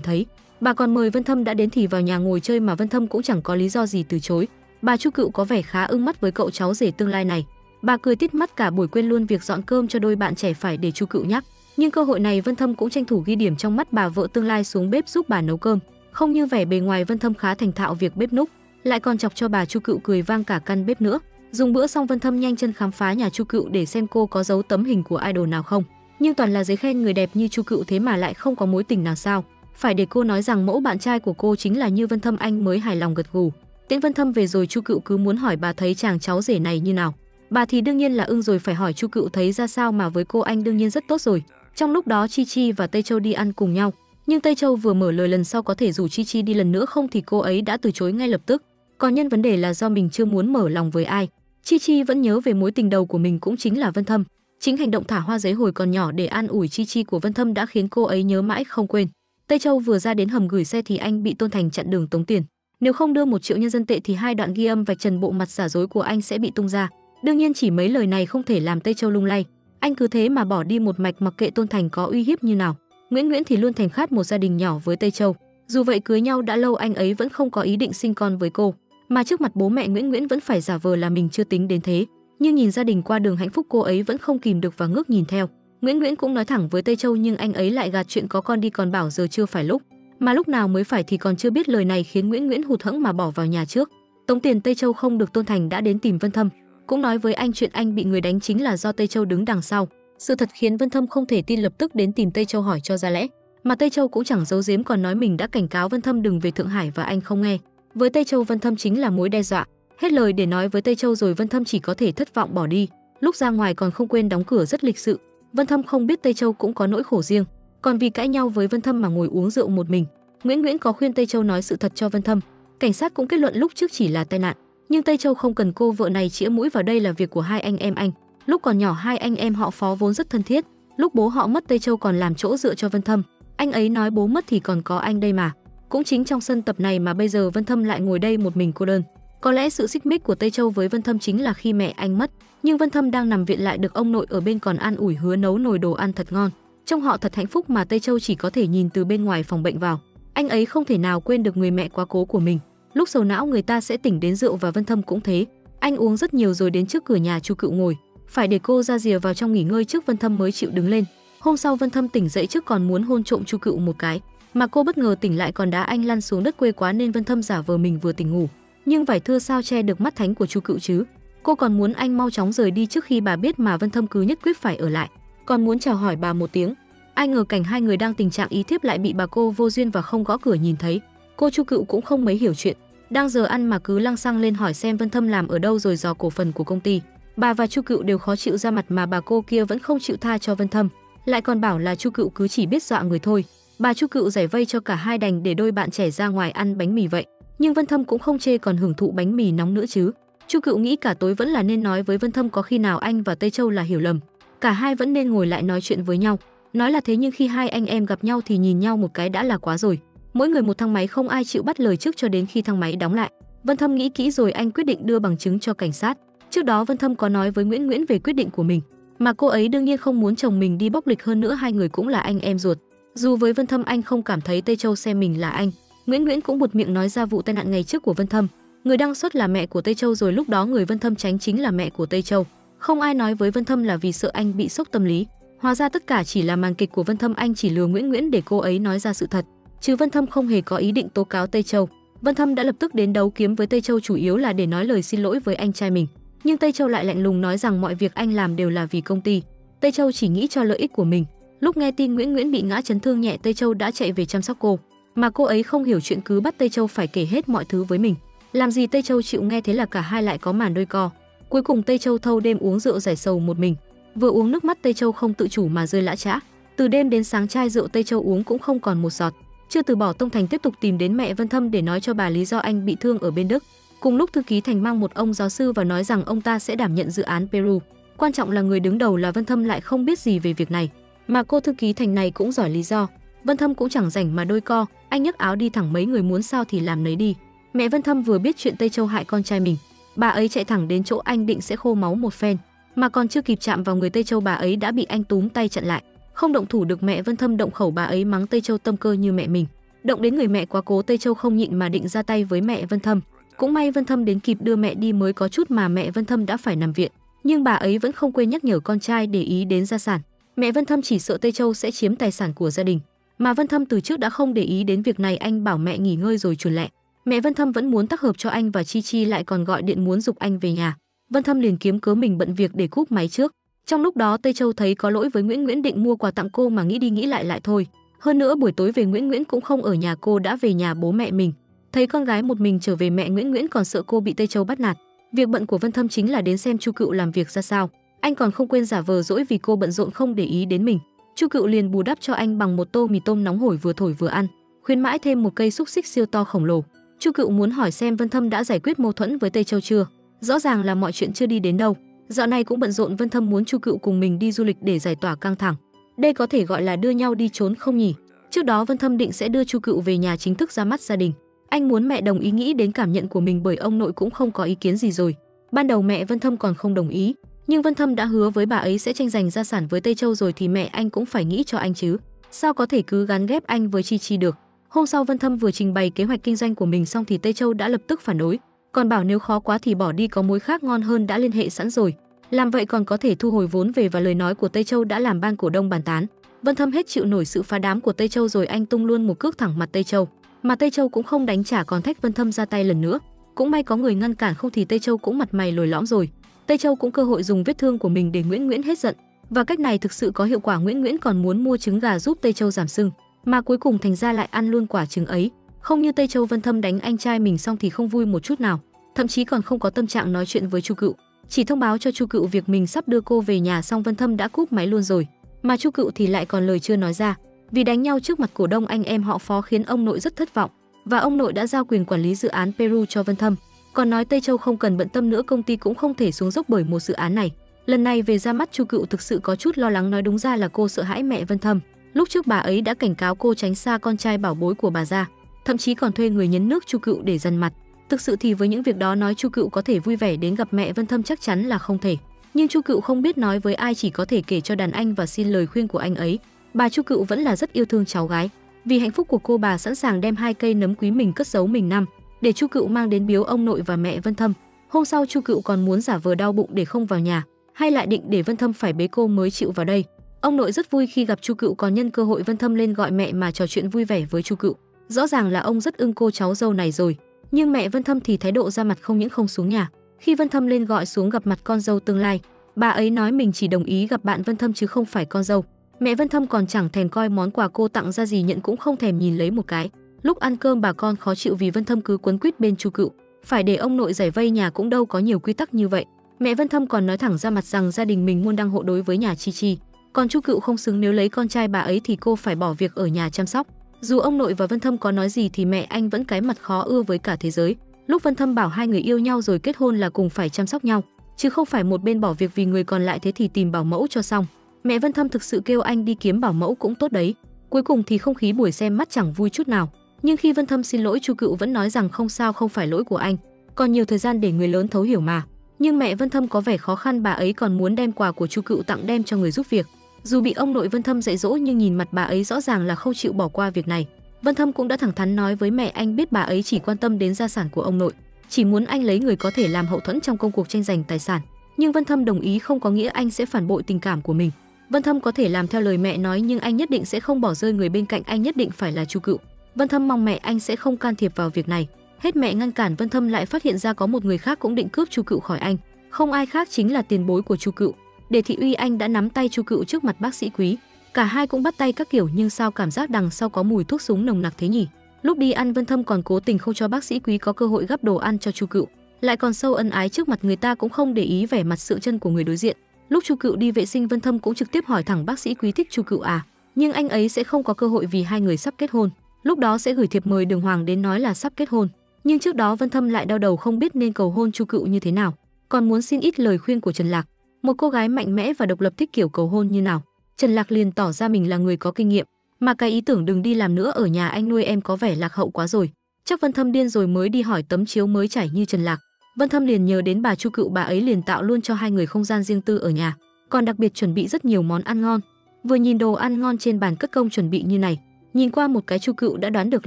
thấy. Bà còn mời Vân Thâm đã đến thì vào nhà ngồi chơi mà Vân Thâm cũng chẳng có lý do gì từ chối. Bà Chu Cựu có vẻ khá ưng mắt với cậu cháu rể tương lai này. Bà cười tít mắt cả buổi quên luôn việc dọn cơm cho đôi bạn trẻ phải để Chu Cựu nhắc. Nhưng cơ hội này Vân Thâm cũng tranh thủ ghi điểm trong mắt bà vợ tương lai xuống bếp giúp bà nấu cơm. Không như vẻ bề ngoài, Vân Thâm khá thành thạo việc bếp núc, lại còn chọc cho bà Chu Cựu cười vang cả căn bếp nữa. Dùng bữa xong Vân Thâm nhanh chân khám phá nhà Chu Cựu để xem cô có giấu tấm hình của idol nào không. Nhưng toàn là giấy khen người đẹp như Chu Cựu thế mà lại không có mối tình nào sao? Phải để cô nói rằng mẫu bạn trai của cô chính là như Vân Thâm, anh mới hài lòng gật gù. Tiễn Vân Thâm về rồi Chu Cựu cứ muốn hỏi bà thấy chàng cháu rể này như nào. Bà thì đương nhiên là ưng rồi, phải hỏi Chu Cựu thấy ra sao, mà với cô anh đương nhiên rất tốt rồi. Trong lúc đó Chi Chi và Tây Châu đi ăn cùng nhau, nhưng Tây Châu vừa mở lời lần sau có thể rủ Chi Chi đi lần nữa không thì cô ấy đã từ chối ngay lập tức. Còn nhân vấn đề là do mình chưa muốn mở lòng với ai. Chi Chi vẫn nhớ về mối tình đầu của mình cũng chính là Vân Thâm. Chính hành động thả hoa giấy hồi còn nhỏ để an ủi Chi Chi của Vân Thâm đã khiến cô ấy nhớ mãi không quên. Tây Châu vừa ra đến hầm gửi xe thì anh bị Tôn Thành chặn đường tống tiền. Nếu không đưa 1 triệu nhân dân tệ thì 2 đoạn ghi âm vạch trần bộ mặt giả dối của anh sẽ bị tung ra. Đương nhiên chỉ mấy lời này không thể làm Tây Châu lung lay. Anh cứ thế mà bỏ đi một mạch mặc kệ Tôn Thành có uy hiếp như nào. Nguyễn Nguyễn thì luôn thèm khát một gia đình nhỏ với Tây Châu. Dù vậy cưới nhau đã lâu anh ấy vẫn không có ý định sinh con với cô, mà trước mặt bố mẹ Nguyễn Nguyễn vẫn phải giả vờ là mình chưa tính đến thế. Nhưng nhìn gia đình qua đường hạnh phúc cô ấy vẫn không kìm được và ngước nhìn theo. Nguyễn Nguyễn cũng nói thẳng với Tây Châu nhưng anh ấy lại gạt chuyện có con đi, còn bảo giờ chưa phải lúc, mà lúc nào mới phải thì còn chưa biết. Lời này khiến Nguyễn Nguyễn hụt hẫng mà bỏ vào nhà trước. Tống tiền Tây Châu không được, Tôn Thành đã đến tìm Vân Thâm, cũng nói với anh chuyện anh bị người đánh chính là do Tây Châu đứng đằng sau. Sự thật khiến Vân Thâm không thể tin, lập tức đến tìm Tây Châu hỏi cho ra lẽ. Mà Tây Châu cũng chẳng giấu giếm, còn nói mình đã cảnh cáo Vân Thâm đừng về Thượng Hải và anh không nghe. Với Tây Châu Vân Thâm chính là mối đe dọa. Hết lời để nói với Tây Châu rồi Vân Thâm chỉ có thể thất vọng bỏ đi. Lúc ra ngoài còn không quên đóng cửa rất lịch sự. Vân Thâm không biết Tây Châu cũng có nỗi khổ riêng, còn vì cãi nhau với Vân Thâm mà ngồi uống rượu một mình. Nguyễn Nguyễn có khuyên Tây Châu nói sự thật cho Vân Thâm. Cảnh sát cũng kết luận lúc trước chỉ là tai nạn, nhưng Tây Châu không cần cô vợ này chĩa mũi vào, đây là việc của hai anh em anh. Lúc còn nhỏ hai anh em họ Phó vốn rất thân thiết. Lúc bố họ mất Tây Châu còn làm chỗ dựa cho Vân Thâm. Anh ấy nói bố mất thì còn có anh đây mà. Cũng chính trong sân tập này mà bây giờ Vân Thâm lại ngồi đây một mình cô đơn. Có lẽ sự xích mích của Tây Châu với Vân Thâm chính là khi mẹ anh mất, nhưng Vân Thâm đang nằm viện lại được ông nội ở bên còn an ủi hứa nấu nồi đồ ăn thật ngon. Trông họ thật hạnh phúc mà Tây Châu chỉ có thể nhìn từ bên ngoài phòng bệnh vào. Anh ấy không thể nào quên được người mẹ quá cố của mình. Lúc sầu não người ta sẽ tỉnh đến rượu và Vân Thâm cũng thế. Anh uống rất nhiều rồi đến trước cửa nhà Chu Cựu ngồi, phải để cô ra rìa vào trong nghỉ ngơi trước Vân Thâm mới chịu đứng lên. Hôm sau Vân Thâm tỉnh dậy trước còn muốn hôn trộm Chu Cựu một cái, mà cô bất ngờ tỉnh lại còn đá anh lăn xuống đất quê quá nên Vân Thâm giả vờ mình vừa tỉnh ngủ. Nhưng vải thưa sao che được mắt thánh của Chu Cựu chứ. Cô còn muốn anh mau chóng rời đi trước khi bà biết, mà Vân Thâm cứ nhất quyết phải ở lại, còn muốn chào hỏi bà một tiếng. Ai ngờ cảnh hai người đang tình trạng ý thiếp lại bị bà cô vô duyên và không gõ cửa nhìn thấy. Cô Chu Cựu cũng không mấy hiểu chuyện, đang giờ ăn mà cứ lăng xăng lên hỏi xem Vân Thâm làm ở đâu rồi dò cổ phần của công ty. Bà và Chu Cựu đều khó chịu ra mặt mà bà cô kia vẫn không chịu tha cho Vân Thâm, lại còn bảo là Chu Cựu cứ chỉ biết dọa người thôi. Bà Chu Cựu giải vây cho cả hai đành để đôi bạn trẻ ra ngoài ăn bánh mì vậy. Nhưng Vân Thâm cũng không chê, còn hưởng thụ bánh mì nóng nữa chứ. Chu Cựu nghĩ cả tối vẫn là nên nói với Vân Thâm, có khi nào anh và Tây Châu là hiểu lầm, cả hai vẫn nên ngồi lại nói chuyện với nhau. Nói là thế nhưng khi hai anh em gặp nhau thì nhìn nhau một cái đã là quá rồi. Mỗi người một thang máy, không ai chịu bắt lời trước cho đến khi thang máy đóng lại. Vân Thâm nghĩ kỹ rồi anh quyết định đưa bằng chứng cho cảnh sát. Trước đó Vân Thâm có nói với Nguyễn Nguyễn về quyết định của mình, mà cô ấy đương nhiên không muốn chồng mình đi bốc lịch, hơn nữa hai người cũng là anh em ruột. Dù với Vân Thâm anh không cảm thấy Tây Châu xem mình là anh. Nguyễn Nguyễn cũng buột miệng nói ra vụ tai nạn ngày trước của Vân Thâm. Người đăng xuất là mẹ của Tây Châu, rồi lúc đó người Vân Thâm tránh chính là mẹ của Tây Châu. Không ai nói với Vân Thâm là vì sợ anh bị sốc tâm lý. Hóa ra tất cả chỉ là màn kịch của Vân Thâm, anh chỉ lừa Nguyễn Nguyễn để cô ấy nói ra sự thật, chứ Vân Thâm không hề có ý định tố cáo Tây Châu. Vân Thâm đã lập tức đến đấu kiếm với Tây Châu chủ yếu là để nói lời xin lỗi với anh trai mình, nhưng Tây Châu lại lạnh lùng nói rằng mọi việc anh làm đều là vì công ty. Tây Châu chỉ nghĩ cho lợi ích của mình. Lúc nghe tin Nguyễn Nguyễn bị ngã chấn thương nhẹ, Tây Châu đã chạy về chăm sóc cô, mà cô ấy không hiểu chuyện cứ bắt Tây Châu phải kể hết mọi thứ với mình. Làm gì Tây Châu chịu nghe, thế là cả hai lại có màn đôi co. Cuối cùng Tây Châu thâu đêm uống rượu giải sầu một mình. Vừa uống nước mắt Tây Châu không tự chủ mà rơi lã chã. Từ đêm đến sáng chai rượu Tây Châu uống cũng không còn một giọt. Chưa từ bỏ, Tông Thành tiếp tục tìm đến mẹ Vân Thâm để nói cho bà lý do anh bị thương ở bên Đức. Cùng lúc thư ký Thành mang một ông giáo sư và nói rằng ông ta sẽ đảm nhận dự án Peru. Quan trọng là người đứng đầu là Vân Thâm lại không biết gì về việc này, mà cô thư ký Thành này cũng giỏi lý do. Vân Thâm cũng chẳng rảnh mà đôi co, anh nhấc áo đi thẳng, mấy người muốn sao thì làm nấy đi. Mẹ Vân Thâm vừa biết chuyện Tây Châu hại con trai mình, bà ấy chạy thẳng đến chỗ anh định sẽ khô máu một phen, mà còn chưa kịp chạm vào người Tây Châu bà ấy đã bị anh túm tay chặn lại. Không động thủ được mẹ Vân Thâm động khẩu, bà ấy mắng Tây Châu tâm cơ như mẹ mình. Động đến người mẹ quá cố, Tây Châu không nhịn mà định ra tay với mẹ Vân Thâm. Cũng may Vân Thâm đến kịp đưa mẹ đi, mới có chút mà mẹ Vân Thâm đã phải nằm viện. Nhưng bà ấy vẫn không quên nhắc nhở con trai để ý đến gia sản. Mẹ Vân Thâm chỉ sợ Tây Châu sẽ chiếm tài sản của gia đình, mà Vân Thâm từ trước đã không để ý đến việc này. Anh bảo mẹ nghỉ ngơi rồi chuồn lẹ. Mẹ Vân Thâm vẫn muốn tác hợp cho anh và Chi Chi, lại còn gọi điện muốn giục anh về nhà. Vân Thâm liền kiếm cớ mình bận việc để cúp máy trước. Trong lúc đó Tây Châu thấy có lỗi với Nguyễn Nguyễn, định mua quà tặng cô mà nghĩ đi nghĩ lại thôi. Hơn nữa buổi tối về Nguyễn Nguyễn cũng không ở nhà, cô đã về nhà bố mẹ mình. Thấy con gái một mình trở về, mẹ Nguyễn Nguyễn còn sợ cô bị Tây Châu bắt nạt. Việc bận của Vân Thâm chính là đến xem Chu Cựu làm việc ra sao. Anh còn không quên giả vờ dỗi vì cô bận rộn không để ý đến mình. Chu Cựu liền bù đắp cho anh bằng một tô mì tôm nóng hổi vừa thổi vừa ăn, khuyến mãi thêm một cây xúc xích siêu to khổng lồ. Chu Cựu muốn hỏi xem Vân Thâm đã giải quyết mâu thuẫn với Tây Châu chưa. Rõ ràng là mọi chuyện chưa đi đến đâu. Dạo này cũng bận rộn, Vân Thâm muốn Chu Cựu cùng mình đi du lịch để giải tỏa căng thẳng. Đây có thể gọi là đưa nhau đi trốn không nhỉ? Trước đó Vân Thâm định sẽ đưa Chu Cựu về nhà chính thức ra mắt gia đình. Anh muốn mẹ đồng ý, nghĩ đến cảm nhận của mình, bởi ông nội cũng không có ý kiến gì rồi. Ban đầu mẹ Vân Thâm còn không đồng ý, nhưng Vân Thâm đã hứa với bà ấy sẽ tranh giành gia sản với Tây Châu rồi thì mẹ anh cũng phải nghĩ cho anh chứ. Sao có thể cứ gắn ghép anh với Chi Chi được. Hôm sau Vân Thâm vừa trình bày kế hoạch kinh doanh của mình xong thì Tây Châu đã lập tức phản đối, còn bảo nếu khó quá thì bỏ đi, có mối khác ngon hơn đã liên hệ sẵn rồi. Làm vậy còn có thể thu hồi vốn về, và lời nói của Tây Châu đã làm ban cổ đông bàn tán. Vân Thâm hết chịu nổi sự phá đám của Tây Châu rồi, anh tung luôn một cước thẳng mặt Tây Châu. Mà Tây Châu cũng không đánh trả, còn thách Vân Thâm ra tay lần nữa. Cũng may có người ngăn cản, không thì Tây Châu cũng mặt mày lồi lõm rồi. Tây Châu cũng cơ hội dùng vết thương của mình để Nguyễn Nguyễn hết giận, và cách này thực sự có hiệu quả. Nguyễn Nguyễn còn muốn mua trứng gà giúp Tây Châu giảm sưng, mà cuối cùng thành ra lại ăn luôn quả trứng ấy. Không như Tây Châu, Vân Thâm đánh anh trai mình xong thì không vui một chút nào, thậm chí còn không có tâm trạng nói chuyện với Chu Cựu, chỉ thông báo cho Chu Cựu việc mình sắp đưa cô về nhà, xong Vân Thâm đã cúp máy luôn rồi. Mà Chu Cựu thì lại còn lời chưa nói ra, vì đánh nhau trước mặt cổ đông anh em họ Phó khiến ông nội rất thất vọng, và ông nội đã giao quyền quản lý dự án Peru cho Vân Thâm. Còn nói Tây Châu không cần bận tâm nữa, công ty cũng không thể xuống dốc bởi một dự án này. Lần này về ra mắt Chu Cựu thực sự có chút lo lắng, nói đúng ra là cô sợ hãi mẹ Vân Thâm. Lúc trước bà ấy đã cảnh cáo cô tránh xa con trai bảo bối của bà ra, thậm chí còn thuê người nhấn nước Chu Cựu để dằn mặt. Thực sự thì với những việc đó nói Chu Cựu có thể vui vẻ đến gặp mẹ Vân Thâm chắc chắn là không thể. Nhưng Chu Cựu không biết nói với ai, chỉ có thể kể cho đàn anh và xin lời khuyên của anh ấy. Bà Chu Cựu vẫn là rất yêu thương cháu gái. Vì hạnh phúc của cô, bà sẵn sàng đem 2 cây nấm quý mình cất giấu mình năm để Chu Cựu mang đến biếu ông nội và mẹ Vân Thâm. Hôm sau Chu Cựu còn muốn giả vờ đau bụng để không vào nhà, hay lại định để Vân Thâm phải bế cô mới chịu vào đây. Ông nội rất vui khi gặp Chu Cựu, còn nhân cơ hội Vân Thâm lên gọi mẹ mà trò chuyện vui vẻ với Chu Cựu. Rõ ràng là ông rất ưng cô cháu dâu này rồi. Nhưng mẹ Vân Thâm thì thái độ ra mặt không những không xuống nhà. Khi Vân Thâm lên gọi xuống gặp mặt con dâu tương lai, bà ấy nói mình chỉ đồng ý gặp bạn Vân Thâm chứ không phải con dâu. Mẹ Vân Thâm còn chẳng thèm coi món quà cô tặng ra gì, nhận cũng không thèm nhìn lấy một cái. Lúc ăn cơm bà con khó chịu vì Vân Thâm cứ quấn quýt bên Chu Cựu, phải để ông nội giải vây, nhà cũng đâu có nhiều quy tắc như vậy. Mẹ Vân Thâm còn nói thẳng ra mặt rằng gia đình mình môn đăng hộ đối với nhà Chi Chi, còn Chu Cựu không xứng, nếu lấy con trai bà ấy thì cô phải bỏ việc ở nhà chăm sóc. Dù ông nội và Vân Thâm có nói gì thì mẹ anh vẫn cái mặt khó ưa với cả thế giới. Lúc Vân Thâm bảo hai người yêu nhau rồi kết hôn là cùng phải chăm sóc nhau, chứ không phải một bên bỏ việc vì người còn lại, thế thì tìm bảo mẫu cho xong. Mẹ Vân Thâm thực sự kêu anh đi kiếm bảo mẫu cũng tốt đấy. Cuối cùng thì không khí buổi xem mắt chẳng vui chút nào. Nhưng khi Vân Thâm xin lỗi, Chu Cựu vẫn nói rằng không sao, không phải lỗi của anh, còn nhiều thời gian để người lớn thấu hiểu mà. Nhưng mẹ Vân Thâm có vẻ khó khăn, bà ấy còn muốn đem quà của Chu Cựu tặng đem cho người giúp việc. Dù bị ông nội Vân Thâm dạy dỗ nhưng nhìn mặt bà ấy rõ ràng là không chịu bỏ qua việc này. Vân Thâm cũng đã thẳng thắn nói với mẹ anh biết bà ấy chỉ quan tâm đến gia sản của ông nội, chỉ muốn anh lấy người có thể làm hậu thuẫn trong công cuộc tranh giành tài sản. Nhưng Vân Thâm đồng ý không có nghĩa anh sẽ phản bội tình cảm của mình. Vân Thâm có thể làm theo lời mẹ nói, nhưng anh nhất định sẽ không bỏ rơi người bên cạnh anh, nhất định phải là Chu Cựu. Vân Thâm mong mẹ anh sẽ không can thiệp vào việc này. Hết mẹ ngăn cản, Vân Thâm lại phát hiện ra có một người khác cũng định cướp Chu Cựu khỏi anh. Không ai khác chính là tiền bối của Chu Cựu. Để thị uy anh đã nắm tay Chu Cựu trước mặt bác sĩ Quý. Cả hai cũng bắt tay các kiểu, nhưng sao cảm giác đằng sau có mùi thuốc súng nồng nặc thế nhỉ? Lúc đi ăn, Vân Thâm còn cố tình không cho bác sĩ Quý có cơ hội gắp đồ ăn cho Chu Cựu, lại còn sâu ân ái trước mặt người ta, cũng không để ý vẻ mặt sự chân của người đối diện. Lúc Chu Cựu đi vệ sinh, Vân Thâm cũng trực tiếp hỏi thẳng bác sĩ Quý thích Chu Cựu à? Nhưng anh ấy sẽ không có cơ hội vì hai người sắp kết hôn. Lúc đó sẽ gửi thiệp mời đường hoàng đến nói là sắp kết hôn. Nhưng trước đó Vân Thâm lại đau đầu không biết nên cầu hôn Chu Cựu như thế nào, còn muốn xin ít lời khuyên của Trần Lạc. Một cô gái mạnh mẽ và độc lập thích kiểu cầu hôn như nào? Trần Lạc liền tỏ ra mình là người có kinh nghiệm, mà cái ý tưởng đừng đi làm nữa ở nhà anh nuôi em có vẻ lạc hậu quá rồi. Chắc Vân Thâm điên rồi mới đi hỏi tấm chiếu mới trải như Trần Lạc. Vân Thâm liền nhờ đến bà Chu Cựu, bà ấy liền tạo luôn cho hai người không gian riêng tư ở nhà, còn đặc biệt chuẩn bị rất nhiều món ăn ngon. Vừa nhìn đồ ăn ngon trên bàn cất công chuẩn bị như này, nhìn qua một cái Chu Cựu đã đoán được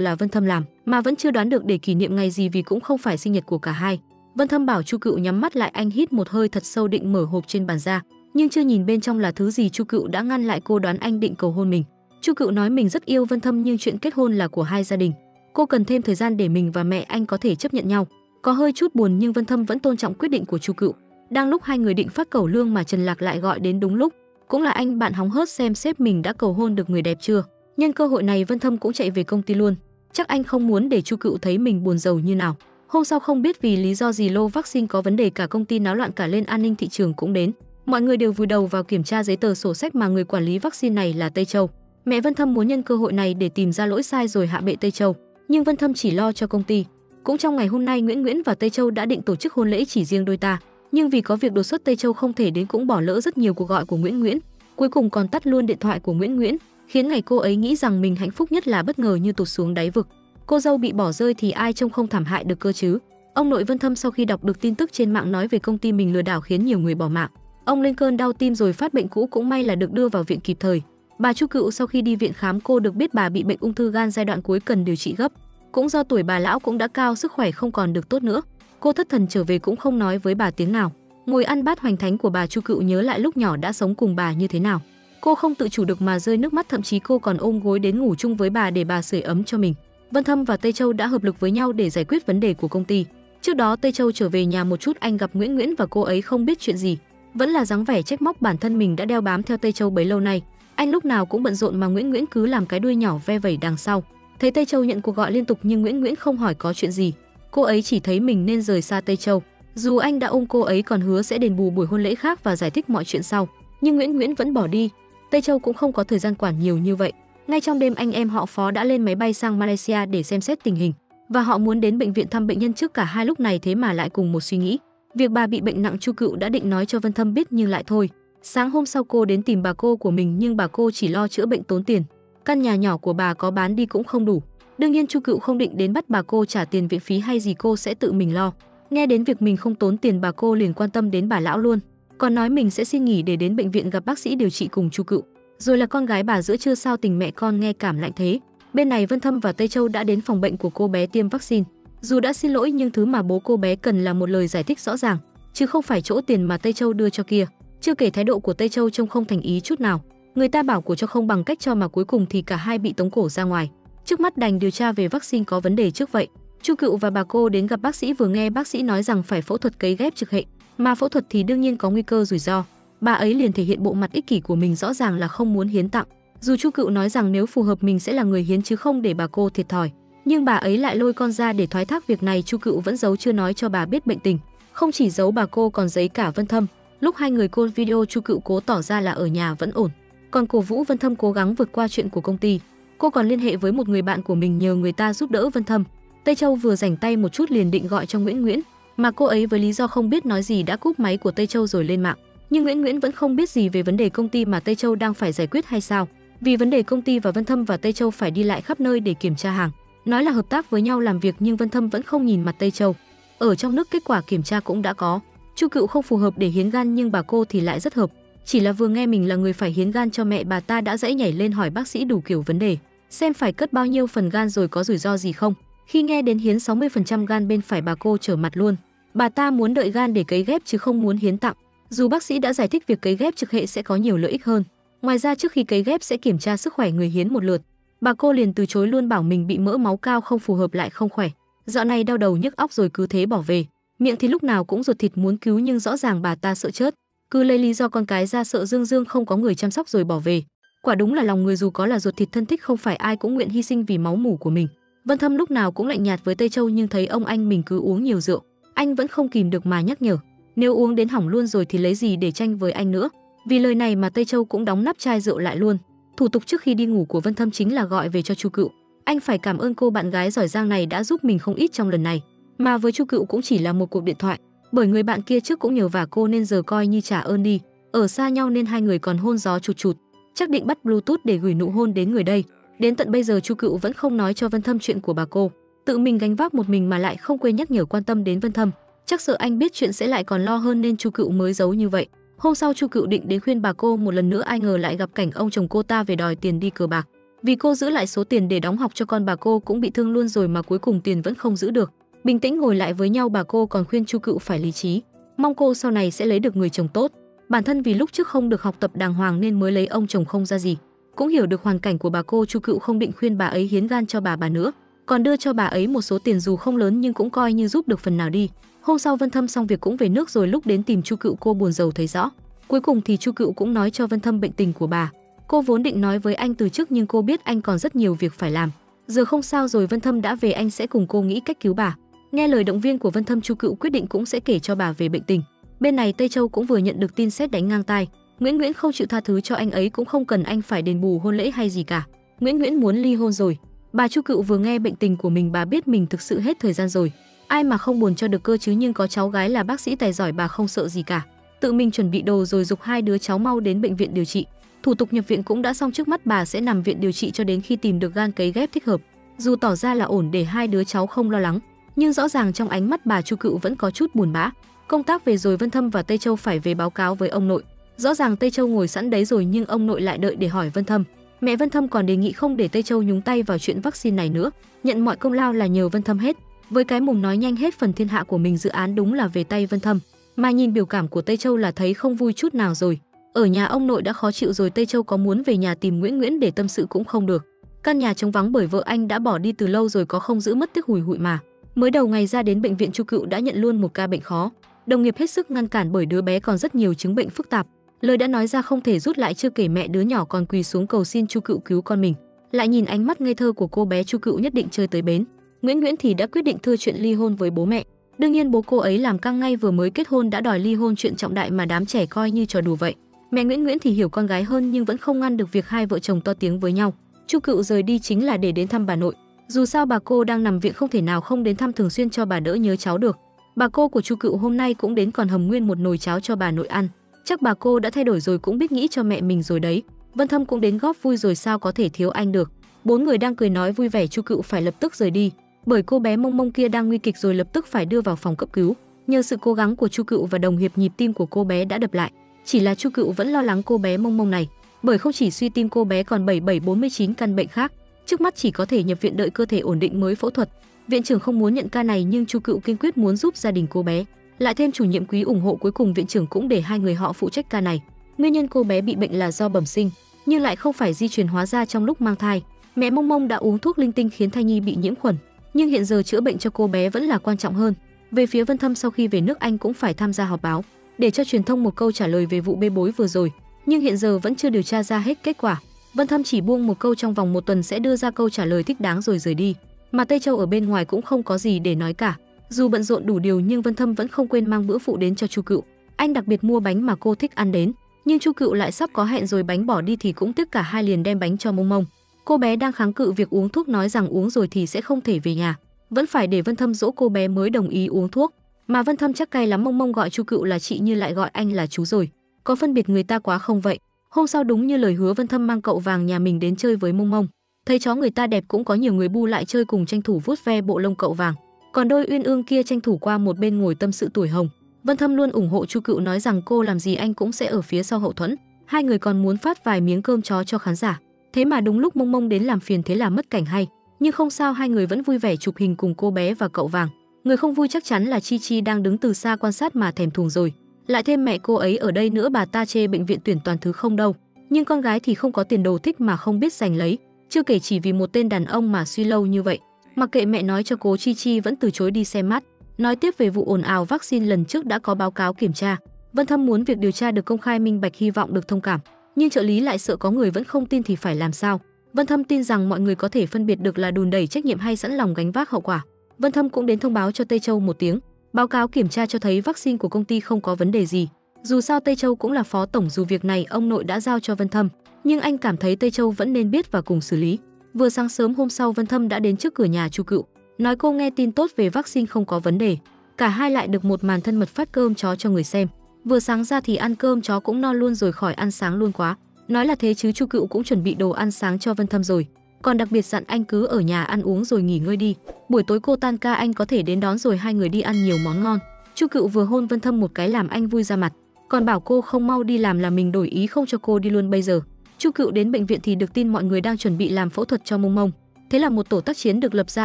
là Vân Thâm làm, mà vẫn chưa đoán được để kỷ niệm ngày gì vì cũng không phải sinh nhật của cả hai. Vân Thâm bảo Chu Cựu nhắm mắt lại, anh hít một hơi thật sâu định mở hộp trên bàn ra, nhưng chưa nhìn bên trong là thứ gì Chu Cựu đã ngăn lại cô, đoán anh định cầu hôn mình. Chu Cựu nói mình rất yêu Vân Thâm nhưng chuyện kết hôn là của hai gia đình, cô cần thêm thời gian để mình và mẹ anh có thể chấp nhận nhau. Có hơi chút buồn nhưng Vân Thâm vẫn tôn trọng quyết định của Chu Cựu. Đang lúc hai người định phát cẩu lương mà Trần Lạc lại gọi đến đúng lúc, cũng là anh bạn hóng hớt xem sếp mình đã cầu hôn được người đẹp chưa. Nhân cơ hội này Vân Thâm cũng chạy về công ty luôn, chắc anh không muốn để Chu Cựu thấy mình buồn rầu như nào. Hôm sau không biết vì lý do gì lô vaccine có vấn đề, cả công ty náo loạn cả lên, an ninh thị trường cũng đến. Mọi người đều vùi đầu vào kiểm tra giấy tờ sổ sách mà người quản lý vaccine này là Tây Châu. Mẹ Vân Thâm muốn nhân cơ hội này để tìm ra lỗi sai rồi hạ bệ Tây Châu, nhưng Vân Thâm chỉ lo cho công ty. Cũng trong ngày hôm nay Nguyễn và Tây Châu đã định tổ chức hôn lễ chỉ riêng đôi ta, nhưng vì có việc đột xuất Tây Châu không thể đến, cũng bỏ lỡ rất nhiều cuộc gọi của Nguyễn, cuối cùng còn tắt luôn điện thoại của Nguyễn, khiến ngày cô ấy nghĩ rằng mình hạnh phúc nhất là bất ngờ như tụt xuống đáy vực. Cô dâu bị bỏ rơi thì ai trông không thảm hại được cơ chứ. Ông nội Vân Thâm sau khi đọc được tin tức trên mạng nói về công ty mình lừa đảo khiến nhiều người bỏ mạng, ông lên cơn đau tim rồi phát bệnh cũ, cũng may là được đưa vào viện kịp thời. Bà Chu Cựu sau khi đi viện khám, cô được biết bà bị bệnh ung thư gan giai đoạn cuối cần điều trị gấp. Cũng do tuổi bà lão cũng đã cao, sức khỏe không còn được tốt nữa, cô thất thần trở về cũng không nói với bà tiếng nào. Ngồi ăn bát hoành thánh của bà Chu Cựu nhớ lại lúc nhỏ đã sống cùng bà như thế nào. Cô không tự chủ được mà rơi nước mắt, thậm chí cô còn ôm gối đến ngủ chung với bà để bà sưởi ấm cho mình. Vân Thâm và Tây Châu đã hợp lực với nhau để giải quyết vấn đề của công ty. Trước đó Tây Châu trở về nhà một chút, anh gặp Nguyễn và cô ấy không biết chuyện gì, vẫn là dáng vẻ trách móc bản thân mình đã đeo bám theo Tây Châu bấy lâu nay. Anh lúc nào cũng bận rộn mà Nguyễn cứ làm cái đuôi nhỏ ve vẩy đằng sau. Thấy Tây Châu nhận cuộc gọi liên tục nhưng Nguyễn không hỏi có chuyện gì, cô ấy chỉ thấy mình nên rời xa Tây Châu. Dù anh đã ôm cô ấy còn hứa sẽ đền bù buổi hôn lễ khác và giải thích mọi chuyện sau, nhưng Nguyễn vẫn bỏ đi. Tây Châu cũng không có thời gian quản nhiều như vậy. Ngay trong đêm anh em họ Phó đã lên máy bay sang Malaysia để xem xét tình hình, và họ muốn đến bệnh viện thăm bệnh nhân trước cả hai lúc này thế mà lại cùng một suy nghĩ. Việc bà bị bệnh nặng Chu Cựu đã định nói cho Vân Thâm biết nhưng lại thôi. Sáng hôm sau cô đến tìm bà cô của mình nhưng bà cô chỉ lo chữa bệnh tốn tiền. Căn nhà nhỏ của bà có bán đi cũng không đủ. Đương nhiên Chu Cựu không định đến bắt bà cô trả tiền viện phí hay gì, cô sẽ tự mình lo. Nghe đến việc mình không tốn tiền, bà cô liền quan tâm đến bà lão luôn, còn nói mình sẽ xin nghỉ để đến bệnh viện gặp bác sĩ điều trị cùng Chu Cựu. Rồi là con gái bà giữa trưa sao tình mẹ con nghe cảm lạnh thế. Bên này Vân Thâm và Tây Châu đã đến phòng bệnh của cô bé tiêm vaccine. Dù đã xin lỗi nhưng thứ mà bố cô bé cần là một lời giải thích rõ ràng, chứ không phải chỗ tiền mà Tây Châu đưa cho kia. Chưa kể thái độ của Tây Châu trông không thành ý chút nào. Người ta bảo của cho không bằng cách cho mà cuối cùng thì cả hai bị tống cổ ra ngoài. Trước mắt đành điều tra về vaccine có vấn đề trước vậy. Chu Cựu và bà cô đến gặp bác sĩ, vừa nghe bác sĩ nói rằng phải phẫu thuật cấy ghép trực hệ, mà phẫu thuật thì đương nhiên có nguy cơ rủi ro. Bà ấy liền thể hiện bộ mặt ích kỷ của mình, rõ ràng là không muốn hiến tặng. Dù Chu Cựu nói rằng nếu phù hợp mình sẽ là người hiến chứ không để bà cô thiệt thòi, nhưng bà ấy lại lôi con ra để thoái thác việc này. Chu Cựu vẫn giấu chưa nói cho bà biết bệnh tình, không chỉ giấu bà cô còn giấu cả Vân Thâm. Lúc hai người call video Chu Cựu cố tỏ ra là ở nhà vẫn ổn, còn cổ vũ Vân Thâm cố gắng vượt qua chuyện của công ty. Cô còn liên hệ với một người bạn của mình nhờ người ta giúp đỡ Vân Thâm. Tây Châu vừa rảnh tay một chút liền định gọi cho Nguyễn, mà cô ấy với lý do không biết nói gì đã cúp máy của Tây Châu rồi lên mạng. Nhưng Nguyễn vẫn không biết gì về vấn đề công ty mà Tây Châu đang phải giải quyết hay sao? Vì vấn đề công ty và Vân Thâm và Tây Châu phải đi lại khắp nơi để kiểm tra hàng, nói là hợp tác với nhau làm việc, nhưng Vân Thâm vẫn không nhìn mặt Tây Châu. Ở trong nước kết quả kiểm tra cũng đã có, Chu Cựu không phù hợp để hiến gan nhưng bà cô thì lại rất hợp. Chỉ là vừa nghe mình là người phải hiến gan cho mẹ bà ta đã dãy nhảy lên hỏi bác sĩ đủ kiểu vấn đề, xem phải cất bao nhiêu phần gan rồi có rủi ro gì không. Khi nghe đến hiến 60% gan bên phải, bà cô trở mặt luôn. Bà ta muốn đợi gan để cấy ghép chứ không muốn hiến tặng. Dù bác sĩ đã giải thích việc cấy ghép trực hệ sẽ có nhiều lợi ích hơn. Ngoài ra trước khi cấy ghép sẽ kiểm tra sức khỏe người hiến một lượt. Bà cô liền từ chối luôn, bảo mình bị mỡ máu cao không phù hợp lại không khỏe. Dạo này đau đầu nhức óc rồi cứ thế bỏ về. Miệng thì lúc nào cũng ruột thịt muốn cứu nhưng rõ ràng bà ta sợ chết, cứ lấy lý do con cái ra sợ Dương không có người chăm sóc rồi bỏ về. Quả đúng là lòng người, dù có là ruột thịt thân thích không phải ai cũng nguyện hy sinh vì máu mủ của mình. Vân Thâm lúc nào cũng lạnh nhạt với Tây Châu nhưng thấy ông anh mình cứ uống nhiều rượu, anh vẫn không kìm được mà nhắc nhở. Nếu uống đến hỏng luôn rồi thì lấy gì để tranh với anh nữa. Vì lời này mà Tây Châu cũng đóng nắp chai rượu lại luôn. Thủ tục trước khi đi ngủ của Vân Thâm chính là gọi về cho Chu Cựu. Anh phải cảm ơn cô bạn gái giỏi giang này đã giúp mình không ít trong lần này. Mà với Chu Cựu cũng chỉ là một cuộc điện thoại. Bởi người bạn kia trước cũng nhờ vả cô nên giờ coi như trả ơn đi. Ở xa nhau nên hai người còn hôn gió chụt chụt, chắc định bắt Bluetooth để gửi nụ hôn đến người đây. Đến tận bây giờ Chu Cựu vẫn không nói cho Vân Thâm chuyện của bà cô, tự mình gánh vác một mình mà lại không quên nhắc nhở quan tâm đến Vân Thâm. Chắc sợ anh biết chuyện sẽ lại còn lo hơn nên Chu Cựu mới giấu như vậy. Hôm sau Chu Cựu định đến khuyên bà cô một lần nữa, ai ngờ lại gặp cảnh ông chồng cô ta về đòi tiền đi cờ bạc. Vì cô giữ lại số tiền để đóng học cho con bà cô cũng bị thương luôn rồi mà cuối cùng tiền vẫn không giữ được. Bình tĩnh ngồi lại với nhau, bà cô còn khuyên Chu Cựu phải lý trí, mong cô sau này sẽ lấy được người chồng tốt. Bản thân vì lúc trước không được học tập đàng hoàng nên mới lấy ông chồng không ra gì. Cũng hiểu được hoàn cảnh của bà cô, Chu Cựu không định khuyên bà ấy hiến gan cho bà nữa, còn đưa cho bà ấy một số tiền dù không lớn nhưng cũng coi như giúp được phần nào đi. Hôm sau Vân Thâm xong việc cũng về nước rồi, lúc đến tìm Chu Cựu cô buồn rầu thấy rõ. Cuối cùng thì Chu Cựu cũng nói cho Vân Thâm bệnh tình của bà. Cô vốn định nói với anh từ trước nhưng cô biết anh còn rất nhiều việc phải làm. Giờ không sao rồi, Vân Thâm đã về, anh sẽ cùng cô nghĩ cách cứu bà. Nghe lời động viên của Vân Thâm, Chu Cựu quyết định cũng sẽ kể cho bà về bệnh tình. Bên này Tây Châu cũng vừa nhận được tin sét đánh ngang tai. Nguyễn không chịu tha thứ cho anh ấy, cũng không cần anh phải đền bù hôn lễ hay gì cả. Nguyễn muốn ly hôn rồi. Bà Chu Cựu vừa nghe bệnh tình của mình, bà biết mình thực sự hết thời gian rồi. Ai mà không buồn cho được cơ chứ, nhưng có cháu gái là bác sĩ tài giỏi, bà không sợ gì cả. Tự mình chuẩn bị đồ rồi giục hai đứa cháu mau đến bệnh viện điều trị. Thủ tục nhập viện cũng đã xong, trước mắt bà sẽ nằm viện điều trị cho đến khi tìm được gan cấy ghép thích hợp. Dù tỏ ra là ổn để hai đứa cháu không lo lắng, nhưng rõ ràng trong ánh mắt bà Chu Cựu vẫn có chút buồn bã. Công tác về rồi, Vân Thâm và Tây Châu phải về báo cáo với ông nội. Rõ ràng Tây Châu ngồi sẵn đấy rồi nhưng ông nội lại đợi để hỏi Vân Thâm. Mẹ Vân Thâm còn đề nghị không để Tây Châu nhúng tay vào chuyện vaccine này nữa, nhận mọi công lao là nhờ Vân Thâm hết. Với cái mồm nói nhanh hết phần thiên hạ của mình, dự án đúng là về tay Vân Thâm. Mà nhìn biểu cảm của Tây Châu là thấy không vui chút nào rồi. Ở nhà ông nội đã khó chịu rồi, Tây Châu có muốn về nhà tìm Nguyễn để tâm sự cũng không được. Căn nhà trống vắng bởi vợ anh đã bỏ đi từ lâu rồi, có không giữ mất tiếc hùi hụi mà. Mới đầu ngày ra đến bệnh viện, Chu Cựu đã nhận luôn một ca bệnh khó. Đồng nghiệp hết sức ngăn cản bởi đứa bé còn rất nhiều chứng bệnh phức tạp. Lời đã nói ra không thể rút lại, chưa kể mẹ đứa nhỏ còn quỳ xuống cầu xin Chu Cựu cứu con mình. Lại nhìn ánh mắt ngây thơ của cô bé, Chu Cựu nhất định chơi tới bến. Nguyễn thì đã quyết định thưa chuyện ly hôn với bố mẹ. Đương nhiên bố cô ấy làm căng ngay, vừa mới kết hôn đã đòi ly hôn, chuyện trọng đại mà đám trẻ coi như trò đùa vậy. Mẹ Nguyễn thì hiểu con gái hơn nhưng vẫn không ngăn được việc hai vợ chồng to tiếng với nhau. Chu Cựu rời đi chính là để đến thăm bà nội. Dù sao bà cô đang nằm viện không thể nào không đến thăm thường xuyên cho bà đỡ nhớ cháu được. Bà cô của Chu Cựu hôm nay cũng đến, còn hầm nguyên một nồi cháo cho bà nội ăn. Chắc bà cô đã thay đổi rồi, cũng biết nghĩ cho mẹ mình rồi đấy. Vân Thâm cũng đến góp vui rồi, sao có thể thiếu anh được. Bốn người đang cười nói vui vẻ, Chu Cựu phải lập tức rời đi, bởi cô bé Mông kia đang nguy kịch rồi, lập tức phải đưa vào phòng cấp cứu. Nhờ sự cố gắng của Chu Cựu và đồng hiệp, nhịp tim của cô bé đã đập lại. Chỉ là Chu Cựu vẫn lo lắng cô bé Mông này, bởi không chỉ suy tim, cô bé còn 7749 căn bệnh khác. Trước mắt chỉ có thể nhập viện đợi cơ thể ổn định mới phẫu thuật. Viện trưởng không muốn nhận ca này nhưng Chu Cựu kiên quyết muốn giúp gia đình cô bé. Lại thêm chủ nhiệm Quý ủng hộ, cuối cùng viện trưởng cũng để hai người họ phụ trách ca này. Nguyên nhân cô bé bị bệnh là do bẩm sinh, nhưng lại không phải di truyền, hóa ra trong lúc mang thai, mẹ Mông đã uống thuốc linh tinh khiến thai nhi bị nhiễm khuẩn. Nhưng hiện giờ chữa bệnh cho cô bé vẫn là quan trọng hơn. Về phía Vân Thâm, sau khi về nước anh cũng phải tham gia họp báo để cho truyền thông một câu trả lời về vụ bê bối vừa rồi, nhưng hiện giờ vẫn chưa điều tra ra hết kết quả. Vân Thâm chỉ buông một câu trong vòng 1 tuần sẽ đưa ra câu trả lời thích đáng rồi rời đi. Mà Tây Châu ở bên ngoài cũng không có gì để nói cả. Dù bận rộn đủ điều nhưng Vân Thâm vẫn không quên mang bữa phụ đến cho Chu Cựu. Anh đặc biệt mua bánh mà cô thích ăn đến, nhưng Chu Cựu lại sắp có hẹn rồi, bánh bỏ đi thì cũng tiếc, cả hai liền đem bánh cho Mông. Cô bé đang kháng cự việc uống thuốc, nói rằng uống rồi thì sẽ không thể về nhà, vẫn phải để Vân Thâm dỗ cô bé mới đồng ý uống thuốc. Mà Vân Thâm chắc cay lắm, Mông gọi Chu Cựu là chị như lại gọi anh là chú rồi, có phân biệt người ta quá không vậy? Hôm sau đúng như lời hứa, Vân Thâm mang cậu vàng nhà mình đến chơi với Mông. Thấy chó người ta đẹp cũng có nhiều người bu lại chơi cùng, tranh thủ vuốt ve bộ lông cậu vàng. Còn đôi uyên ương kia tranh thủ qua một bên ngồi tâm sự tuổi hồng. Vân Thâm luôn ủng hộ Chu Cựu, nói rằng cô làm gì anh cũng sẽ ở phía sau hậu thuẫn. Hai người còn muốn phát vài miếng cơm chó cho khán giả. Thế mà đúng lúc Mông đến làm phiền, thế là mất cảnh hay. Nhưng không sao, hai người vẫn vui vẻ chụp hình cùng cô bé và cậu vàng. Người không vui chắc chắn là Chi đang đứng từ xa quan sát mà thèm thuồng rồi. Lại thêm mẹ cô ấy ở đây nữa, bà ta chê bệnh viện tuyển toàn thứ không đâu. Nhưng con gái thì không có tiền đồ, thích mà không biết giành lấy. Chưa kể chỉ vì một tên đàn ông mà suy lâu như vậy. Mặc kệ mẹ nói cho cố, Chi vẫn từ chối đi xem mắt. Nói tiếp về vụ ồn ào vaccine lần trước đã có báo cáo kiểm tra. Vân Thâm muốn việc điều tra được công khai minh bạch, hy vọng được thông cảm. Nhưng trợ lý lại sợ có người vẫn không tin thì phải làm sao? Vân Thâm tin rằng mọi người có thể phân biệt được là đùn đẩy trách nhiệm hay sẵn lòng gánh vác hậu quả. Vân Thâm cũng đến thông báo cho Tây Châu một tiếng. Báo cáo kiểm tra cho thấy vaccine của công ty không có vấn đề gì. Dù sao Tây Châu cũng là phó tổng, dù việc này ông nội đã giao cho Vân Thâm, nhưng anh cảm thấy Tây Châu vẫn nên biết và cùng xử lý. Vừa sáng sớm hôm sau, Vân Thâm đã đến trước cửa nhà Chu Cựu, nói cô nghe tin tốt về vaccine không có vấn đề. Cả hai lại được một màn thân mật phát cơm chó cho người xem. Vừa sáng ra thì ăn cơm chó cũng no luôn rồi, khỏi ăn sáng luôn quá. Nói là thế chứ Chu Cựu cũng chuẩn bị đồ ăn sáng cho Vân Thâm rồi. Còn đặc biệt dặn anh cứ ở nhà ăn uống rồi nghỉ ngơi đi. Buổi tối cô tan ca anh có thể đến đón rồi hai người đi ăn nhiều món ngon. Chu Cựu vừa hôn Vân Thâm một cái làm anh vui ra mặt, còn bảo cô không mau đi làm là mình đổi ý không cho cô đi luôn bây giờ. Chu Cựu đến bệnh viện thì được tin mọi người đang chuẩn bị làm phẫu thuật cho Mông Mông. Thế là một tổ tác chiến được lập ra,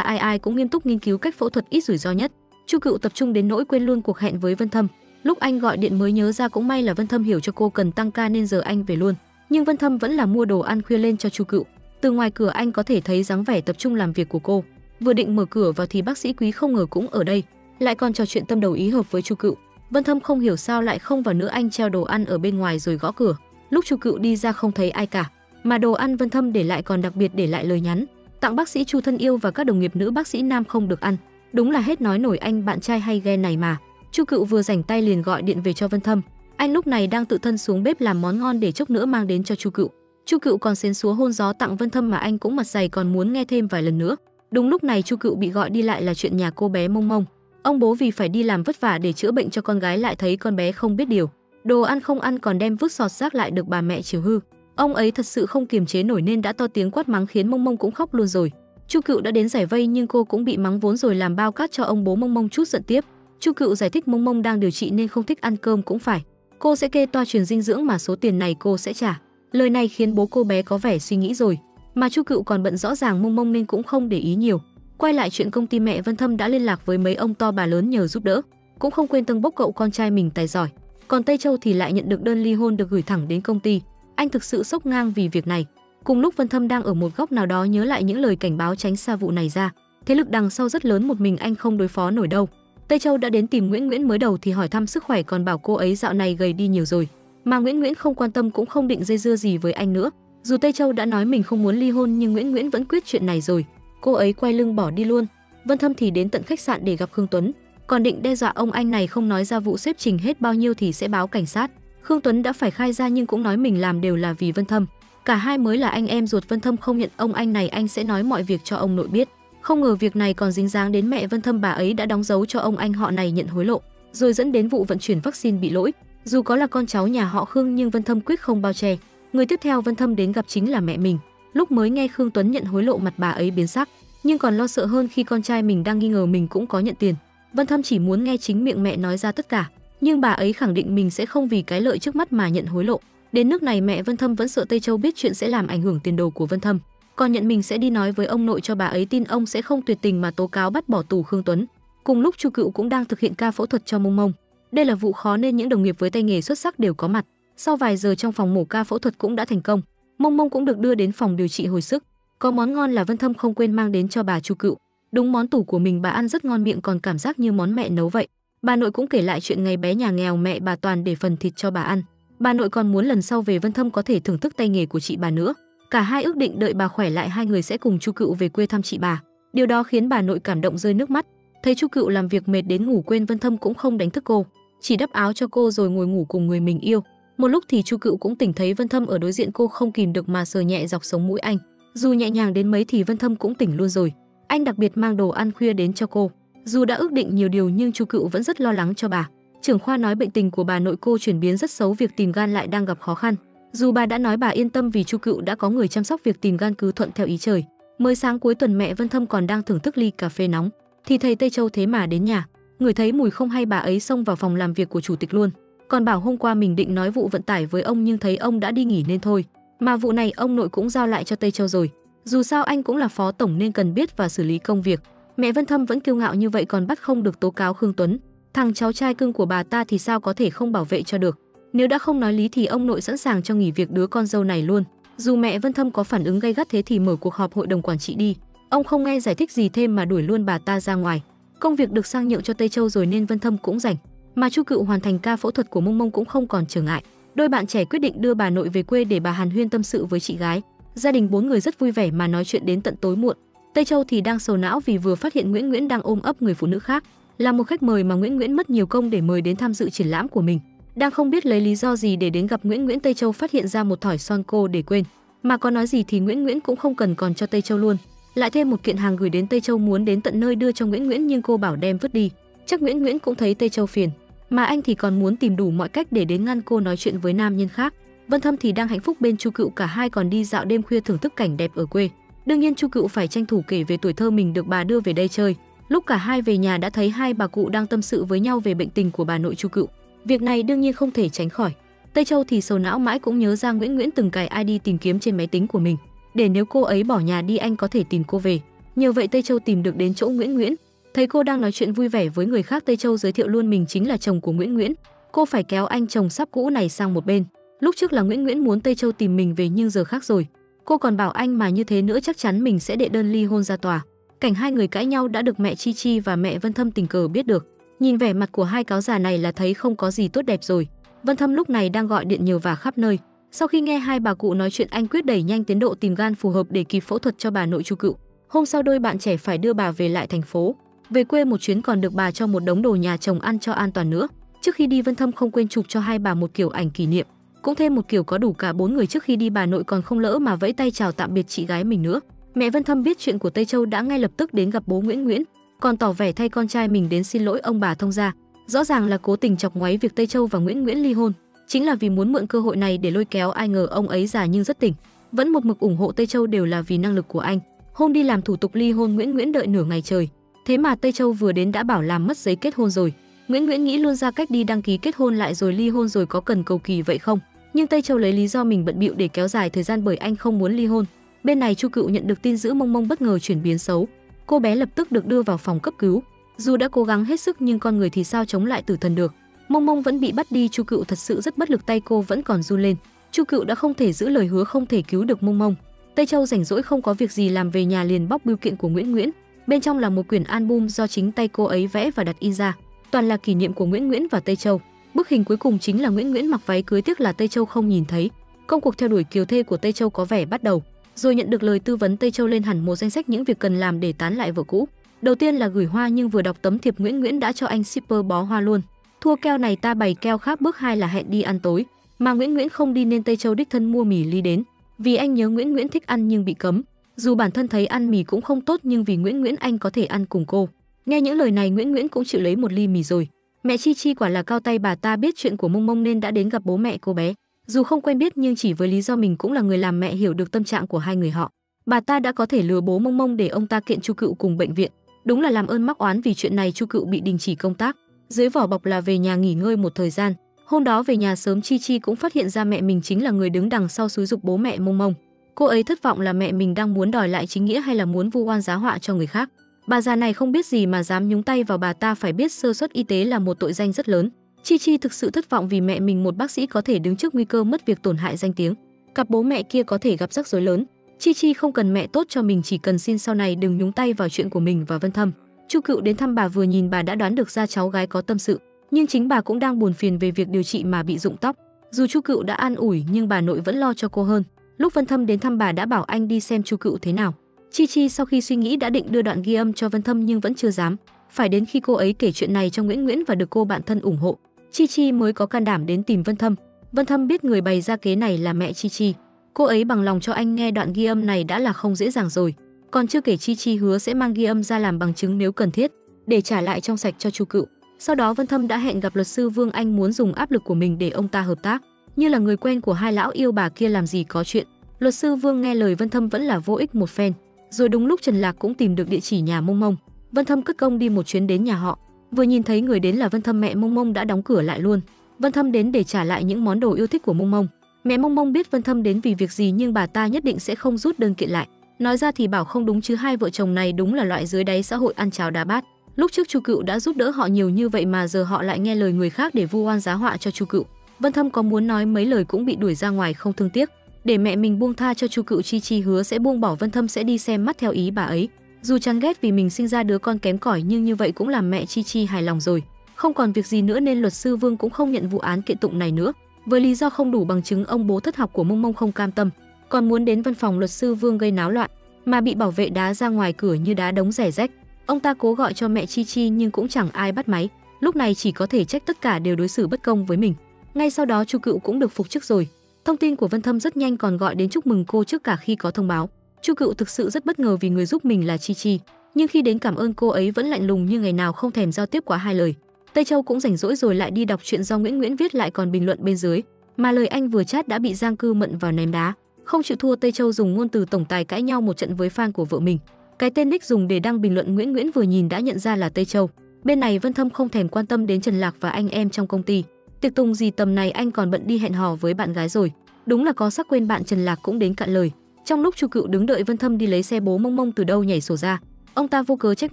ai ai cũng nghiêm túc nghiên cứu cách phẫu thuật ít rủi ro nhất. Chu Cựu tập trung đến nỗi quên luôn cuộc hẹn với Vân Thâm. Lúc anh gọi điện mới nhớ ra, cũng may là Vân Thâm hiểu cho cô cần tăng ca nên giờ anh về luôn. Nhưng Vân Thâm vẫn là mua đồ ăn khuya lên cho Chu Cựu. Từ ngoài cửa anh có thể thấy dáng vẻ tập trung làm việc của cô. Vừa định mở cửa vào thì bác sĩ Quý không ngờ cũng ở đây, lại còn trò chuyện tâm đầu ý hợp với Chu Cựu. Vân Thâm không hiểu sao lại không vào nữa, anh treo đồ ăn ở bên ngoài rồi gõ cửa. Lúc Chu Cựu đi ra không thấy ai cả, mà đồ ăn Vân Thâm để lại còn đặc biệt để lại lời nhắn tặng bác sĩ Chu thân yêu và các đồng nghiệp nữ bác sĩ nam không được ăn. Đúng là hết nói nổi anh bạn trai hay ghen này mà. Chu Cựu vừa rảnh tay liền gọi điện về cho Vân Thâm. Anh lúc này đang tự thân xuống bếp làm món ngon để chốc nữa mang đến cho Chu Cựu. Chu Cựu còn xến xúa hôn gió tặng Vân Thâm mà anh cũng mặt dày còn muốn nghe thêm vài lần nữa. Đúng lúc này Chu Cựu bị gọi đi, lại là chuyện nhà cô bé Mông Mông. Ông bố vì phải đi làm vất vả để chữa bệnh cho con gái lại thấy con bé không biết điều, đồ ăn không ăn còn đem vứt sọt rác lại được bà mẹ chiều hư. Ông ấy thật sự không kiềm chế nổi nên đã to tiếng quát mắng khiến Mông Mông cũng khóc luôn rồi. Chu Cựu đã đến giải vây nhưng cô cũng bị mắng vốn rồi làm bao cát cho ông bố Mông Mông chút giận tiếp. Chu Cựu giải thích Mông Mông đang điều trị nên không thích ăn cơm cũng phải. Cô sẽ kê toa truyền dinh dưỡng mà số tiền này cô sẽ trả. Lời này khiến bố cô bé có vẻ suy nghĩ rồi, mà Chu Cựu còn bận rõ ràng Mông Mông nên cũng không để ý nhiều. Quay lại chuyện công ty, mẹ Vân Thâm đã liên lạc với mấy ông to bà lớn nhờ giúp đỡ, cũng không quên tâng bốc cậu con trai mình tài giỏi. Còn Tây Châu thì lại nhận được đơn ly hôn được gửi thẳng đến công ty. Anh thực sự sốc ngang vì việc này. Cùng lúc Vân Thâm đang ở một góc nào đó nhớ lại những lời cảnh báo tránh xa vụ này ra. Thế lực đằng sau rất lớn, một mình anh không đối phó nổi đâu. Tây Châu đã đến tìm Nguyễn Nguyễn, mới đầu thì hỏi thăm sức khỏe còn bảo cô ấy dạo này gầy đi nhiều rồi. Mà Nguyễn Nguyễn không quan tâm cũng không định dây dưa gì với anh nữa. Dù Tây Châu đã nói mình không muốn ly hôn nhưng Nguyễn Nguyễn vẫn quyết chuyện này rồi. Cô ấy quay lưng bỏ đi luôn. Vân Thâm thì đến tận khách sạn để gặp Khương Tuấn, còn định đe dọa ông anh này không nói ra vụ xếp trình hết bao nhiêu thì sẽ báo cảnh sát. Khương Tuấn đã phải khai ra nhưng cũng nói mình làm đều là vì Vân Thâm. Cả hai mới là anh em ruột, Vân Thâm không nhận ông anh này anh sẽ nói mọi việc cho ông nội biết. Không ngờ việc này còn dính dáng đến mẹ Vân Thâm, bà ấy đã đóng dấu cho ông anh họ này nhận hối lộ, rồi dẫn đến vụ vận chuyển vaccine bị lỗi. Dù có là con cháu nhà họ Khương nhưng Vân Thâm quyết không bao che. Người tiếp theo Vân Thâm đến gặp chính là mẹ mình. Lúc mới nghe Khương Tuấn nhận hối lộ mặt bà ấy biến sắc, nhưng còn lo sợ hơn khi con trai mình đang nghi ngờ mình cũng có nhận tiền. Vân Thâm chỉ muốn nghe chính miệng mẹ nói ra tất cả, nhưng bà ấy khẳng định mình sẽ không vì cái lợi trước mắt mà nhận hối lộ. Đến nước này mẹ Vân Thâm vẫn sợ Tây Châu biết chuyện sẽ làm ảnh hưởng tiền đồ của Vân Thâm, còn nhận mình sẽ đi nói với ông nội cho bà ấy tin ông sẽ không tuyệt tình mà tố cáo bắt bỏ tù Khương Tuấn. Cùng lúc Chu Cựu cũng đang thực hiện ca phẫu thuật cho Mông Mông. Đây là vụ khó nên những đồng nghiệp với tay nghề xuất sắc đều có mặt. Sau vài giờ trong phòng mổ, ca phẫu thuật cũng đã thành công. Mông Mông cũng được đưa đến phòng điều trị hồi sức. Có món ngon là Vân Thâm không quên mang đến cho bà Chu Cựu. Đúng món tủ của mình, bà ăn rất ngon miệng, còn cảm giác như món mẹ nấu vậy. Bà nội cũng kể lại chuyện ngày bé nhà nghèo mẹ bà toàn để phần thịt cho bà ăn. Bà nội còn muốn lần sau về Vân Thâm có thể thưởng thức tay nghề của chị bà nữa. Cả hai ước định đợi bà khỏe lại hai người sẽ cùng Chu Cựu về quê thăm chị bà. Điều đó khiến bà nội cảm động rơi nước mắt. Thấy Chu Cựu làm việc mệt đến ngủ quên, Vân Thâm cũng không đánh thức cô, chỉ đắp áo cho cô rồi ngồi ngủ cùng người mình yêu. Một lúc thì Chu Cựu cũng tỉnh, thấy Vân Thâm ở đối diện cô không kìm được mà sờ nhẹ dọc sống mũi anh. Dù nhẹ nhàng đến mấy thì Vân Thâm cũng tỉnh luôn rồi. Anh đặc biệt mang đồ ăn khuya đến cho cô. Dù đã ước định nhiều điều nhưng Chu Cựu vẫn rất lo lắng cho bà. Trưởng khoa nói bệnh tình của bà nội cô chuyển biến rất xấu, việc tìm gan lại đang gặp khó khăn. Dù bà đã nói bà yên tâm vì Chu Cựu đã có người chăm sóc, việc tìm gan cứ thuận theo ý trời. Mới sáng cuối tuần mẹ Vân Thâm còn đang thưởng thức ly cà phê nóng thì thầy Tây Châu thế mà đến nhà. Ngửi thấy mùi không hay bà ấy xông vào phòng làm việc của chủ tịch luôn. Còn bảo hôm qua mình định nói vụ vận tải với ông nhưng thấy ông đã đi nghỉ nên thôi. Mà vụ này ông nội cũng giao lại cho Tây Châu rồi. Dù sao anh cũng là phó tổng nên cần biết và xử lý công việc. Mẹ Vân Thâm vẫn kiêu ngạo như vậy còn bắt không được tố cáo Khương Tuấn. Thằng cháu trai cưng của bà ta thì sao có thể không bảo vệ cho được. Nếu đã không nói lý thì ông nội sẵn sàng cho nghỉ việc đứa con dâu này luôn. Dù mẹ Vân Thâm có phản ứng gay gắt thế thì mở cuộc họp hội đồng quản trị đi. Ông không nghe giải thích gì thêm mà đuổi luôn bà ta ra ngoài. Công việc được sang nhượng cho Tây Châu rồi nên Vân Thâm cũng rảnh. Mà Chu Cựu hoàn thành ca phẫu thuật của Mông Mông cũng không còn trở ngại. Đôi bạn trẻ quyết định đưa bà nội về quê để bà hàn huyên tâm sự với chị gái. Gia đình bốn người rất vui vẻ mà nói chuyện đến tận tối muộn. Tây Châu thì đang sầu não vì vừa phát hiện Nguyễn Nguyễn đang ôm ấp người phụ nữ khác, là một khách mời mà Nguyễn Nguyễn mất nhiều công để mời đến tham dự triển lãm của mình. Đang không biết lấy lý do gì để đến gặp Nguyễn Nguyễn, Tây Châu phát hiện ra một thỏi son cô để quên. Mà có nói gì thì Nguyễn Nguyễn cũng không cần, còn cho Tây Châu luôn. Lại thêm một kiện hàng gửi đến, Tây Châu muốn đến tận nơi đưa cho Nguyễn Nguyễn nhưng cô bảo đem vứt đi. Chắc Nguyễn Nguyễn cũng thấy Tây Châu phiền, mà anh thì còn muốn tìm đủ mọi cách để đến ngăn cô nói chuyện với nam nhân khác. Vân Thâm thì đang hạnh phúc bên Chu Cựu, cả hai còn đi dạo đêm khuya thưởng thức cảnh đẹp ở quê. Đương nhiên Chu Cựu phải tranh thủ kể về tuổi thơ mình được bà đưa về đây chơi. Lúc cả hai về nhà đã thấy hai bà cụ đang tâm sự với nhau về bệnh tình của bà nội Chu Cựu. Việc này đương nhiên không thể tránh khỏi. Tây Châu thì sầu não mãi cũng nhớ ra Nguyễn Nguyễn từng cài ID tìm kiếm trên máy tính của mình, để nếu cô ấy bỏ nhà đi anh có thể tìm cô về. Nhờ vậy Tây Châu tìm được đến chỗ Nguyễn Nguyễn. Thấy cô đang nói chuyện vui vẻ với người khác, Tây Châu giới thiệu luôn mình chính là chồng của Nguyễn Nguyễn. Cô phải kéo anh chồng sắp cũ này sang một bên. Lúc trước là Nguyễn Nguyễn muốn Tây Châu tìm mình về nhưng giờ khác rồi. Cô còn bảo anh mà như thế nữa chắc chắn mình sẽ đệ đơn ly hôn ra tòa. Cảnh hai người cãi nhau đã được mẹ Chi Chi và mẹ Vân Thâm tình cờ biết được. Nhìn vẻ mặt của hai cáo già này là thấy không có gì tốt đẹp rồi. Vân Thâm lúc này đang gọi điện nhờ vả khắp nơi. Sau khi nghe hai bà cụ nói chuyện, anh quyết đẩy nhanh tiến độ tìm gan phù hợp để kịp phẫu thuật cho bà nội Chu Cựu. Hôm sau đôi bạn trẻ phải đưa bà về lại thành phố. Về quê một chuyến còn được bà cho một đống đồ nhà chồng ăn cho an toàn nữa. Trước khi đi Vân Thâm không quên chụp cho hai bà một kiểu ảnh kỷ niệm, cũng thêm một kiểu có đủ cả 4 người. Trước khi đi bà nội còn không lỡ mà vẫy tay chào tạm biệt chị gái mình nữa. Mẹ Vân Thâm biết chuyện của Tây Châu đã ngay lập tức đến gặp bố Nguyễn Nguyễn, còn tỏ vẻ thay con trai mình đến xin lỗi ông bà thông gia. Rõ ràng là cố tình chọc ngoáy việc Tây Châu và Nguyễn Nguyễn ly hôn, chính là vì muốn mượn cơ hội này để lôi kéo. Ai ngờ ông ấy già nhưng rất tỉnh, vẫn một mực ủng hộ Tây Châu đều là vì năng lực của anh. Hôm đi làm thủ tục ly hôn, Nguyễn Nguyễn đợi nửa ngày trời, thế mà Tây Châu vừa đến đã bảo làm mất giấy kết hôn rồi. Nguyễn Nguyễn nghĩ luôn ra cách đi đăng ký kết hôn lại rồi ly hôn, rồi có cần cầu kỳ vậy không? Nhưng Tây Châu lấy lý do mình bận bịu để kéo dài thời gian bởi anh không muốn ly hôn. Bên này Chu Cựu nhận được tin giữ Mông Mông bất ngờ chuyển biến xấu, cô bé lập tức được đưa vào phòng cấp cứu. Dù đã cố gắng hết sức nhưng con người thì sao chống lại tử thần được. Mông Mông vẫn bị bắt đi, Chu Cựu thật sự rất bất lực, tay cô vẫn còn run lên. Chu Cựu đã không thể giữ lời hứa không thể cứu được Mông Mông. Tây Châu rảnh rỗi không có việc gì làm, về nhà liền bóc bưu kiện của Nguyễn Nguyễn. Bên trong là một quyển album do chính tay cô ấy vẽ và đặt in ra, toàn là kỷ niệm của Nguyễn Nguyễn và Tây Châu. Bức hình cuối cùng chính là Nguyễn Nguyễn mặc váy cưới, tiếc là Tây Châu không nhìn thấy. Công cuộc theo đuổi kiều thê của Tây Châu có vẻ bắt đầu. Rồi nhận được lời tư vấn, Tây Châu lên hẳn một danh sách những việc cần làm để tán lại vợ cũ. Đầu tiên là gửi hoa, nhưng vừa đọc tấm thiệp Nguyễn Nguyễn đã cho anh shipper bó hoa luôn. Thua keo này ta bày keo khác. Bước 2 là hẹn đi ăn tối, mà Nguyễn Nguyễn không đi nên Tây Châu đích thân mua mì ly đến. Vì anh nhớ Nguyễn Nguyễn thích ăn nhưng bị cấm. Dù bản thân thấy ăn mì cũng không tốt nhưng vì Nguyễn Nguyễn anh có thể ăn cùng cô. Nghe những lời này Nguyễn Nguyễn cũng chịu lấy một ly mì rồi. Mẹ Chi Chi quả là cao tay, bà ta biết chuyện của Mông Mông nên đã đến gặp bố mẹ cô bé. Dù không quen biết nhưng chỉ với lý do mình cũng là người làm mẹ hiểu được tâm trạng của hai người họ. Bà ta đã có thể lừa bố Mông Mông để ông ta kiện Chu Cựu cùng bệnh viện. Đúng là làm ơn mắc oán, vì chuyện này Chu Cựu bị đình chỉ công tác, dưới vỏ bọc là về nhà nghỉ ngơi một thời gian. Hôm đó về nhà sớm, Chi Chi cũng phát hiện ra mẹ mình chính là người đứng đằng sau xúi giục bố mẹ Mông Mông. Cô ấy thất vọng là mẹ mình đang muốn đòi lại chính nghĩa hay là muốn vu oan giá họa cho người khác. Bà già này không biết gì mà dám nhúng tay vào, bà ta phải biết sơ suất y tế là một tội danh rất lớn. Chi Chi thực sự thất vọng vì mẹ mình một bác sĩ có thể đứng trước nguy cơ mất việc, tổn hại danh tiếng. Cặp bố mẹ kia có thể gặp rắc rối lớn. Chi Chi không cần mẹ tốt cho mình, chỉ cần xin sau này đừng nhúng tay vào chuyện của mình và Vân Thâm. Chu Cựu đến thăm bà, vừa nhìn bà đã đoán được ra cháu gái có tâm sự, nhưng chính bà cũng đang buồn phiền về việc điều trị mà bị rụng tóc. Dù Chu Cựu đã an ủi nhưng bà nội vẫn lo cho cô hơn. Lúc Vân Thâm đến thăm bà đã bảo anh đi xem Chu Cựu thế nào. Chi Chi sau khi suy nghĩ đã định đưa đoạn ghi âm cho Vân Thâm nhưng vẫn chưa dám. Phải đến khi cô ấy kể chuyện này cho Nguyễn Nguyễn và được cô bạn thân ủng hộ, Chi Chi mới có can đảm đến tìm Vân Thâm. Vân Thâm biết người bày ra kế này là mẹ Chi Chi. Cô ấy bằng lòng cho anh nghe đoạn ghi âm này đã là không dễ dàng rồi. Còn chưa kể Chi Chi hứa sẽ mang ghi âm ra làm bằng chứng nếu cần thiết, để trả lại trong sạch cho Chu Cựu. Sau đó Vân Thâm đã hẹn gặp luật sư Vương Anh, muốn dùng áp lực của mình để ông ta hợp tác. Như là người quen của hai lão yêu bà kia làm gì có chuyện. Luật sư Vương nghe lời Vân Thâm vẫn là vô ích một phen. Rồi đúng lúc Trần Lạc cũng tìm được địa chỉ nhà Mông Mông, Vân Thâm cất công đi một chuyến đến nhà họ. Vừa nhìn thấy người đến là Vân Thâm, mẹ Mông Mông đã đóng cửa lại luôn. Vân Thâm đến để trả lại những món đồ yêu thích của Mông Mông. Mẹ Mông Mông biết Vân Thâm đến vì việc gì nhưng bà ta nhất định sẽ không rút đơn kiện lại. Nói ra thì bảo không đúng chứ hai vợ chồng này đúng là loại dưới đáy xã hội ăn cháo đá bát. Lúc trước Chu Cựu đã giúp đỡ họ nhiều như vậy mà giờ họ lại nghe lời người khác để vu oan giá họa cho Chu Cựu. Vân Thâm có muốn nói mấy lời cũng bị đuổi ra ngoài không thương tiếc. Để mẹ mình buông tha cho Chu Cựu, Chi Chi hứa sẽ buông bỏ Vân Thâm, sẽ đi xem mắt theo ý bà ấy. Dù chán ghét vì mình sinh ra đứa con kém cỏi nhưng như vậy cũng làm mẹ Chi Chi hài lòng rồi. Không còn việc gì nữa nên luật sư Vương cũng không nhận vụ án kiện tụng này nữa. Với lý do không đủ bằng chứng, ông bố thất học của Mông Mông không cam tâm, còn muốn đến văn phòng luật sư Vương gây náo loạn, mà bị bảo vệ đá ra ngoài cửa như đá đống rẻ rách. Ông ta cố gọi cho mẹ Chi Chi nhưng cũng chẳng ai bắt máy. Lúc này chỉ có thể trách tất cả đều đối xử bất công với mình. Ngay sau đó Chu Cựu cũng được phục chức rồi. Thông tin của Vân Thâm rất nhanh, còn gọi đến chúc mừng cô trước cả khi có thông báo. Chu Cựu thực sự rất bất ngờ vì người giúp mình là Chi Chi. nhưng khi đến cảm ơn cô ấy vẫn lạnh lùng như ngày nào, không thèm giao tiếp quá hai lời. Tây Châu cũng rảnh rỗi rồi lại đi đọc chuyện do Nguyễn Nguyễn viết lại còn bình luận bên dưới, mà lời anh vừa chat đã bị Giang Cư Mận vào ném đá. Không chịu thua, Tây Châu dùng ngôn từ tổng tài cãi nhau một trận với fan của vợ mình. Cái tên nick dùng để đăng bình luận Nguyễn Nguyễn vừa nhìn đã nhận ra là Tây Châu. Bên này Vân Thâm không thèm quan tâm đến Trần Lạc và anh em trong công ty. Tiệc tùng gì tầm này anh còn bận đi hẹn hò với bạn gái rồi. Đúng là có sắc quên bạn. Trần Lạc cũng đến cạn lời. Trong lúc Chu Cựu đứng đợi Vân Thâm đi lấy xe, bố Mông Mông từ đâu nhảy sổ ra. Ông ta vô cớ trách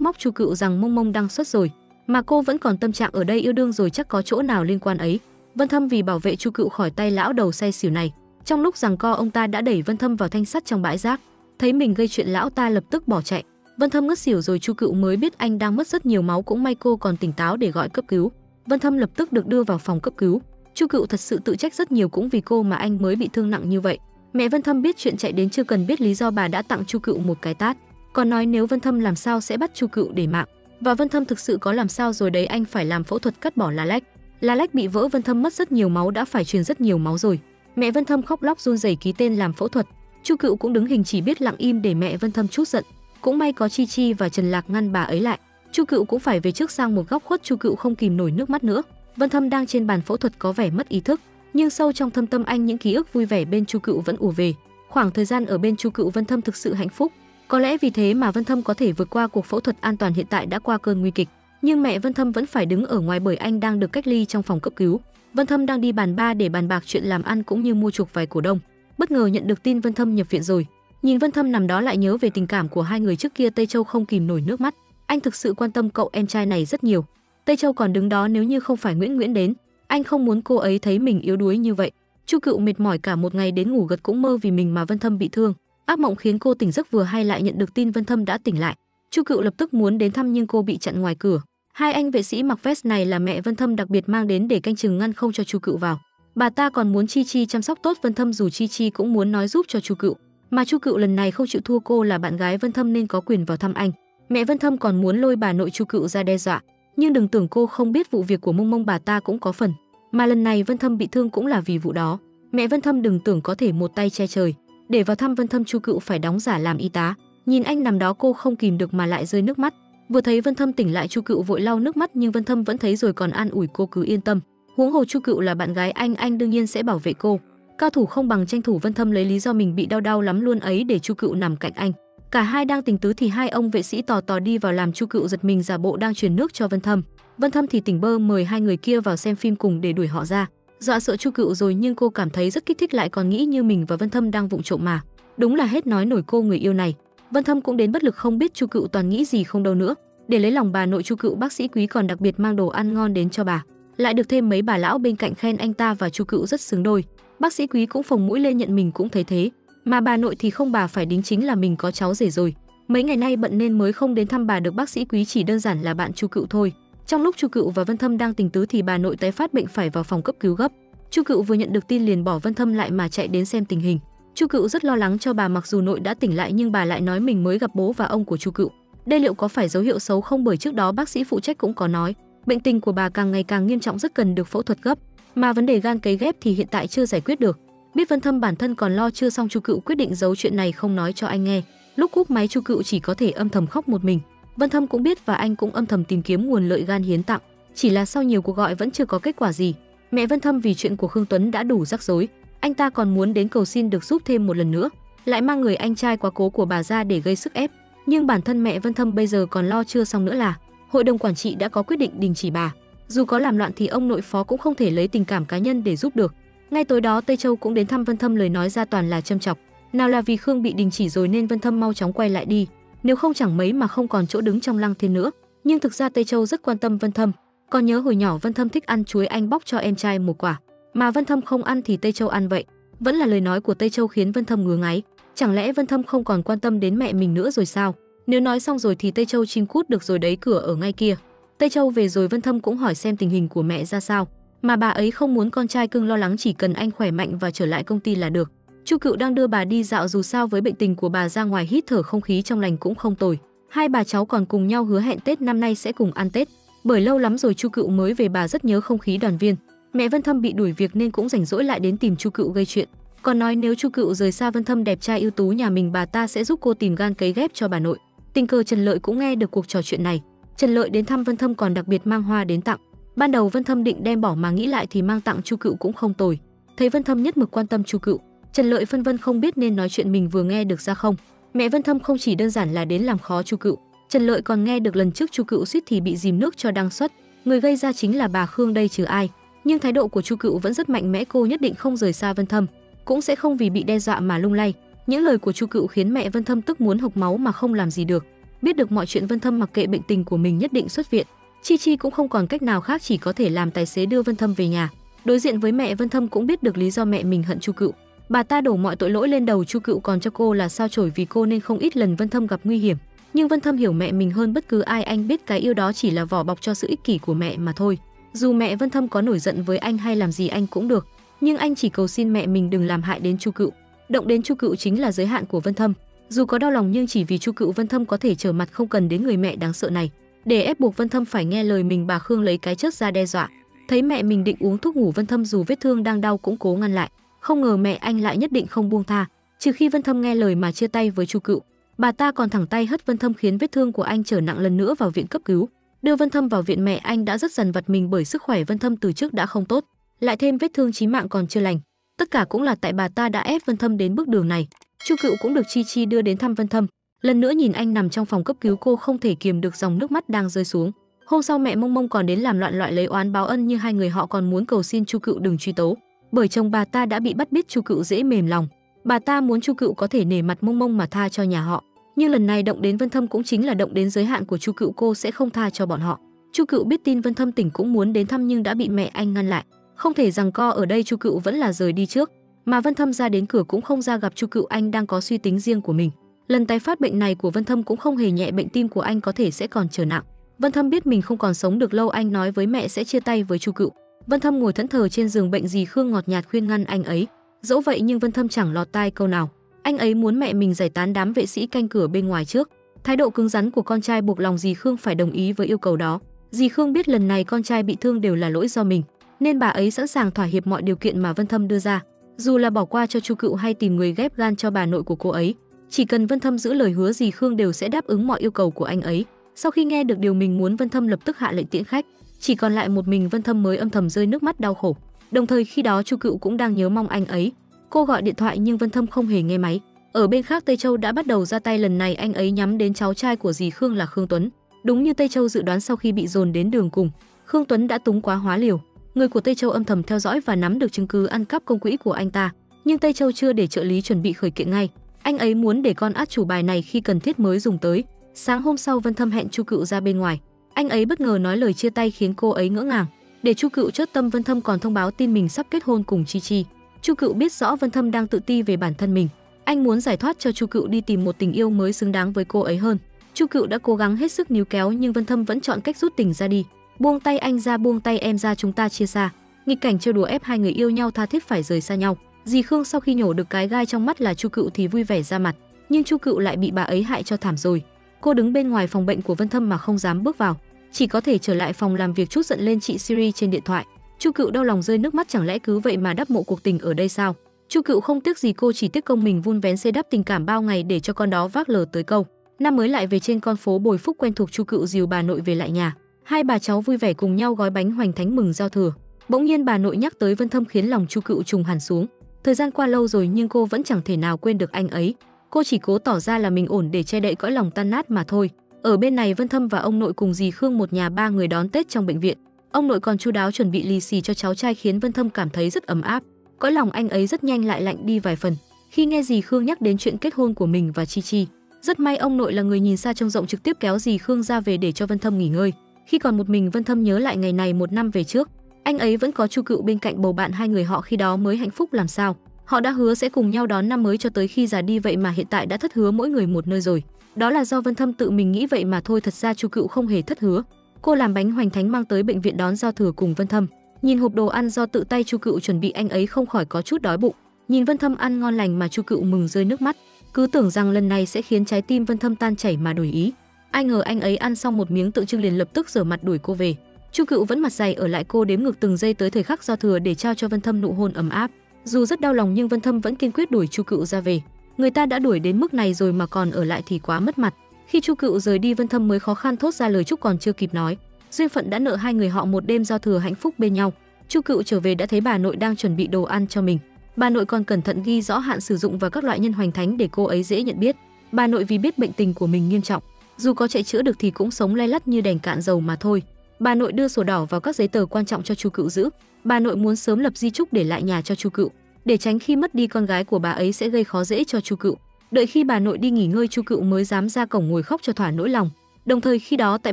móc Chu Cựu rằng Mông Mông đăng xuất rồi, mà cô vẫn còn tâm trạng ở đây yêu đương rồi, chắc có chỗ nào liên quan ấy. Vân Thâm vì bảo vệ Chu Cựu khỏi tay lão đầu say xỉu này, trong lúc giằng co ông ta đã đẩy Vân Thâm vào thanh sắt trong bãi rác. Thấy mình gây chuyện, lão ta lập tức bỏ chạy. Vân Thâm ngất xỉu rồi, Chu Cựu mới biết anh đang mất rất nhiều máu, cũng may cô còn tỉnh táo để gọi cấp cứu. Vân Thâm lập tức được đưa vào phòng cấp cứu. Chu Cựu thật sự tự trách rất nhiều, cũng vì cô mà anh mới bị thương nặng như vậy. Mẹ Vân Thâm biết chuyện chạy đến, chưa cần biết lý do bà đã tặng Chu Cựu một cái tát, còn nói nếu Vân Thâm làm sao sẽ bắt Chu Cựu để mạng. Và Vân Thâm thực sự có làm sao rồi đấy, anh phải làm phẫu thuật cắt bỏ lá lách. Lá lách bị vỡ, Vân Thâm mất rất nhiều máu, đã phải truyền rất nhiều máu rồi. Mẹ Vân Thâm khóc lóc run rẩy ký tên làm phẫu thuật. Chu Cựu cũng đứng hình, chỉ biết lặng im để mẹ Vân Thâm trút giận. Cũng may có Chi Chi và Trần Lạc ngăn bà ấy lại. Chu Cựu cũng phải về trước sang một góc khuất. Chu Cựu không kìm nổi nước mắt nữa. Vân Thâm đang trên bàn phẫu thuật có vẻ mất ý thức, nhưng sâu trong thâm tâm anh những ký ức vui vẻ bên Chu Cựu vẫn ùa về. Khoảng thời gian ở bên Chu Cựu, Vân Thâm thực sự hạnh phúc. Có lẽ vì thế mà Vân Thâm có thể vượt qua cuộc phẫu thuật an toàn, hiện tại đã qua cơn nguy kịch. Nhưng mẹ Vân Thâm vẫn phải đứng ở ngoài bởi anh đang được cách ly trong phòng cấp cứu. Vân Thâm đang đi bàn ba để bàn bạc chuyện làm ăn cũng như mua chuộc vài cổ đông. Bất ngờ nhận được tin Vân Thâm nhập viện rồi. Nhìn Vân Thâm nằm đó lại nhớ về tình cảm của hai người trước kia, Tây Châu không kìm nổi nước mắt. Anh thực sự quan tâm cậu em trai này rất nhiều. Tây Châu còn đứng đó, nếu như không phải Nguyễn Nguyễn đến, anh không muốn cô ấy thấy mình yếu đuối như vậy. Chu Cựu mệt mỏi cả một ngày đến ngủ gật cũng mơ vì mình mà Vân Thâm bị thương. Ác mộng khiến cô tỉnh giấc, vừa hay lại nhận được tin Vân Thâm đã tỉnh lại. Chu Cựu lập tức muốn đến thăm nhưng cô bị chặn ngoài cửa. Hai anh vệ sĩ mặc vest này là mẹ Vân Thâm đặc biệt mang đến để canh chừng ngăn không cho Chu Cựu vào. Bà ta còn muốn Chi Chi chăm sóc tốt Vân Thâm, dù Chi Chi cũng muốn nói giúp cho Chu Cựu, mà Chu Cựu lần này không chịu thua, cô là bạn gái Vân Thâm nên có quyền vào thăm anh. Mẹ Vân Thâm còn muốn lôi bà nội Chu Cựu ra đe dọa, nhưng đừng tưởng cô không biết vụ việc của Mông Mông, bà ta cũng có phần. Mà lần này Vân Thâm bị thương cũng là vì vụ đó. Mẹ Vân Thâm đừng tưởng có thể một tay che trời. Để vào thăm Vân Thâm, Chu Cựu phải đóng giả làm y tá. Nhìn anh nằm đó cô không kìm được mà lại rơi nước mắt. Vừa thấy Vân Thâm tỉnh lại, Chu Cựu vội lau nước mắt, nhưng Vân Thâm vẫn thấy rồi còn an ủi cô cứ yên tâm. Huống hồ Chu Cựu là bạn gái anh đương nhiên sẽ bảo vệ cô. Cao thủ không bằng tranh thủ, Vân Thâm lấy lý do mình bị đau lắm luôn ấy để Chu Cựu nằm cạnh anh. Cả hai đang tình tứ thì hai ông vệ sĩ tò tò đi vào làm Chu Cựu giật mình, giả bộ đang truyền nước cho Vân Thâm. Vân Thâm thì tỉnh bơ mời hai người kia vào xem phim cùng để đuổi họ ra. Dọa sợ Chu Cựu rồi nhưng cô cảm thấy rất kích thích, lại còn nghĩ như mình và Vân Thâm đang vụng trộm mà. Đúng là hết nói nổi cô người yêu này. Vân Thâm cũng đến bất lực, không biết Chu Cựu toàn nghĩ gì không đâu nữa. Để lấy lòng bà nội Chu Cựu, bác sĩ Quý còn đặc biệt mang đồ ăn ngon đến cho bà. Lại được thêm mấy bà lão bên cạnh khen anh ta và Chu Cựu rất xứng đôi. Bác sĩ Quý cũng phồng mũi lên nhận mình cũng thấy thế. Mà bà nội thì không, bà phải đính chính là mình có cháu rể rồi. Mấy ngày nay bận nên mới không đến thăm bà được. Bác sĩ Quý chỉ đơn giản là bạn Chu Cựu thôi. Trong lúc Chu Cựu và Vân Thâm đang tình tứ thì bà nội tái phát bệnh phải vào phòng cấp cứu gấp. Chu Cựu vừa nhận được tin liền bỏ Vân Thâm lại mà chạy đến xem tình hình. Chu Cựu rất lo lắng cho bà, mặc dù nội đã tỉnh lại nhưng bà lại nói mình mới gặp bố và ông của Chu Cựu. Đây liệu có phải dấu hiệu xấu không, bởi trước đó bác sĩ phụ trách cũng có nói bệnh tình của bà càng ngày càng nghiêm trọng, rất cần được phẫu thuật gấp, mà vấn đề gan cấy ghép thì hiện tại chưa giải quyết được. Biết Vân Thâm bản thân còn lo chưa xong, Chu Cựu quyết định giấu chuyện này không nói cho anh nghe. Lúc cúp máy Chu Cựu chỉ có thể âm thầm khóc một mình. Vân Thâm cũng biết và anh cũng âm thầm tìm kiếm nguồn lợi gan hiến tặng, chỉ là sau nhiều cuộc gọi vẫn chưa có kết quả gì. Mẹ Vân Thâm vì chuyện của Khương Tuấn đã đủ rắc rối, anh ta còn muốn đến cầu xin được giúp thêm một lần nữa, lại mang người anh trai quá cố của bà ra để gây sức ép. Nhưng bản thân mẹ Vân Thâm bây giờ còn lo chưa xong nữa là hội đồng quản trị đã có quyết định đình chỉ bà. Dù có làm loạn thì ông nội phó cũng không thể lấy tình cảm cá nhân để giúp được. Ngay tối đó Tây Châu cũng đến thăm Vân Thâm, lời nói ra toàn là châm chọc. Nào là vì Khương bị đình chỉ rồi nên Vân Thâm mau chóng quay lại đi, nếu không chẳng mấy mà không còn chỗ đứng trong Lăng Thiên nữa. Nhưng thực ra Tây Châu rất quan tâm Vân Thâm. Còn nhớ hồi nhỏ Vân Thâm thích ăn chuối, anh bóc cho em trai một quả, mà Vân Thâm không ăn thì Tây Châu ăn vậy. Vẫn là lời nói của Tây Châu khiến Vân Thâm ngứa ngáy. Chẳng lẽ Vân Thâm không còn quan tâm đến mẹ mình nữa rồi sao? Nếu nói xong rồi thì Tây Châu chim cút được rồi đấy, cửa ở ngay kia. Tây Châu về rồi Vân Thâm cũng hỏi xem tình hình của mẹ ra sao, mà bà ấy không muốn con trai cưng lo lắng, chỉ cần anh khỏe mạnh và trở lại công ty là được. Chu Cựu đang đưa bà đi dạo, dù sao với bệnh tình của bà ra ngoài hít thở không khí trong lành cũng không tồi. Hai bà cháu còn cùng nhau hứa hẹn Tết năm nay sẽ cùng ăn Tết, bởi lâu lắm rồi Chu Cựu mới về, bà rất nhớ không khí đoàn viên. Mẹ Vân Thâm bị đuổi việc nên cũng rảnh rỗi lại đến tìm Chu Cựu gây chuyện, còn nói nếu Chu Cựu rời xa Vân Thâm đẹp trai ưu tú nhà mình, bà ta sẽ giúp cô tìm gan cấy ghép cho bà nội. Tình cờ Trần Lợi cũng nghe được cuộc trò chuyện này. Trần Lợi đến thăm Vân Thâm còn đặc biệt mang hoa đến tặng. Ban đầu Vân Thâm định đem bỏ mà nghĩ lại thì mang tặng Chu Cựu cũng không tồi. Thấy Vân Thâm nhất mực quan tâm Chu Cựu, Trần Lợi phân vân không biết nên nói chuyện mình vừa nghe được ra không. Mẹ Vân Thâm không chỉ đơn giản là đến làm khó Chu Cựu, Trần Lợi còn nghe được lần trước Chu Cựu suýt thì bị dìm nước cho đăng xuất, người gây ra chính là bà Khương đây chứ ai. Nhưng thái độ của Chu Cựu vẫn rất mạnh mẽ, cô nhất định không rời xa Vân Thâm, cũng sẽ không vì bị đe dọa mà lung lay. Những lời của Chu Cựu khiến mẹ Vân Thâm tức muốn hộc máu mà không làm gì được. Biết được mọi chuyện, Vân Thâm mặc kệ bệnh tình của mình nhất định xuất viện. Chi Chi cũng không còn cách nào khác, chỉ có thể làm tài xế đưa Vân Thâm về nhà. Đối diện với mẹ Vân Thâm cũng biết được lý do mẹ mình hận Chu Cựu. Bà ta đổ mọi tội lỗi lên đầu Chu Cựu, còn cho cô là sao chổi vì cô nên không ít lần Vân Thâm gặp nguy hiểm. Nhưng Vân Thâm hiểu mẹ mình hơn bất cứ ai, anh biết cái yêu đó chỉ là vỏ bọc cho sự ích kỷ của mẹ mà thôi. Dù mẹ Vân Thâm có nổi giận với anh hay làm gì anh cũng được, nhưng anh chỉ cầu xin mẹ mình đừng làm hại đến Chu Cựu. Động đến Chu Cựu chính là giới hạn của Vân Thâm. Dù có đau lòng nhưng chỉ vì Chu Cựu, Vân Thâm có thể trở mặt, không cần đến người mẹ đáng sợ này. Để ép buộc Vân Thâm phải nghe lời mình, bà Khương lấy cái chớt ra đe dọa. Thấy mẹ mình định uống thuốc ngủ, Vân Thâm dù vết thương đang đau cũng cố ngăn lại. Không ngờ mẹ anh lại nhất định không buông tha, trừ khi Vân Thâm nghe lời mà chia tay với Chu Cựu. Bà ta còn thẳng tay hất Vân Thâm khiến vết thương của anh trở nặng lần nữa vào viện cấp cứu. Đưa Vân Thâm vào viện, mẹ anh đã rất dằn vặt mình bởi sức khỏe Vân Thâm từ trước đã không tốt, lại thêm vết thương chí mạng còn chưa lành. Tất cả cũng là tại bà ta đã ép Vân Thâm đến bước đường này. Chu Cựu cũng được Chi Chi đưa đến thăm Vân Thâm. Lần nữa nhìn anh nằm trong phòng cấp cứu, cô không thể kiềm được dòng nước mắt đang rơi xuống. Hôm sau mẹ Mông Mông còn đến làm loạn loại lấy oán báo ân, như hai người họ còn muốn cầu xin Chu Cựu đừng truy tố, bởi chồng bà ta đã bị bắt, biết Chu Cựu dễ mềm lòng. Bà ta muốn Chu Cựu có thể nể mặt Mông Mông mà tha cho nhà họ. Nhưng lần này động đến Vân Thâm cũng chính là động đến giới hạn của Chu Cựu, cô sẽ không tha cho bọn họ. Chu Cựu biết tin Vân Thâm tỉnh cũng muốn đến thăm nhưng đã bị mẹ anh ngăn lại. Không thể giằng co ở đây, Chu Cựu vẫn là rời đi trước. Mà Vân Thâm ra đến cửa cũng không ra gặp Chu Cựu, anh đang có suy tính riêng của mình. Lần tái phát bệnh này của Vân Thâm cũng không hề nhẹ, bệnh tim của anh có thể sẽ còn trở nặng. Vân Thâm biết mình không còn sống được lâu, anh nói với mẹ sẽ chia tay với Chu Cựu. Vân Thâm ngồi thẫn thờ trên giường bệnh, dì Khương ngọt nhạt khuyên ngăn anh ấy. Dẫu vậy nhưng Vân Thâm chẳng lọt tai câu nào. Anh ấy muốn mẹ mình giải tán đám vệ sĩ canh cửa bên ngoài trước. Thái độ cứng rắn của con trai buộc lòng dì Khương phải đồng ý với yêu cầu đó. Dì Khương biết lần này con trai bị thương đều là lỗi do mình, nên bà ấy sẵn sàng thỏa hiệp mọi điều kiện mà Vân Thâm đưa ra. Dù là bỏ qua cho Chu Cựu hay tìm người ghép gan cho bà nội của cô ấy, chỉ cần Vân Thâm giữ lời hứa, dì Khương đều sẽ đáp ứng mọi yêu cầu của anh ấy. Sau khi nghe được điều mình muốn, Vân Thâm lập tức hạ lệnh tiễn khách. Chỉ còn lại một mình Vân Thâm mới âm thầm rơi nước mắt đau khổ. Đồng thời khi đó Chu Cựu cũng đang nhớ mong anh ấy. Cô gọi điện thoại nhưng Vân Thâm không hề nghe máy. Ở bên khác, Tây Châu đã bắt đầu ra tay, lần này anh ấy nhắm đến cháu trai của dì Khương là Khương Tuấn. Đúng như Tây Châu dự đoán, sau khi bị dồn đến đường cùng, Khương Tuấn đã túng quá hóa liều. Người của Tây Châu âm thầm theo dõi và nắm được chứng cứ ăn cắp công quỹ của anh ta, nhưng Tây Châu chưa để trợ lý chuẩn bị khởi kiện ngay. Anh ấy muốn để con át chủ bài này khi cần thiết mới dùng tới. Sáng hôm sau, Vân Thâm hẹn Chu Cựu ra bên ngoài. Anh ấy bất ngờ nói lời chia tay khiến cô ấy ngỡ ngàng. Để Chu Cựu chốt tâm, Vân Thâm còn thông báo tin mình sắp kết hôn cùng Chi Chi. Chu Cựu biết rõ Vân Thâm đang tự ti về bản thân mình. Anh muốn giải thoát cho Chu Cựu đi tìm một tình yêu mới xứng đáng với cô ấy hơn. Chu Cựu đã cố gắng hết sức níu kéo nhưng Vân Thâm vẫn chọn cách rút tình ra đi. Buông tay anh ra, buông tay em ra, chúng ta chia xa. Nghịch cảnh trêu đùa ép hai người yêu nhau tha thiết phải rời xa nhau. Dì Khương sau khi nhổ được cái gai trong mắt là Chu Cựu thì vui vẻ ra mặt, nhưng Chu Cựu lại bị bà ấy hại cho thảm rồi. Cô đứng bên ngoài phòng bệnh của Vân Thâm mà không dám bước vào, chỉ có thể trở lại phòng làm việc trút giận lên chị Siri trên điện thoại. Chu Cựu đau lòng rơi nước mắt, chẳng lẽ cứ vậy mà đắp mộ cuộc tình ở đây sao? Chu Cựu không tiếc gì cô, chỉ tiếc công mình vun vén xây đắp tình cảm bao ngày để cho con đó vác lờ tới câu. Năm mới lại về, trên con phố Bồi Phúc quen thuộc, Chu Cựu dìu bà nội về lại nhà. Hai bà cháu vui vẻ cùng nhau gói bánh hoành thánh mừng giao thừa. Bỗng nhiên bà nội nhắc tới Vân Thâm khiến lòng Chu Cựu trùng hẳn xuống. Thời gian qua lâu rồi nhưng cô vẫn chẳng thể nào quên được anh ấy. Cô chỉ cố tỏ ra là mình ổn để che đậy cõi lòng tan nát mà thôi. Ở bên này, Vân Thâm và ông nội cùng dì Khương một nhà ba người đón Tết trong bệnh viện. Ông nội còn chu đáo chuẩn bị lì xì cho cháu trai khiến Vân Thâm cảm thấy rất ấm áp. Cõi lòng anh ấy rất nhanh lại lạnh đi vài phần khi nghe dì Khương nhắc đến chuyện kết hôn của mình và Chi Chi. Rất may ông nội là người nhìn xa trông rộng, trực tiếp kéo dì Khương ra về để cho Vân Thâm nghỉ ngơi. Khi còn một mình, Vân Thâm nhớ lại ngày này một năm về trước. Anh ấy vẫn có Chu Cựu bên cạnh bầu bạn, hai người họ khi đó mới hạnh phúc làm sao. Họ đã hứa sẽ cùng nhau đón năm mới cho tới khi già đi, vậy mà hiện tại đã thất hứa mỗi người một nơi rồi. Đó là do Vân Thâm tự mình nghĩ vậy mà thôi, thật ra Chu Cựu không hề thất hứa. Cô làm bánh hoành thánh mang tới bệnh viện đón giao thừa cùng Vân Thâm. Nhìn hộp đồ ăn do tự tay Chu Cựu chuẩn bị, anh ấy không khỏi có chút đói bụng. Nhìn Vân Thâm ăn ngon lành mà Chu Cựu mừng rơi nước mắt, cứ tưởng rằng lần này sẽ khiến trái tim Vân Thâm tan chảy mà đổi ý. Ai ngờ anh ấy ăn xong một miếng tự trưng liền lập tức rửa mặt đuổi cô về. Chu Cựu vẫn mặt dày ở lại, cô đếm ngược từng giây tới thời khắc giao thừa để trao cho Vân Thâm nụ hôn ấm áp. Dù rất đau lòng nhưng Vân Thâm vẫn kiên quyết đuổi Chu Cựu ra về. Người ta đã đuổi đến mức này rồi mà còn ở lại thì quá mất mặt. Khi Chu Cựu rời đi, Vân Thâm mới khó khăn thốt ra lời chúc còn chưa kịp nói. Duyên phận đã nợ hai người họ một đêm giao thừa hạnh phúc bên nhau. Chu Cựu trở về đã thấy bà nội đang chuẩn bị đồ ăn cho mình. Bà nội còn cẩn thận ghi rõ hạn sử dụng và các loại nhân hoành thánh để cô ấy dễ nhận biết. Bà nội vì biết bệnh tình của mình nghiêm trọng, dù có chạy chữa được thì cũng sống lay lắt như đèn cạn dầu mà thôi. Bà nội đưa sổ đỏ vào các giấy tờ quan trọng cho Chu Cựu giữ. Bà nội muốn sớm lập di chúc để lại nhà cho Chu Cựu, để tránh khi mất đi con gái của bà ấy sẽ gây khó dễ cho Chu Cựu. Đợi khi bà nội đi nghỉ ngơi, Chu Cựu mới dám ra cổng ngồi khóc cho thỏa nỗi lòng. Đồng thời khi đó tại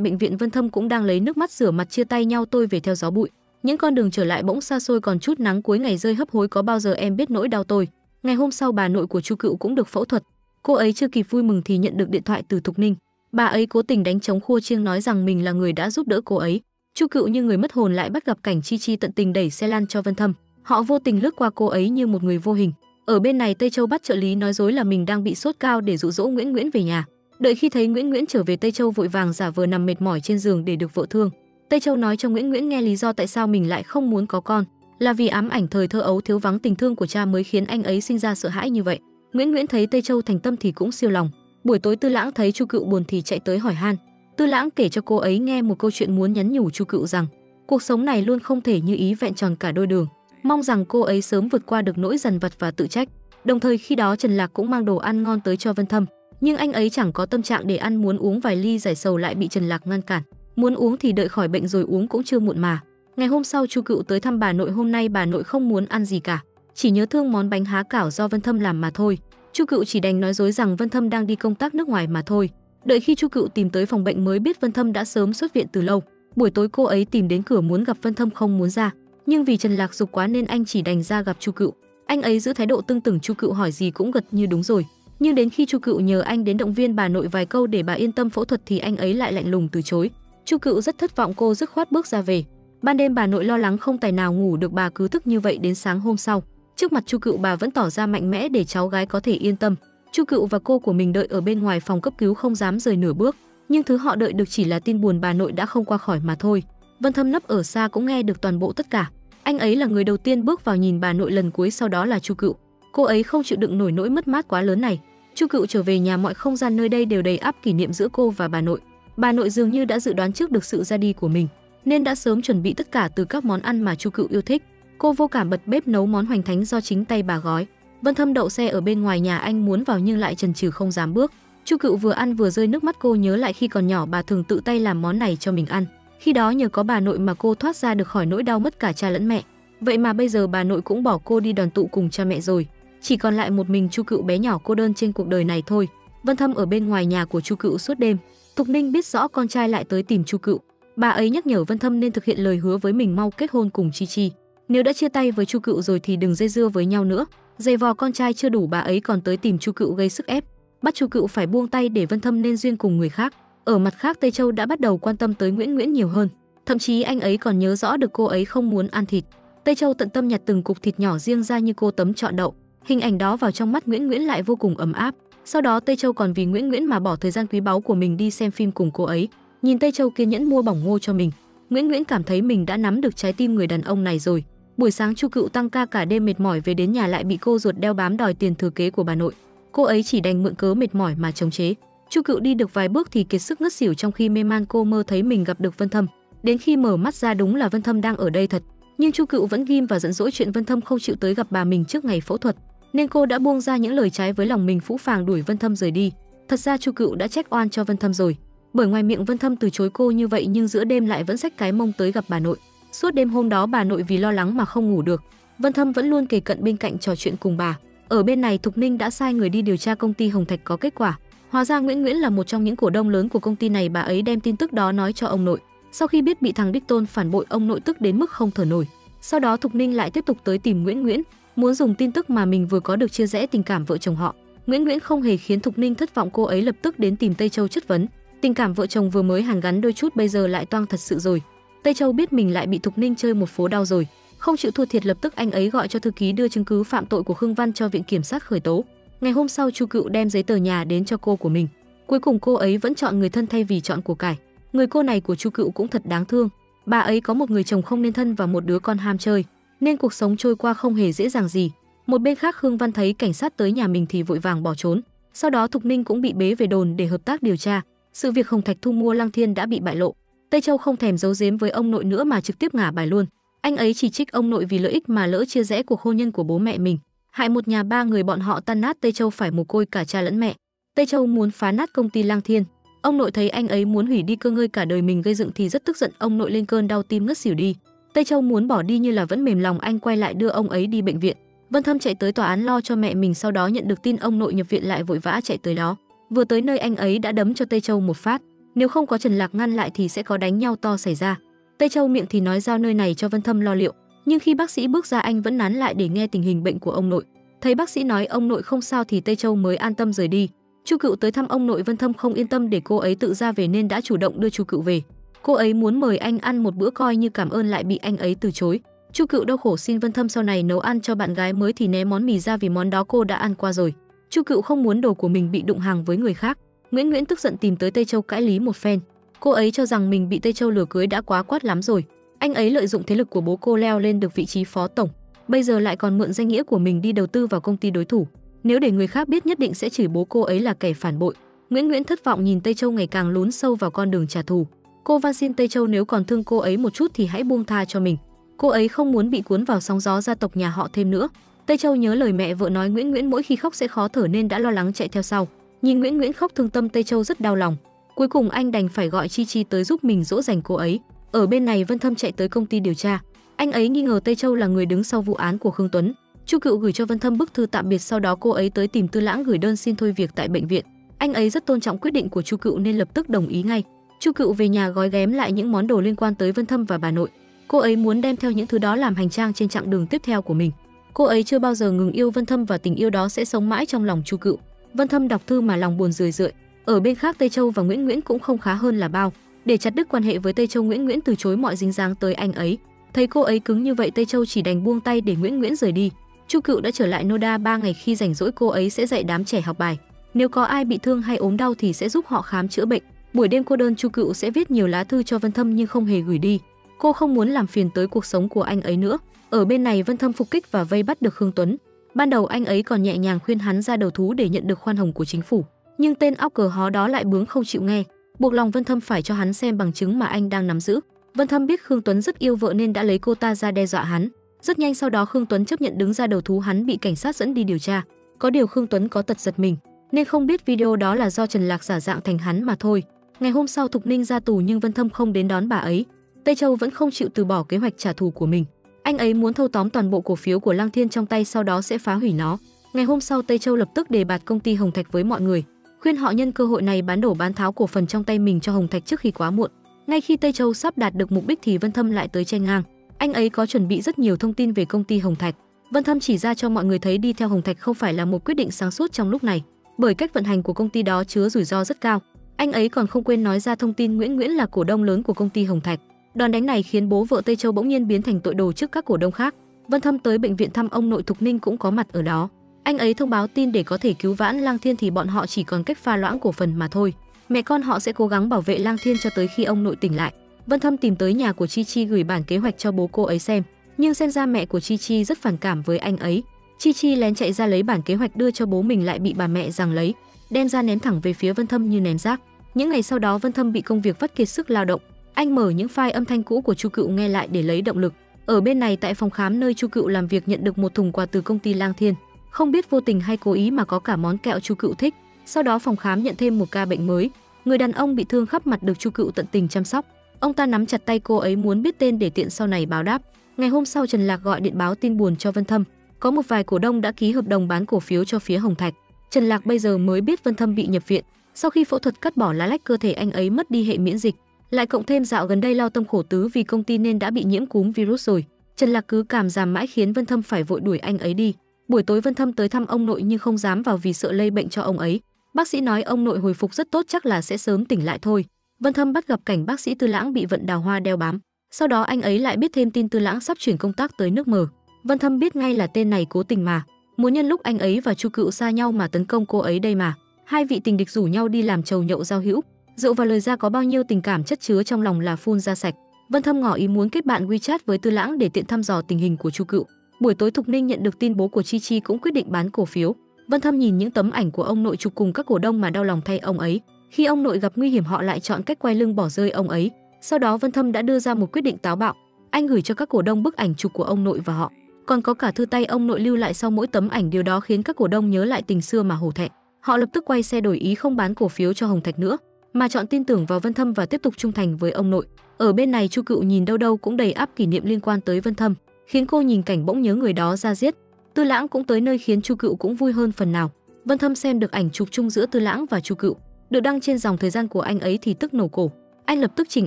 bệnh viện, Vân Thâm cũng đang lấy nước mắt rửa mặt chia tay nhau. Tôi về theo gió bụi, những con đường trở lại bỗng xa xôi, còn chút nắng cuối ngày rơi hấp hối, có bao giờ em biết nỗi đau tôi. Ngày hôm sau, bà nội của Chu Cựu cũng được phẫu thuật. Cô ấy chưa kịp vui mừng thì nhận được điện thoại từ Thục Ninh. Bà ấy cố tình đánh trống khua chiêng nói rằng mình là người đã giúp đỡ cô ấy. Chu Cựu như người mất hồn lại bắt gặp cảnh Chi Chi tận tình đẩy xe lăn cho Vân Thâm. Họ vô tình lướt qua cô ấy như một người vô hình. Ở bên này, Tây Châu bắt trợ lý nói dối là mình đang bị sốt cao để dụ dỗ Nguyễn Nguyễn về nhà. Đợi khi thấy Nguyễn Nguyễn trở về, Tây Châu vội vàng giả vờ nằm mệt mỏi trên giường để được vợ thương. Tây Châu nói cho Nguyễn Nguyễn nghe lý do tại sao mình lại không muốn có con, là vì ám ảnh thời thơ ấu thiếu vắng tình thương của cha mới khiến anh ấy sinh ra sợ hãi như vậy. Nguyễn Nguyễn thấy Tây Châu thành tâm thì cũng siêu lòng. Buổi tối Tư Lãng thấy Chu Cựu buồn thì chạy tới hỏi han. Tư Lãng kể cho cô ấy nghe một câu chuyện, muốn nhắn nhủ Chu Cựu rằng cuộc sống này luôn không thể như ý vẹn tròn cả đôi đường, mong rằng cô ấy sớm vượt qua được nỗi dằn vặt và tự trách. Đồng thời khi đó Trần Lạc cũng mang đồ ăn ngon tới cho Vân Thâm, nhưng anh ấy chẳng có tâm trạng để ăn, muốn uống vài ly giải sầu lại bị Trần Lạc ngăn cản. Muốn uống thì đợi khỏi bệnh rồi uống cũng chưa muộn mà. Ngày hôm sau Chu Cựu tới thăm bà nội. Hôm nay bà nội không muốn ăn gì cả, chỉ nhớ thương món bánh há cảo do Vân Thâm làm mà thôi. Chu Cựu chỉ đành nói dối rằng Vân Thâm đang đi công tác nước ngoài mà thôi. Đợi khi Chu Cựu tìm tới phòng bệnh mới biết Vân Thâm đã sớm xuất viện từ lâu. Buổi tối cô ấy tìm đến cửa muốn gặp Vân Thâm không muốn ra, nhưng vì Trần Lạc giục quá nên anh chỉ đành ra gặp Chu Cựu. Anh ấy giữ thái độ tưng tửng, Chu Cựu hỏi gì cũng gật như đúng rồi. Nhưng đến khi Chu Cựu nhờ anh đến động viên bà nội vài câu để bà yên tâm phẫu thuật thì anh ấy lại lạnh lùng từ chối. Chu Cựu rất thất vọng, cô dứt khoát bước ra về. Ban đêm bà nội lo lắng không tài nào ngủ được, bà cứ thức như vậy đến sáng hôm sau. Trước mặt Chu Cựu bà vẫn tỏ ra mạnh mẽ để cháu gái có thể yên tâm. Chu Cựu và cô của mình đợi ở bên ngoài phòng cấp cứu không dám rời nửa bước, nhưng thứ họ đợi được chỉ là tin buồn bà nội đã không qua khỏi mà thôi. Vân Thâm nấp ở xa cũng nghe được toàn bộ tất cả. Anh ấy là người đầu tiên bước vào nhìn bà nội lần cuối, sau đó là Chu Cựu. Cô ấy không chịu đựng nổi nỗi mất mát quá lớn này. Chu Cựu trở về nhà, mọi không gian nơi đây đều đầy ắp kỷ niệm giữa cô và bà nội. Bà nội dường như đã dự đoán trước được sự ra đi của mình, nên đã sớm chuẩn bị tất cả từ các món ăn mà Chu Cựu yêu thích. Cô vô cảm bật bếp nấu món hoành thánh do chính tay bà gói. Vân Thâm đậu xe ở bên ngoài nhà, anh muốn vào nhưng lại chần chừ không dám bước. Chu Cựu vừa ăn vừa rơi nước mắt, cô nhớ lại khi còn nhỏ bà thường tự tay làm món này cho mình ăn. Khi đó nhờ có bà nội mà cô thoát ra được khỏi nỗi đau mất cả cha lẫn mẹ. Vậy mà bây giờ bà nội cũng bỏ cô đi đoàn tụ cùng cha mẹ rồi, chỉ còn lại một mình Chu Cựu bé nhỏ cô đơn trên cuộc đời này thôi. Vân Thâm ở bên ngoài nhà của Chu Cựu suốt đêm. Thục Ninh biết rõ con trai lại tới tìm Chu Cựu, bà ấy nhắc nhở Vân Thâm nên thực hiện lời hứa với mình, mau kết hôn cùng Chi Chi. Nếu đã chia tay với Chu Cựu rồi thì đừng dây dưa với nhau nữa. Giày vò con trai chưa đủ, bà ấy còn tới tìm Chu Cựu gây sức ép, bắt Chu Cựu phải buông tay để Vân Thâm nên duyên cùng người khác. Ở mặt khác, Tây Châu đã bắt đầu quan tâm tới Nguyễn Nguyễn nhiều hơn, thậm chí anh ấy còn nhớ rõ được cô ấy không muốn ăn thịt. Tây Châu tận tâm nhặt từng cục thịt nhỏ riêng ra như cô tấm chọn đậu. Hình ảnh đó vào trong mắt Nguyễn Nguyễn lại vô cùng ấm áp. Sau đó Tây Châu còn vì Nguyễn Nguyễn mà bỏ thời gian quý báu của mình đi xem phim cùng cô ấy. Nhìn Tây Châu kiên nhẫn mua bỏng ngô cho mình, Nguyễn Nguyễn cảm thấy mình đã nắm được trái tim người đàn ông này rồi. Buổi sáng Chu Cựu tăng ca cả đêm mệt mỏi về đến nhà lại bị cô ruột đeo bám đòi tiền thừa kế của bà nội. Cô ấy chỉ đành mượn cớ mệt mỏi mà chống chế. Chu Cựu đi được vài bước thì kiệt sức ngất xỉu, trong khi mê man cô mơ thấy mình gặp được Vân Thâm. Đến khi mở mắt ra đúng là Vân Thâm đang ở đây thật. Nhưng Chu Cựu vẫn ghim và giận dỗi chuyện Vân Thâm không chịu tới gặp bà mình trước ngày phẫu thuật, nên cô đã buông ra những lời trái với lòng mình, phũ phàng đuổi Vân Thâm rời đi. Thật ra Chu Cựu đã trách oan cho Vân Thâm rồi, bởi ngoài miệng Vân Thâm từ chối cô như vậy nhưng giữa đêm lại vẫn xách cái mông tới gặp bà nội. Suốt đêm hôm đó bà nội vì lo lắng mà không ngủ được. Vân Thâm vẫn luôn kề cận bên cạnh trò chuyện cùng bà. Ở bên này Thục Ninh đã sai người đi điều tra công ty Hồng Thạch, có kết quả. Hóa ra Nguyễn Nguyễn là một trong những cổ đông lớn của công ty này. Bà ấy đem tin tức đó nói cho ông nội. Sau khi biết bị thằng Đích Tôn phản bội, ông nội tức đến mức không thở nổi. Sau đó Thục Ninh lại tiếp tục tới tìm Nguyễn Nguyễn, muốn dùng tin tức mà mình vừa có được chia rẽ tình cảm vợ chồng họ. Nguyễn Nguyễn không hề khiến Thục Ninh thất vọng, cô ấy lập tức đến tìm Tây Châu chất vấn. Tình cảm vợ chồng vừa mới hàn gắn đôi chút bây giờ lại toang thật sự rồi. Tây Châu biết mình lại bị Thục Ninh chơi một phố đau rồi, không chịu thua thiệt, lập tức anh ấy gọi cho thư ký đưa chứng cứ phạm tội của Khương Văn cho viện kiểm sát khởi tố. Ngày hôm sau Chu Cựu đem giấy tờ nhà đến cho cô của mình. Cuối cùng cô ấy vẫn chọn người thân thay vì chọn của cải. Người cô này của Chu Cựu cũng thật đáng thương. Bà ấy có một người chồng không nên thân và một đứa con ham chơi, nên cuộc sống trôi qua không hề dễ dàng gì. Một bên khác Khương Văn thấy cảnh sát tới nhà mình thì vội vàng bỏ trốn. Sau đó Thục Ninh cũng bị bế về đồn để hợp tác điều tra. Sự việc Hồng Thạch thu mua Lăng Thiên đã bị bại lộ. Tây Châu không thèm giấu giếm với ông nội nữa mà trực tiếp ngả bài luôn. Anh ấy chỉ trích ông nội vì lợi ích mà lỡ chia rẽ cuộc hôn nhân của bố mẹ mình, hại một nhà ba người bọn họ tan nát. Tây Châu phải mồ côi cả cha lẫn mẹ. Tây Châu muốn phá nát công ty Lăng Thiên. Ông nội thấy anh ấy muốn hủy đi cơ ngơi cả đời mình gây dựng thì rất tức giận, ông nội lên cơn đau tim ngất xỉu đi. Tây Châu muốn bỏ đi như là vẫn mềm lòng, anh quay lại đưa ông ấy đi bệnh viện. Vân Thâm chạy tới tòa án lo cho mẹ mình, sau đó nhận được tin ông nội nhập viện lại vội vã chạy tới đó. Vừa tới nơi anh ấy đã đấm cho Tây Châu một phát, nếu không có Trần Lạc ngăn lại thì sẽ có đánh nhau to xảy ra. Tây Châu miệng thì nói giao nơi này cho Vân Thâm lo liệu, nhưng khi bác sĩ bước ra anh vẫn nán lại để nghe tình hình bệnh của ông nội. Thấy bác sĩ nói ông nội không sao thì Tây Châu mới an tâm rời đi. Chu Cựu tới thăm ông nội, Vân Thâm không yên tâm để cô ấy tự ra về nên đã chủ động đưa Chu Cựu về. Cô ấy muốn mời anh ăn một bữa coi như cảm ơn lại bị anh ấy từ chối. Chu Cựu đau khổ xin Vân Thâm sau này nấu ăn cho bạn gái mới thì né món mì ra vì món đó cô đã ăn qua rồi. Chu Cựu không muốn đồ của mình bị đụng hàng với người khác. Nguyễn tức giận tìm tới Tây Châu cãi lý một phen. Cô ấy cho rằng mình bị Tây Châu lừa cưới đã quá quát lắm rồi. Anh ấy lợi dụng thế lực của bố cô leo lên được vị trí phó tổng, bây giờ lại còn mượn danh nghĩa của mình đi đầu tư vào công ty đối thủ. Nếu để người khác biết nhất định sẽ chửi bố cô ấy là kẻ phản bội. Nguyễn thất vọng nhìn Tây Châu ngày càng lún sâu vào con đường trả thù. Cô van xin Tây Châu nếu còn thương cô ấy một chút thì hãy buông tha cho mình. Cô ấy không muốn bị cuốn vào sóng gió gia tộc nhà họ thêm nữa. Tây Châu nhớ lời mẹ vợ nói Nguyễn mỗi khi khóc sẽ khó thở nên đã lo lắng chạy theo sau. Nhìn Nguyễn khóc thương tâm, Tây Châu rất đau lòng. Cuối cùng anh đành phải gọi Chi tới giúp mình dỗ dành cô ấy. Ở bên này Vân Thâm chạy tới công ty điều tra. Anh ấy nghi ngờ Tây Châu là người đứng sau vụ án của Khương Tuấn. Chu Cựu gửi cho Vân Thâm bức thư tạm biệt, sau đó cô ấy tới tìm Tư Lãng gửi đơn xin thôi việc tại bệnh viện. Anh ấy rất tôn trọng quyết định của Chu Cựu nên lập tức đồng ý ngay. Chu Cựu về nhà gói ghém lại những món đồ liên quan tới Vân Thâm và bà nội. Cô ấy muốn đem theo những thứ đó làm hành trang trên chặng đường tiếp theo của mình. Cô ấy chưa bao giờ ngừng yêu Vân Thâm và tình yêu đó sẽ sống mãi trong lòng Chu Cựu. Vân Thâm đọc thư mà lòng buồn rười rượi. Ở bên khác Tây Châu và Nguyễn cũng không khá hơn là bao. Để chặt đứt quan hệ với Tây Châu, Nguyễn từ chối mọi dính dáng tới anh ấy. Thấy cô ấy cứng như vậy, Tây Châu chỉ đành buông tay để Nguyễn rời đi. Chu Cựu đã trở lại Noda 3 ngày, khi rảnh rỗi cô ấy sẽ dạy đám trẻ học bài. Nếu có ai bị thương hay ốm đau thì sẽ giúp họ khám chữa bệnh. Buổi đêm cô đơn, Chu Cựu sẽ viết nhiều lá thư cho Vân Thâm nhưng không hề gửi đi. Cô không muốn làm phiền tới cuộc sống của anh ấy nữa. Ở bên này Vân Thâm phục kích và vây bắt được Khương Tuấn. Ban đầu anh ấy còn nhẹ nhàng khuyên hắn ra đầu thú để nhận được khoan hồng của chính phủ, nhưng tên óc cờ hó đó lại bướng không chịu nghe, buộc lòng Vân Thâm phải cho hắn xem bằng chứng mà anh đang nắm giữ. Vân Thâm biết Khương Tuấn rất yêu vợ nên đã lấy cô ta ra đe dọa hắn. Rất nhanh sau đó Khương Tuấn chấp nhận đứng ra đầu thú, hắn bị cảnh sát dẫn đi điều tra. Có điều Khương Tuấn có tật giật mình nên không biết video đó là do Trần Lạc giả dạng thành hắn mà thôi. Ngày hôm sau Thục Ninh ra tù nhưng Vân Thâm không đến đón bà ấy. Tây Châu vẫn không chịu từ bỏ kế hoạch trả thù của mình. Anh ấy muốn thâu tóm toàn bộ cổ phiếu của Lăng Thiên trong tay, sau đó sẽ phá hủy nó. Ngày hôm sau Tây Châu lập tức đề bạt công ty Hồng Thạch với mọi người, khuyên họ nhân cơ hội này bán đổ bán tháo cổ phần trong tay mình cho Hồng Thạch trước khi quá muộn. Ngay khi Tây Châu sắp đạt được mục đích thì Vân Thâm lại tới chen ngang. Anh ấy có chuẩn bị rất nhiều thông tin về công ty Hồng Thạch. Vân Thâm chỉ ra cho mọi người thấy đi theo Hồng Thạch không phải là một quyết định sáng suốt trong lúc này, bởi cách vận hành của công ty đó chứa rủi ro rất cao. Anh ấy còn không quên nói ra thông tin Nguyễn là cổ đông lớn của công ty Hồng Thạch. Đòn đánh này khiến bố vợ Tây Châu bỗng nhiên biến thành tội đồ trước các cổ đông khác. Vân Thâm tới bệnh viện thăm ông nội, Thục Ninh cũng có mặt ở đó. Anh ấy thông báo tin để có thể cứu vãn Lăng Thiên thì bọn họ chỉ còn cách pha loãng cổ phần mà thôi. Mẹ con họ sẽ cố gắng bảo vệ Lăng Thiên cho tới khi ông nội tỉnh lại. Vân Thâm tìm tới nhà của Chi gửi bản kế hoạch cho bố cô ấy xem, nhưng xem ra mẹ của Chi rất phản cảm với anh ấy. Chi lén chạy ra lấy bản kế hoạch đưa cho bố mình lại bị bà mẹ giằng lấy, đem ra ném thẳng về phía Vân Thâm như ném rác. Những ngày sau đó Vân Thâm bị công việc vắt kiệt sức lao động. Anh mở những file âm thanh cũ của Chu Cựu nghe lại để lấy động lực. Ở bên này tại phòng khám nơi Chu Cựu làm việc nhận được một thùng quà từ công ty Lang Thiên. Không biết vô tình hay cố ý mà có cả món kẹo Chu Cựu thích. Sau đó phòng khám nhận thêm một ca bệnh mới. Người đàn ông bị thương khắp mặt được Chu Cựu tận tình chăm sóc. Ông ta nắm chặt tay cô ấy muốn biết tên để tiện sau này báo đáp. Ngày hôm sau Trần Lạc gọi điện báo tin buồn cho Vân Thâm. Có một vài cổ đông đã ký hợp đồng bán cổ phiếu cho phía Hồng Thạch. Trần Lạc bây giờ mới biết Vân Thâm bị nhập viện. Sau khi phẫu thuật cắt bỏ lá lách cơ thể anh ấy mất đi hệ miễn dịch. Lại cộng thêm dạo gần đây lao tâm khổ tứ vì công ty nên đã bị nhiễm cúm virus rồi. Trần Lạc cứ cảm giảm mãi khiến Vân Thâm phải vội đuổi anh ấy đi. Buổi tối Vân Thâm tới thăm ông nội nhưng không dám vào vì sợ lây bệnh cho ông ấy. Bác sĩ nói ông nội hồi phục rất tốt, chắc là sẽ sớm tỉnh lại thôi. Vân Thâm bắt gặp cảnh bác sĩ Tư Lãng bị Vận Đào Hoa đeo bám. Sau đó anh ấy lại biết thêm tin Tư Lãng sắp chuyển công tác tới nước Mờ. Vân Thâm biết ngay là tên này cố tình mà, muốn nhân lúc anh ấy và Chu Cựu xa nhau mà tấn công cô ấy đây mà. Hai vị tình địch rủ nhau đi làm chầu nhậu giao hữu, rượu và lời ra có bao nhiêu tình cảm chất chứa trong lòng là phun ra sạch. Vân Thâm ngỏ ý muốn kết bạn WeChat với Tư Lãng để tiện thăm dò tình hình của Chu Cựu. Buổi tối Thục Ninh nhận được tin bố của Chi cũng quyết định bán cổ phiếu. Vân Thâm nhìn những tấm ảnh của ông nội chụp cùng các cổ đông mà đau lòng thay ông ấy. Khi ông nội gặp nguy hiểm họ lại chọn cách quay lưng bỏ rơi ông ấy. Sau đó Vân Thâm đã đưa ra một quyết định táo bạo. Anh gửi cho các cổ đông bức ảnh chụp của ông nội và họ còn có cả thư tay ông nội lưu lại sau mỗi tấm ảnh, điều đó khiến các cổ đông nhớ lại tình xưa mà hổ thẹn. Họ lập tức quay xe đổi ý không bán cổ phiếu cho Hồng Thạch nữa, mà chọn tin tưởng vào Vân Thâm và tiếp tục trung thành với ông nội. Ở bên này Chu Cựu nhìn đâu đâu cũng đầy ắp kỷ niệm liên quan tới Vân Thâm, khiến cô nhìn cảnh bỗng nhớ người đó ra giết. Tư Lãng cũng tới nơi khiến Chu Cựu cũng vui hơn phần nào. Vân Thâm xem được ảnh chụp chung giữa Tư Lãng và Chu Cựu được đăng trên dòng thời gian của anh ấy thì tức nổ cổ. Anh lập tức chỉnh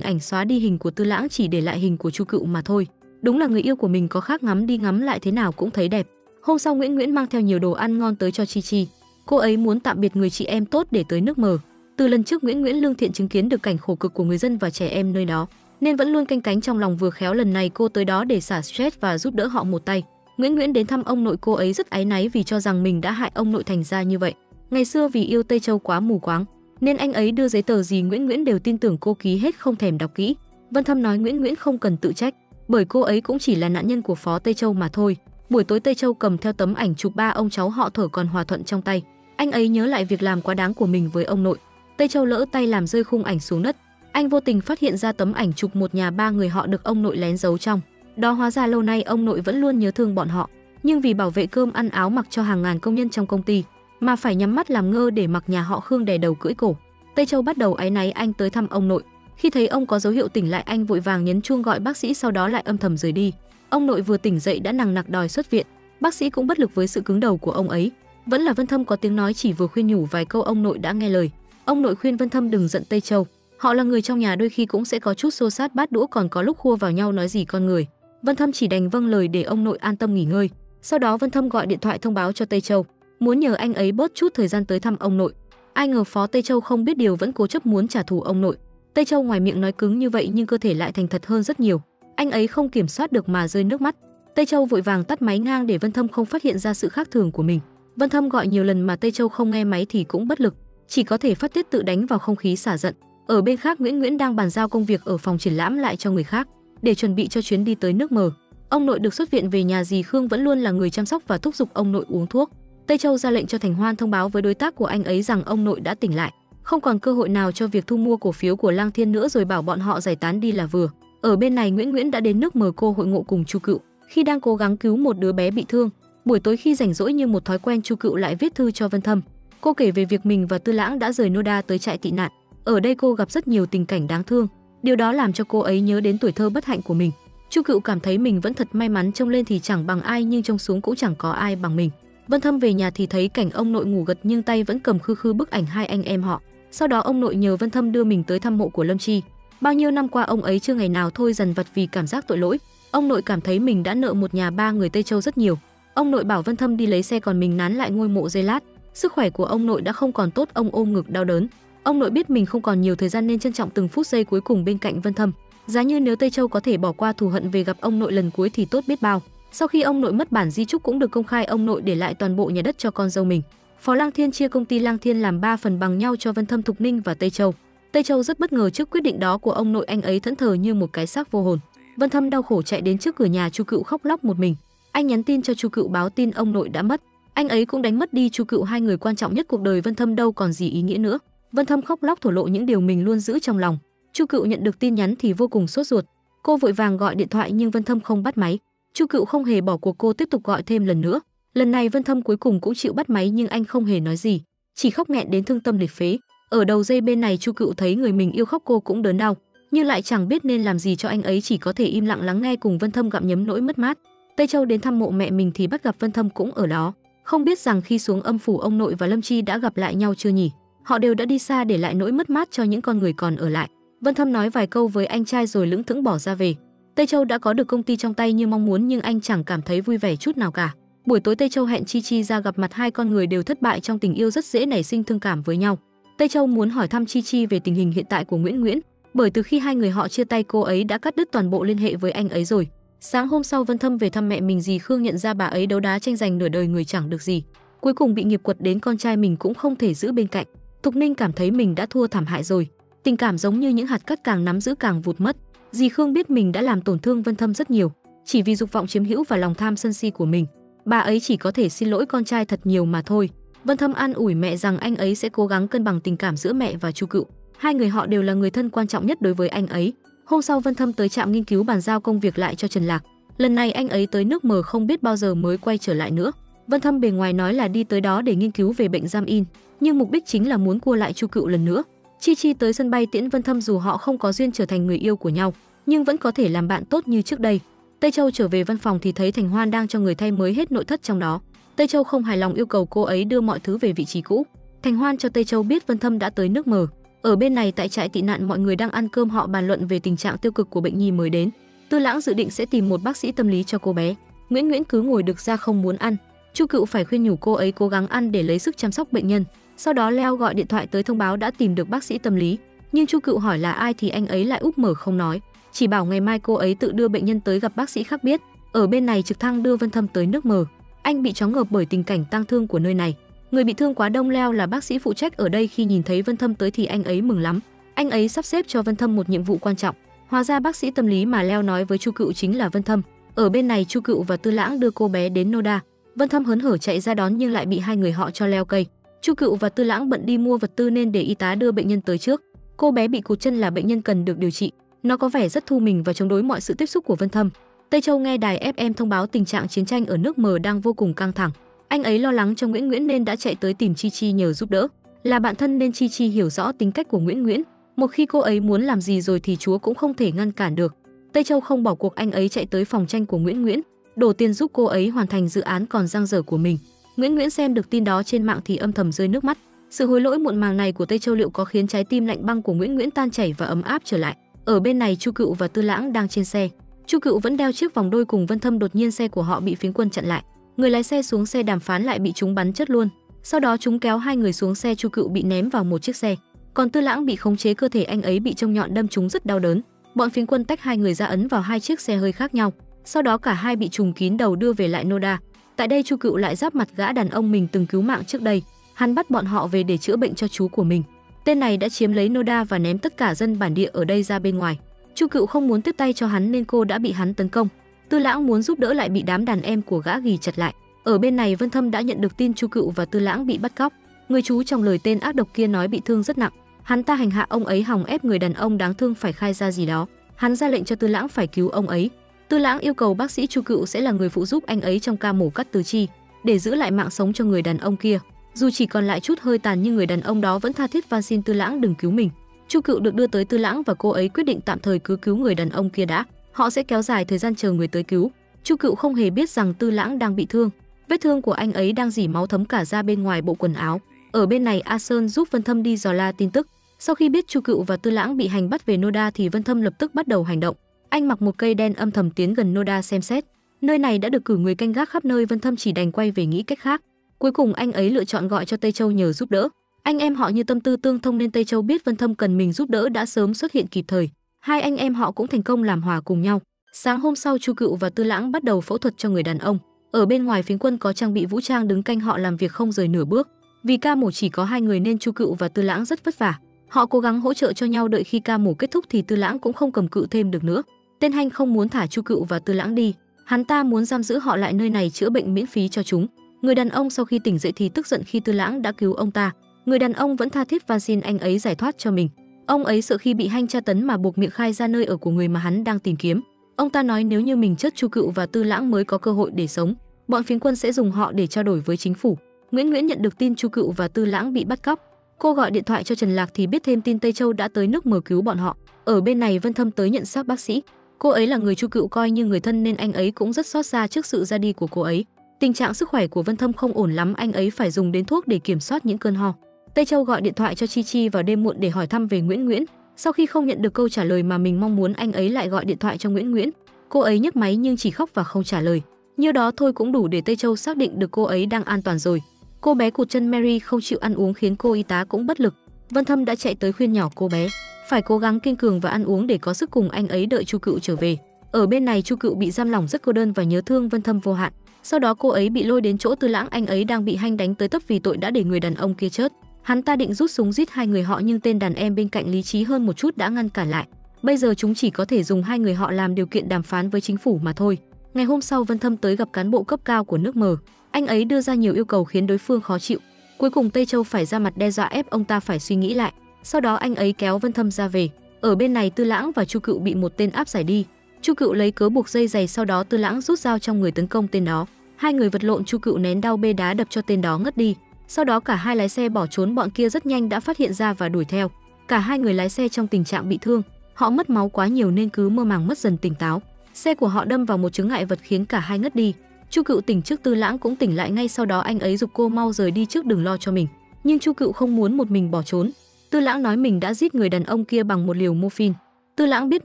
ảnh xóa đi hình của Tư Lãng, chỉ để lại hình của Chu Cựu mà thôi. Đúng là người yêu của mình có khác, ngắm đi ngắm lại thế nào cũng thấy đẹp. Hôm sau Nguyễn Nguyễn mang theo nhiều đồ ăn ngon tới cho Chi Chi. Cô ấy muốn tạm biệt người chị em tốt để tới nước mờ. Từ lần trước Nguyễn Nguyễn lương thiện chứng kiến được cảnh khổ cực của người dân và trẻ em nơi đó, nên vẫn luôn canh cánh trong lòng, vừa khéo lần này cô tới đó để xả stress và giúp đỡ họ một tay. Nguyễn Nguyễn đến thăm ông nội, cô ấy rất áy náy vì cho rằng mình đã hại ông nội thành ra như vậy. Ngày xưa vì yêu Tây Châu quá mù quáng, nên anh ấy đưa giấy tờ gì Nguyễn Nguyễn đều tin tưởng, cô ký hết không thèm đọc kỹ. Vân Thâm nói Nguyễn Nguyễn không cần tự trách, bởi cô ấy cũng chỉ là nạn nhân của Phó Tây Châu mà thôi. Buổi tối Tây Châu cầm theo tấm ảnh chụp ba ông cháu họ thở còn hòa thuận trong tay. Anh ấy nhớ lại việc làm quá đáng của mình với ông nội. Tây Châu lỡ tay làm rơi khung ảnh xuống đất. Anh vô tình phát hiện ra tấm ảnh chụp một nhà ba người họ được ông nội lén giấu trong đó. Hóa ra lâu nay ông nội vẫn luôn nhớ thương bọn họ, nhưng vì bảo vệ cơm ăn áo mặc cho hàng ngàn công nhân trong công ty mà phải nhắm mắt làm ngơ để mặc nhà họ Khương đè đầu cưỡi cổ. Tây Châu bắt đầu áy náy. Anh tới thăm ông nội, khi thấy ông có dấu hiệu tỉnh lại anh vội vàng nhấn chuông gọi bác sĩ, sau đó lại âm thầm rời đi. Ông nội vừa tỉnh dậy đã nằng nặc đòi xuất viện, bác sĩ cũng bất lực với sự cứng đầu của ông ấy. Vẫn là Vân Thâm có tiếng nói, chỉ vừa khuyên nhủ vài câu ông nội đã nghe lời. Ông nội khuyên Vân Thâm đừng giận Tây Châu, họ là người trong nhà, đôi khi cũng sẽ có chút xô xát bát đũa, còn có lúc khua vào nhau nói gì con người. Vân Thâm chỉ đành vâng lời để ông nội an tâm nghỉ ngơi. Sau đó Vân Thâm gọi điện thoại thông báo cho Tây Châu, muốn nhờ anh ấy bớt chút thời gian tới thăm ông nội. Ai ngờ Phó Tây Châu không biết điều, vẫn cố chấp muốn trả thù ông nội. Tây Châu ngoài miệng nói cứng như vậy nhưng cơ thể lại thành thật hơn rất nhiều. Anh ấy không kiểm soát được mà rơi nước mắt. Tây Châu vội vàng tắt máy ngang để Vân Thâm không phát hiện ra sự khác thường của mình. Vân Thâm gọi nhiều lần mà Tây Châu không nghe máy thì cũng bất lực, chỉ có thể phát tiết tự đánh vào không khí xả giận. Ở bên khác Nguyễn Nguyễn đang bàn giao công việc ở phòng triển lãm lại cho người khác để chuẩn bị cho chuyến đi tới nước mờ. Ông nội được xuất viện về nhà, dì Khương vẫn luôn là người chăm sóc và thúc giục ông nội uống thuốc. Tây Châu ra lệnh cho Thành Hoan thông báo với đối tác của anh ấy rằng ông nội đã tỉnh lại, không còn cơ hội nào cho việc thu mua cổ phiếu của Lang Thiên nữa, rồi bảo bọn họ giải tán đi là vừa. Ở bên này Nguyễn Nguyễn đã đến nước mờ cô hội ngộ cùng Chu Cựu khi đang cố gắng cứu một đứa bé bị thương. Buổi tối khi rảnh rỗi như một thói quen, Chu Cựu lại viết thư cho Vân Thâm. Cô kể về việc mình và Tư Lãng đã rời Noda tới trại tị nạn. Ở đây cô gặp rất nhiều tình cảnh đáng thương, điều đó làm cho cô ấy nhớ đến tuổi thơ bất hạnh của mình. Chu Cựu cảm thấy mình vẫn thật may mắn, trông lên thì chẳng bằng ai nhưng trông xuống cũng chẳng có ai bằng mình. Vân Thâm về nhà thì thấy cảnh ông nội ngủ gật nhưng tay vẫn cầm khư khư bức ảnh hai anh em họ. Sau đó ông nội nhờ Vân Thâm đưa mình tới thăm mộ của Lâm Chi. Bao nhiêu năm qua ông ấy chưa ngày nào thôi dần vặt vì cảm giác tội lỗi. Ông nội cảm thấy mình đã nợ một nhà ba người Tây Châu rất nhiều. Ông nội bảo Vân Thâm đi lấy xe còn mình nán lại ngôi mộ giây lát. Sức khỏe của ông nội đã không còn tốt, ông ôm ngực đau đớn. Ông nội biết mình không còn nhiều thời gian nên trân trọng từng phút giây cuối cùng bên cạnh Vân Thâm. Giá như nếu Tây Châu có thể bỏ qua thù hận về gặp ông nội lần cuối thì tốt biết bao. Sau khi ông nội mất, bản di chúc cũng được công khai, ông nội để lại toàn bộ nhà đất cho con dâu mình. Phó Lang Thiên chia công ty Lang Thiên làm 3 phần bằng nhau cho Vân Thâm, Thục Ninh và Tây Châu. Tây Châu rất bất ngờ trước quyết định đó của ông nội, anh ấy thẫn thờ như một cái xác vô hồn. Vân Thâm đau khổ chạy đến trước cửa nhà Chu Cựu khóc lóc một mình. Anh nhắn tin cho Chu Cựu báo tin ông nội đã mất. Anh ấy cũng đánh mất đi Chu Cựu, hai người quan trọng nhất cuộc đời Vân Thâm đâu còn gì ý nghĩa nữa. Vân Thâm khóc lóc thổ lộ những điều mình luôn giữ trong lòng. Chu Cựu nhận được tin nhắn thì vô cùng sốt ruột. Cô vội vàng gọi điện thoại nhưng Vân Thâm không bắt máy. Chu Cựu không hề bỏ cuộc, cô tiếp tục gọi thêm lần nữa. Lần này Vân Thâm cuối cùng cũng chịu bắt máy nhưng anh không hề nói gì, chỉ khóc nghẹn đến thương tâm liệt phế. Ở đầu dây bên này Chu Cựu thấy người mình yêu khóc, cô cũng đớn đau, nhưng lại chẳng biết nên làm gì cho anh ấy, chỉ có thể im lặng lắng nghe cùng Vân Thâm gặm nhấm nỗi mất mát. Tây Châu đến thăm mộ mẹ mình thì bắt gặp Vân Thâm cũng ở đó. Không biết rằng khi xuống âm phủ ông nội và Lâm Chi đã gặp lại nhau chưa nhỉ? Họ đều đã đi xa để lại nỗi mất mát cho những con người còn ở lại. Vân Thâm nói vài câu với anh trai rồi lững thững bỏ ra về. Tây Châu đã có được công ty trong tay như mong muốn nhưng anh chẳng cảm thấy vui vẻ chút nào cả. Buổi tối Tây Châu hẹn Chi Chi ra gặp mặt, hai con người đều thất bại trong tình yêu, rất dễ nảy sinh thương cảm với nhau. Tây Châu muốn hỏi thăm Chi Chi về tình hình hiện tại của Nguyễn Nguyễn, bởi từ khi hai người họ chia tay cô ấy đã cắt đứt toàn bộ liên hệ với anh ấy rồi. Sáng hôm sau Vân Thâm về thăm mẹ mình, dì Khương nhận ra bà ấy đấu đá tranh giành nửa đời người chẳng được gì, cuối cùng bị nghiệp quật đến con trai mình cũng không thể giữ bên cạnh. Thục Ninh cảm thấy mình đã thua thảm hại rồi, tình cảm giống như những hạt cát càng nắm giữ càng vụt mất. Dì Khương biết mình đã làm tổn thương Vân Thâm rất nhiều, chỉ vì dục vọng chiếm hữu và lòng tham sân si của mình. Bà ấy chỉ có thể xin lỗi con trai thật nhiều mà thôi. Vân Thâm an ủi mẹ rằng anh ấy sẽ cố gắng cân bằng tình cảm giữa mẹ và Chu Cựu. Hai người họ đều là người thân quan trọng nhất đối với anh ấy. Hôm sau Vân Thâm tới trạm nghiên cứu bàn giao công việc lại cho Trần Lạc. Lần này anh ấy tới nước mờ không biết bao giờ mới quay trở lại nữa. Vân Thâm bề ngoài nói là đi tới đó để nghiên cứu về bệnh giam in, nhưng mục đích chính là muốn cua lại Chu Cựu lần nữa. Chi Chi tới sân bay tiễn Vân Thâm, dù họ không có duyên trở thành người yêu của nhau, nhưng vẫn có thể làm bạn tốt như trước đây. Tây Châu trở về văn phòng thì thấy Thành Hoan đang cho người thay mới hết nội thất trong đó. Tây Châu không hài lòng yêu cầu cô ấy đưa mọi thứ về vị trí cũ. Thành Hoan cho Tây Châu biết Vân Thâm đã tới nước mờ. Ở bên này tại trại tị nạn mọi người đang ăn cơm, họ bàn luận về tình trạng tiêu cực của bệnh nhi mới đến. Tư Lãng dự định sẽ tìm một bác sĩ tâm lý cho cô bé. Nguyễn Nguyễn cứ ngồi đực ra không muốn ăn. Chu Cựu phải khuyên nhủ cô ấy cố gắng ăn để lấy sức chăm sóc bệnh nhân. Sau đó Leo gọi điện thoại tới thông báo đã tìm được bác sĩ tâm lý, nhưng Chu Cựu hỏi là ai thì anh ấy lại úp mở không nói, chỉ bảo ngày mai cô ấy tự đưa bệnh nhân tới gặp bác sĩ khác biết. Ở bên này trực thăng đưa Vân Thâm tới nước mờ. Anh bị choáng ngợp bởi tình cảnh tang thương của nơi này. Người bị thương quá đông. Leo là bác sĩ phụ trách ở đây, khi nhìn thấy Vân Thâm tới thì anh ấy mừng lắm. Anh ấy sắp xếp cho Vân Thâm một nhiệm vụ quan trọng. Hóa ra bác sĩ tâm lý mà Leo nói với Chu Cựu chính là Vân Thâm. Ở bên này Chu Cựu và Tư Lãng đưa cô bé đến Noda. Vân Thâm hớn hở chạy ra đón nhưng lại bị hai người họ cho leo cây. Chu Cựu và Tư Lãng bận đi mua vật tư nên để y tá đưa bệnh nhân tới trước. Cô bé bị cụt chân là bệnh nhân cần được điều trị. Nó có vẻ rất thu mình và chống đối mọi sự tiếp xúc của Vân Thâm. Tây Châu nghe đài FM thông báo tình trạng chiến tranh ở nước mờ đang vô cùng căng thẳng. Anh ấy lo lắng cho Nguyễn Nguyễn nên đã chạy tới tìm Chi Chi nhờ giúp đỡ. Là bạn thân nên Chi Chi hiểu rõ tính cách của Nguyễn Nguyễn. Một khi cô ấy muốn làm gì rồi thì Chúa cũng không thể ngăn cản được. Tây Châu không bỏ cuộc, anh ấy chạy tới phòng tranh của Nguyễn Nguyễn, đổ tiền giúp cô ấy hoàn thành dự án còn dang dở của mình. Nguyễn Nguyễn xem được tin đó trên mạng thì âm thầm rơi nước mắt. Sự hối lỗi muộn màng này của Tây Châu liệu có khiến trái tim lạnh băng của Nguyễn Nguyễn tan chảy và ấm áp trở lại? Ở bên này Chu Cựu và Tư Lãng đang trên xe. Chu Cựu vẫn đeo chiếc vòng đôi cùng Vân Thâm, đột nhiên xe của họ bị phiến quân chặn lại. Người lái xe xuống xe đàm phán lại bị chúng bắn chết luôn. Sau đó chúng kéo hai người xuống xe, Chu Cựu bị ném vào một chiếc xe, còn Tư Lãng bị khống chế, cơ thể anh ấy bị chông nhọn đâm trúng rất đau đớn. Bọn phiến quân tách hai người ra ấn vào hai chiếc xe hơi khác nhau. Sau đó cả hai bị trùm kín đầu đưa về lại Noda. Tại đây Chu Cựu lại giáp mặt gã đàn ông mình từng cứu mạng trước đây. Hắn bắt bọn họ về để chữa bệnh cho chú của mình. Tên này đã chiếm lấy Noda và ném tất cả dân bản địa ở đây ra bên ngoài. Chu Cựu không muốn tiếp tay cho hắn nên cô đã bị hắn tấn công. Tư Lãng muốn giúp đỡ lại bị đám đàn em của gã ghì chặt lại. Ở bên này Vân Thâm đã nhận được tin Chu Cựu và Tư Lãng bị bắt cóc. Người chú trong lời tên ác độc kia nói bị thương rất nặng. Hắn ta hành hạ ông ấy, hòng ép người đàn ông đáng thương phải khai ra gì đó. Hắn ra lệnh cho Tư Lãng phải cứu ông ấy. Tư Lãng yêu cầu bác sĩ Chu Cựu sẽ là người phụ giúp anh ấy trong ca mổ cắt tứ chi để giữ lại mạng sống cho người đàn ông kia. Dù chỉ còn lại chút hơi tàn nhưng người đàn ông đó vẫn tha thiết van xin Tư Lãng đừng cứu mình. Chu Cựu được đưa tới Tư Lãng và cô ấy quyết định tạm thời cứ cứu người đàn ông kia đã. Họ sẽ kéo dài thời gian chờ người tới cứu. Chu Cựu không hề biết rằng Tư Lãng đang bị thương. Vết thương của anh ấy đang rỉ máu thấm cả ra bên ngoài bộ quần áo. Ở bên này A Sơn giúp Vân Thâm đi dò la tin tức. Sau khi biết Chu Cựu và Tư Lãng bị hành bắt về Noda thì Vân Thâm lập tức bắt đầu hành động. Anh mặc một cây đen âm thầm tiến gần Noda xem xét. Nơi này đã được cử người canh gác khắp nơi, Vân Thâm chỉ đành quay về nghĩ cách khác. Cuối cùng anh ấy lựa chọn gọi cho Tây Châu nhờ giúp đỡ. Anh em họ như tâm tư tương thông nên Tây Châu biết Vân Thâm cần mình giúp đỡ đã sớm xuất hiện kịp thời. Hai anh em họ cũng thành công làm hòa cùng nhau. Sáng hôm sau Chu Cựu và Tư Lãng bắt đầu phẫu thuật cho người đàn ông. Ở bên ngoài phiến quân có trang bị vũ trang đứng canh họ, làm việc không rời nửa bước. Vì ca mổ chỉ có hai người nên Chu Cựu và Tư Lãng rất vất vả. Họ cố gắng hỗ trợ cho nhau, đợi khi ca mổ kết thúc thì Tư Lãng cũng không cầm cự thêm được nữa. Tên Hanh không muốn thả Chu Cựu và Tư Lãng đi, hắn ta muốn giam giữ họ lại nơi này chữa bệnh miễn phí cho chúng. Người đàn ông sau khi tỉnh dậy thì tức giận khi Tư Lãng đã cứu ông ta. Người đàn ông vẫn tha thiết van xin anh ấy giải thoát cho mình. Ông ấy sợ khi bị Hanh tra tấn mà buộc miệng khai ra nơi ở của người mà hắn đang tìm kiếm. Ông ta nói nếu như mình chết Chu Cựu và Tư Lãng mới có cơ hội để sống. Bọn phiến quân sẽ dùng họ để trao đổi với chính phủ. Nguyễn Nguyễn nhận được tin Chu Cựu và Tư Lãng bị bắt cóc. Cô gọi điện thoại cho Trần Lạc thì biết thêm tin Tây Châu đã tới nước mờ cứu bọn họ. Ở bên này Vân Thâm tới nhận xác bác sĩ. Cô ấy là người Chu Cựu coi như người thân nên anh ấy cũng rất xót xa trước sự ra đi của cô ấy. Tình trạng sức khỏe của Vân Thâm không ổn lắm, anh ấy phải dùng đến thuốc để kiểm soát những cơn ho. Tây Châu gọi điện thoại cho Chi Chi vào đêm muộn để hỏi thăm về Nguyễn Nguyễn. Sau khi không nhận được câu trả lời mà mình mong muốn, anh ấy lại gọi điện thoại cho Nguyễn Nguyễn. Cô ấy nhấc máy nhưng chỉ khóc và không trả lời. Nhiêu đó thôi cũng đủ để Tây Châu xác định được cô ấy đang an toàn rồi. Cô bé cụt chân Mary không chịu ăn uống khiến cô y tá cũng bất lực. Vân Thâm đã chạy tới khuyên nhỏ cô bé phải cố gắng kiên cường và ăn uống để có sức cùng anh ấy đợi Chu Cựu trở về. Ở bên này Chu Cựu bị giam lỏng rất cô đơn và nhớ thương Vân Thâm vô hạn. Sau đó cô ấy bị lôi đến chỗ Tư Lãng, anh ấy đang bị Hanh đánh tới tấp vì tội đã để người đàn ông kia chết. Hắn ta định rút súng giết hai người họ nhưng tên đàn em bên cạnh lý trí hơn một chút đã ngăn cản lại. Bây giờ chúng chỉ có thể dùng hai người họ làm điều kiện đàm phán với chính phủ mà thôi. Ngày hôm sau Vân Thâm tới gặp cán bộ cấp cao của nước mờ. Anh ấy đưa ra nhiều yêu cầu khiến đối phương khó chịu. Cuối cùng Tây Châu phải ra mặt đe dọa ép ông ta phải suy nghĩ lại. Sau đó anh ấy kéo Vân Thâm ra về. Ở bên này Tư Lãng và Chu Cựu bị một tên áp giải đi. Chu Cựu lấy cớ buộc dây giày, sau đó Tư Lãng rút dao trong người tấn công tên đó. Hai người vật lộn, Chu Cựu ném đao bê đá đập cho tên đó ngất đi. Sau đó cả hai lái xe bỏ trốn, bọn kia rất nhanh đã phát hiện ra và đuổi theo. Cả hai người lái xe trong tình trạng bị thương, họ mất máu quá nhiều nên cứ mơ màng mất dần tỉnh táo. Xe của họ đâm vào một chướng ngại vật khiến cả hai ngất đi. Chu Cựu tỉnh trước, Tư Lãng cũng tỉnh lại ngay sau đó, anh ấy giục cô mau rời đi trước, đừng lo cho mình. Nhưng Chu Cựu không muốn một mình bỏ trốn. Tư Lãng nói mình đã giết người đàn ông kia bằng một liều morphine. Tư Lãng biết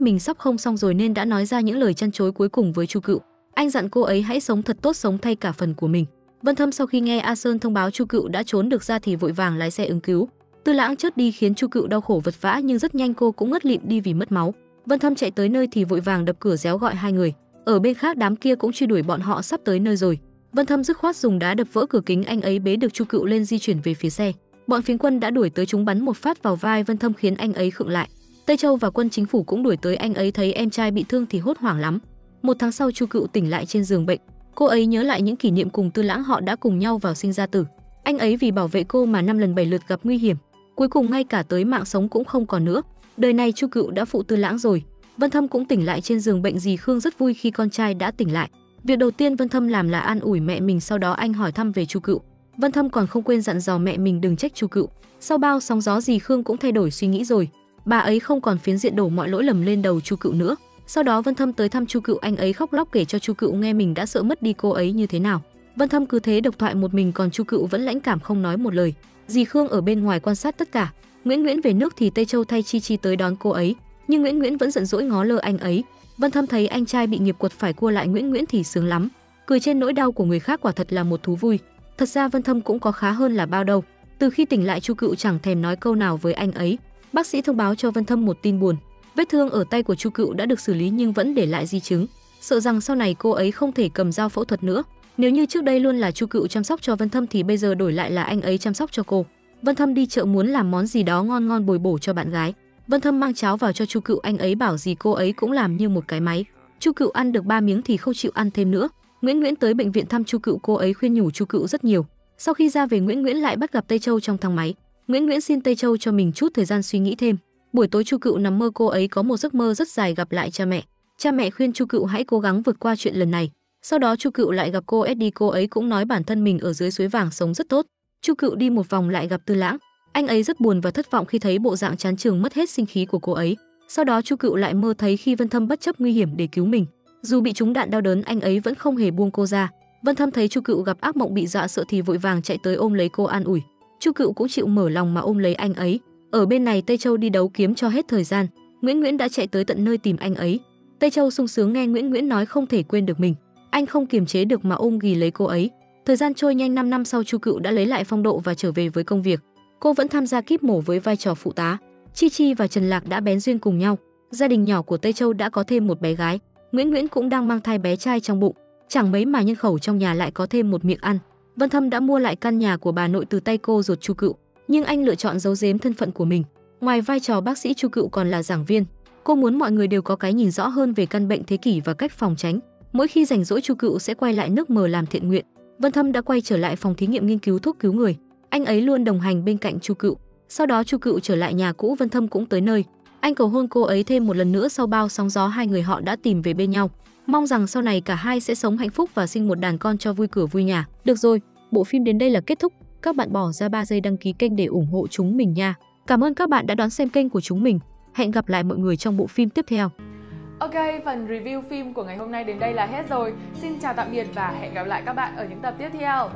mình sắp không xong rồi nên đã nói ra những lời chăn chối cuối cùng với Chu Cựu. Anh dặn cô ấy hãy sống thật tốt, sống thay cả phần của mình. Vân Thâm sau khi nghe A Sơn thông báo Chu Cựu đã trốn được ra thì vội vàng lái xe ứng cứu. Tư Lãng chớt đi khiến Chu Cựu đau khổ vật vã, nhưng rất nhanh cô cũng ngất lịm đi vì mất máu. Vân Thâm chạy tới nơi thì vội vàng đập cửa réo gọi hai người. Ở bên khác đám kia cũng truy đuổi bọn họ sắp tới nơi rồi. Vân Thâm dứt khoát dùng đá đập vỡ cửa kính, anh ấy bế được Chu Cựu lên di chuyển về phía xe. Bọn phiến quân đã đuổi tới, chúng bắn một phát vào vai Vân Thâm khiến anh ấy khựng lại. Tây Châu và quân chính phủ cũng đuổi tới, anh ấy thấy em trai bị thương thì hốt hoảng lắm. Một tháng sau Chu Cựu tỉnh lại trên giường bệnh. Cô ấy nhớ lại những kỷ niệm cùng Tư Lãng, họ đã cùng nhau vào sinh ra tử. Anh ấy vì bảo vệ cô mà 5 lần 7 lượt gặp nguy hiểm, cuối cùng ngay cả tới mạng sống cũng không còn nữa. Đời này Chu Cựu đã phụ Tư Lãng rồi. Vân Thâm cũng tỉnh lại trên giường bệnh. Dì Khương rất vui khi con trai đã tỉnh lại. Việc đầu tiên Vân Thâm làm là an ủi mẹ mình, sau đó anh hỏi thăm về Chu Cựu. Vân Thâm còn không quên dặn dò mẹ mình đừng trách Chu Cựu. Sau bao sóng gió dì Khương cũng thay đổi suy nghĩ rồi. Bà ấy không còn phiến diện đổ mọi lỗi lầm lên đầu Chu Cựu nữa. Sau đó Vân Thâm tới thăm Chu Cựu, anh ấy khóc lóc kể cho Chu Cựu nghe mình đã sợ mất đi cô ấy như thế nào. Vân Thâm cứ thế độc thoại một mình, còn Chu Cựu vẫn lãnh cảm không nói một lời. Dì Khương ở bên ngoài quan sát tất cả. Nguyễn về nước thì Tây Châu thay Chi Chi tới đón cô ấy, nhưng Nguyễn vẫn giận dỗi ngó lơ anh ấy. Vân Thâm thấy anh trai bị nghiệp quật phải cua lại Nguyễn thì sướng lắm. Cười trên nỗi đau của người khác quả thật là một thú vui. Thật ra Vân Thâm cũng có khá hơn là bao đâu. Từ khi tỉnh lại Chu Cựu chẳng thèm nói câu nào với anh ấy. Bác sĩ thông báo cho Vân Thâm một tin buồn. Vết thương ở tay của Chu Cựu đã được xử lý nhưng vẫn để lại di chứng, sợ rằng sau này cô ấy không thể cầm dao phẫu thuật nữa. Nếu như trước đây luôn là Chu Cựu chăm sóc cho Vân Thâm thì bây giờ đổi lại là anh ấy chăm sóc cho cô. Vân Thâm đi chợ muốn làm món gì đó ngon ngon bồi bổ cho bạn gái. Vân Thâm mang cháo vào cho Chu Cựu, anh ấy bảo gì cô ấy cũng làm như một cái máy. Chu Cựu ăn được 3 miếng thì không chịu ăn thêm nữa. Nguyễn tới bệnh viện thăm Chu Cựu, cô ấy khuyên nhủ Chu Cựu rất nhiều. Sau khi ra về Nguyễn lại bắt gặp Tây Châu trong thang máy. Nguyễn xin Tây Châu cho mình chút thời gian suy nghĩ thêm. Buổi tối Chu Cựu nằm mơ cô ấy có một giấc mơ rất dài gặp lại cha mẹ. Cha mẹ khuyên Chu Cựu hãy cố gắng vượt qua chuyện lần này. Sau đó Chu Cựu lại gặp cô Eddie, cô ấy cũng nói bản thân mình ở dưới suối vàng sống rất tốt. Chu Cựu đi một vòng lại gặp Tư Lãng. Anh ấy rất buồn và thất vọng khi thấy bộ dạng chán chường mất hết sinh khí của cô ấy. Sau đó Chu Cựu lại mơ thấy khi Vân Thâm bất chấp nguy hiểm để cứu mình. Dù bị trúng đạn đau đớn, anh ấy vẫn không hề buông cô ra. Vân Thâm thấy Chu Cựu gặp ác mộng bị dọa sợ thì vội vàng chạy tới ôm lấy cô an ủi. Chu Cựu cũng chịu mở lòng mà ôm lấy anh ấy. Ở bên này Tây Châu đi đấu kiếm cho hết thời gian. Nguyễn đã chạy tới tận nơi tìm anh ấy. Tây Châu sung sướng nghe Nguyễn nói không thể quên được mình. Anh không kiềm chế được mà ôm ghì lấy cô ấy. Thời gian trôi nhanh, 5 năm sau Chu Cựu đã lấy lại phong độ và trở về với công việc. Cô vẫn tham gia kíp mổ với vai trò phụ tá. Chi Chi và Trần Lạc đã bén duyên cùng nhau. Gia đình nhỏ của Tây Châu đã có thêm một bé gái. Nguyễn cũng đang mang thai bé trai trong bụng. Chẳng mấy mà nhân khẩu trong nhà lại có thêm một miệng ăn. Vân Thâm đã mua lại căn nhà của bà nội từ tay cô ruột Chu Cựu, nhưng anh lựa chọn giấu giếm thân phận của mình. Ngoài vai trò bác sĩ, Chu Cựu còn là giảng viên. Cô muốn mọi người đều có cái nhìn rõ hơn về căn bệnh thế kỷ và cách phòng tránh. Mỗi khi rảnh rỗi Chu Cựu sẽ quay lại nước mờ làm thiện nguyện. Vân Thâm đã quay trở lại phòng thí nghiệm nghiên cứu thuốc cứu người. Anh ấy luôn đồng hành bên cạnh Chu Cựu. Sau đó Chu Cựu trở lại nhà cũ, Vân Thâm cũng tới nơi. Anh cầu hôn cô ấy thêm một lần nữa. Sau bao sóng gió hai người họ đã tìm về bên nhau. Mong rằng sau này cả hai sẽ sống hạnh phúc và sinh một đàn con cho vui cửa vui nhà. Được rồi, bộ phim đến đây là kết thúc. Các bạn bỏ ra 3 giây đăng ký kênh để ủng hộ chúng mình nha. Cảm ơn các bạn đã đón xem kênh của chúng mình. Hẹn gặp lại mọi người trong bộ phim tiếp theo. Ok, phần review phim của ngày hôm nay đến đây là hết rồi. Xin chào tạm biệt và hẹn gặp lại các bạn ở những tập tiếp theo.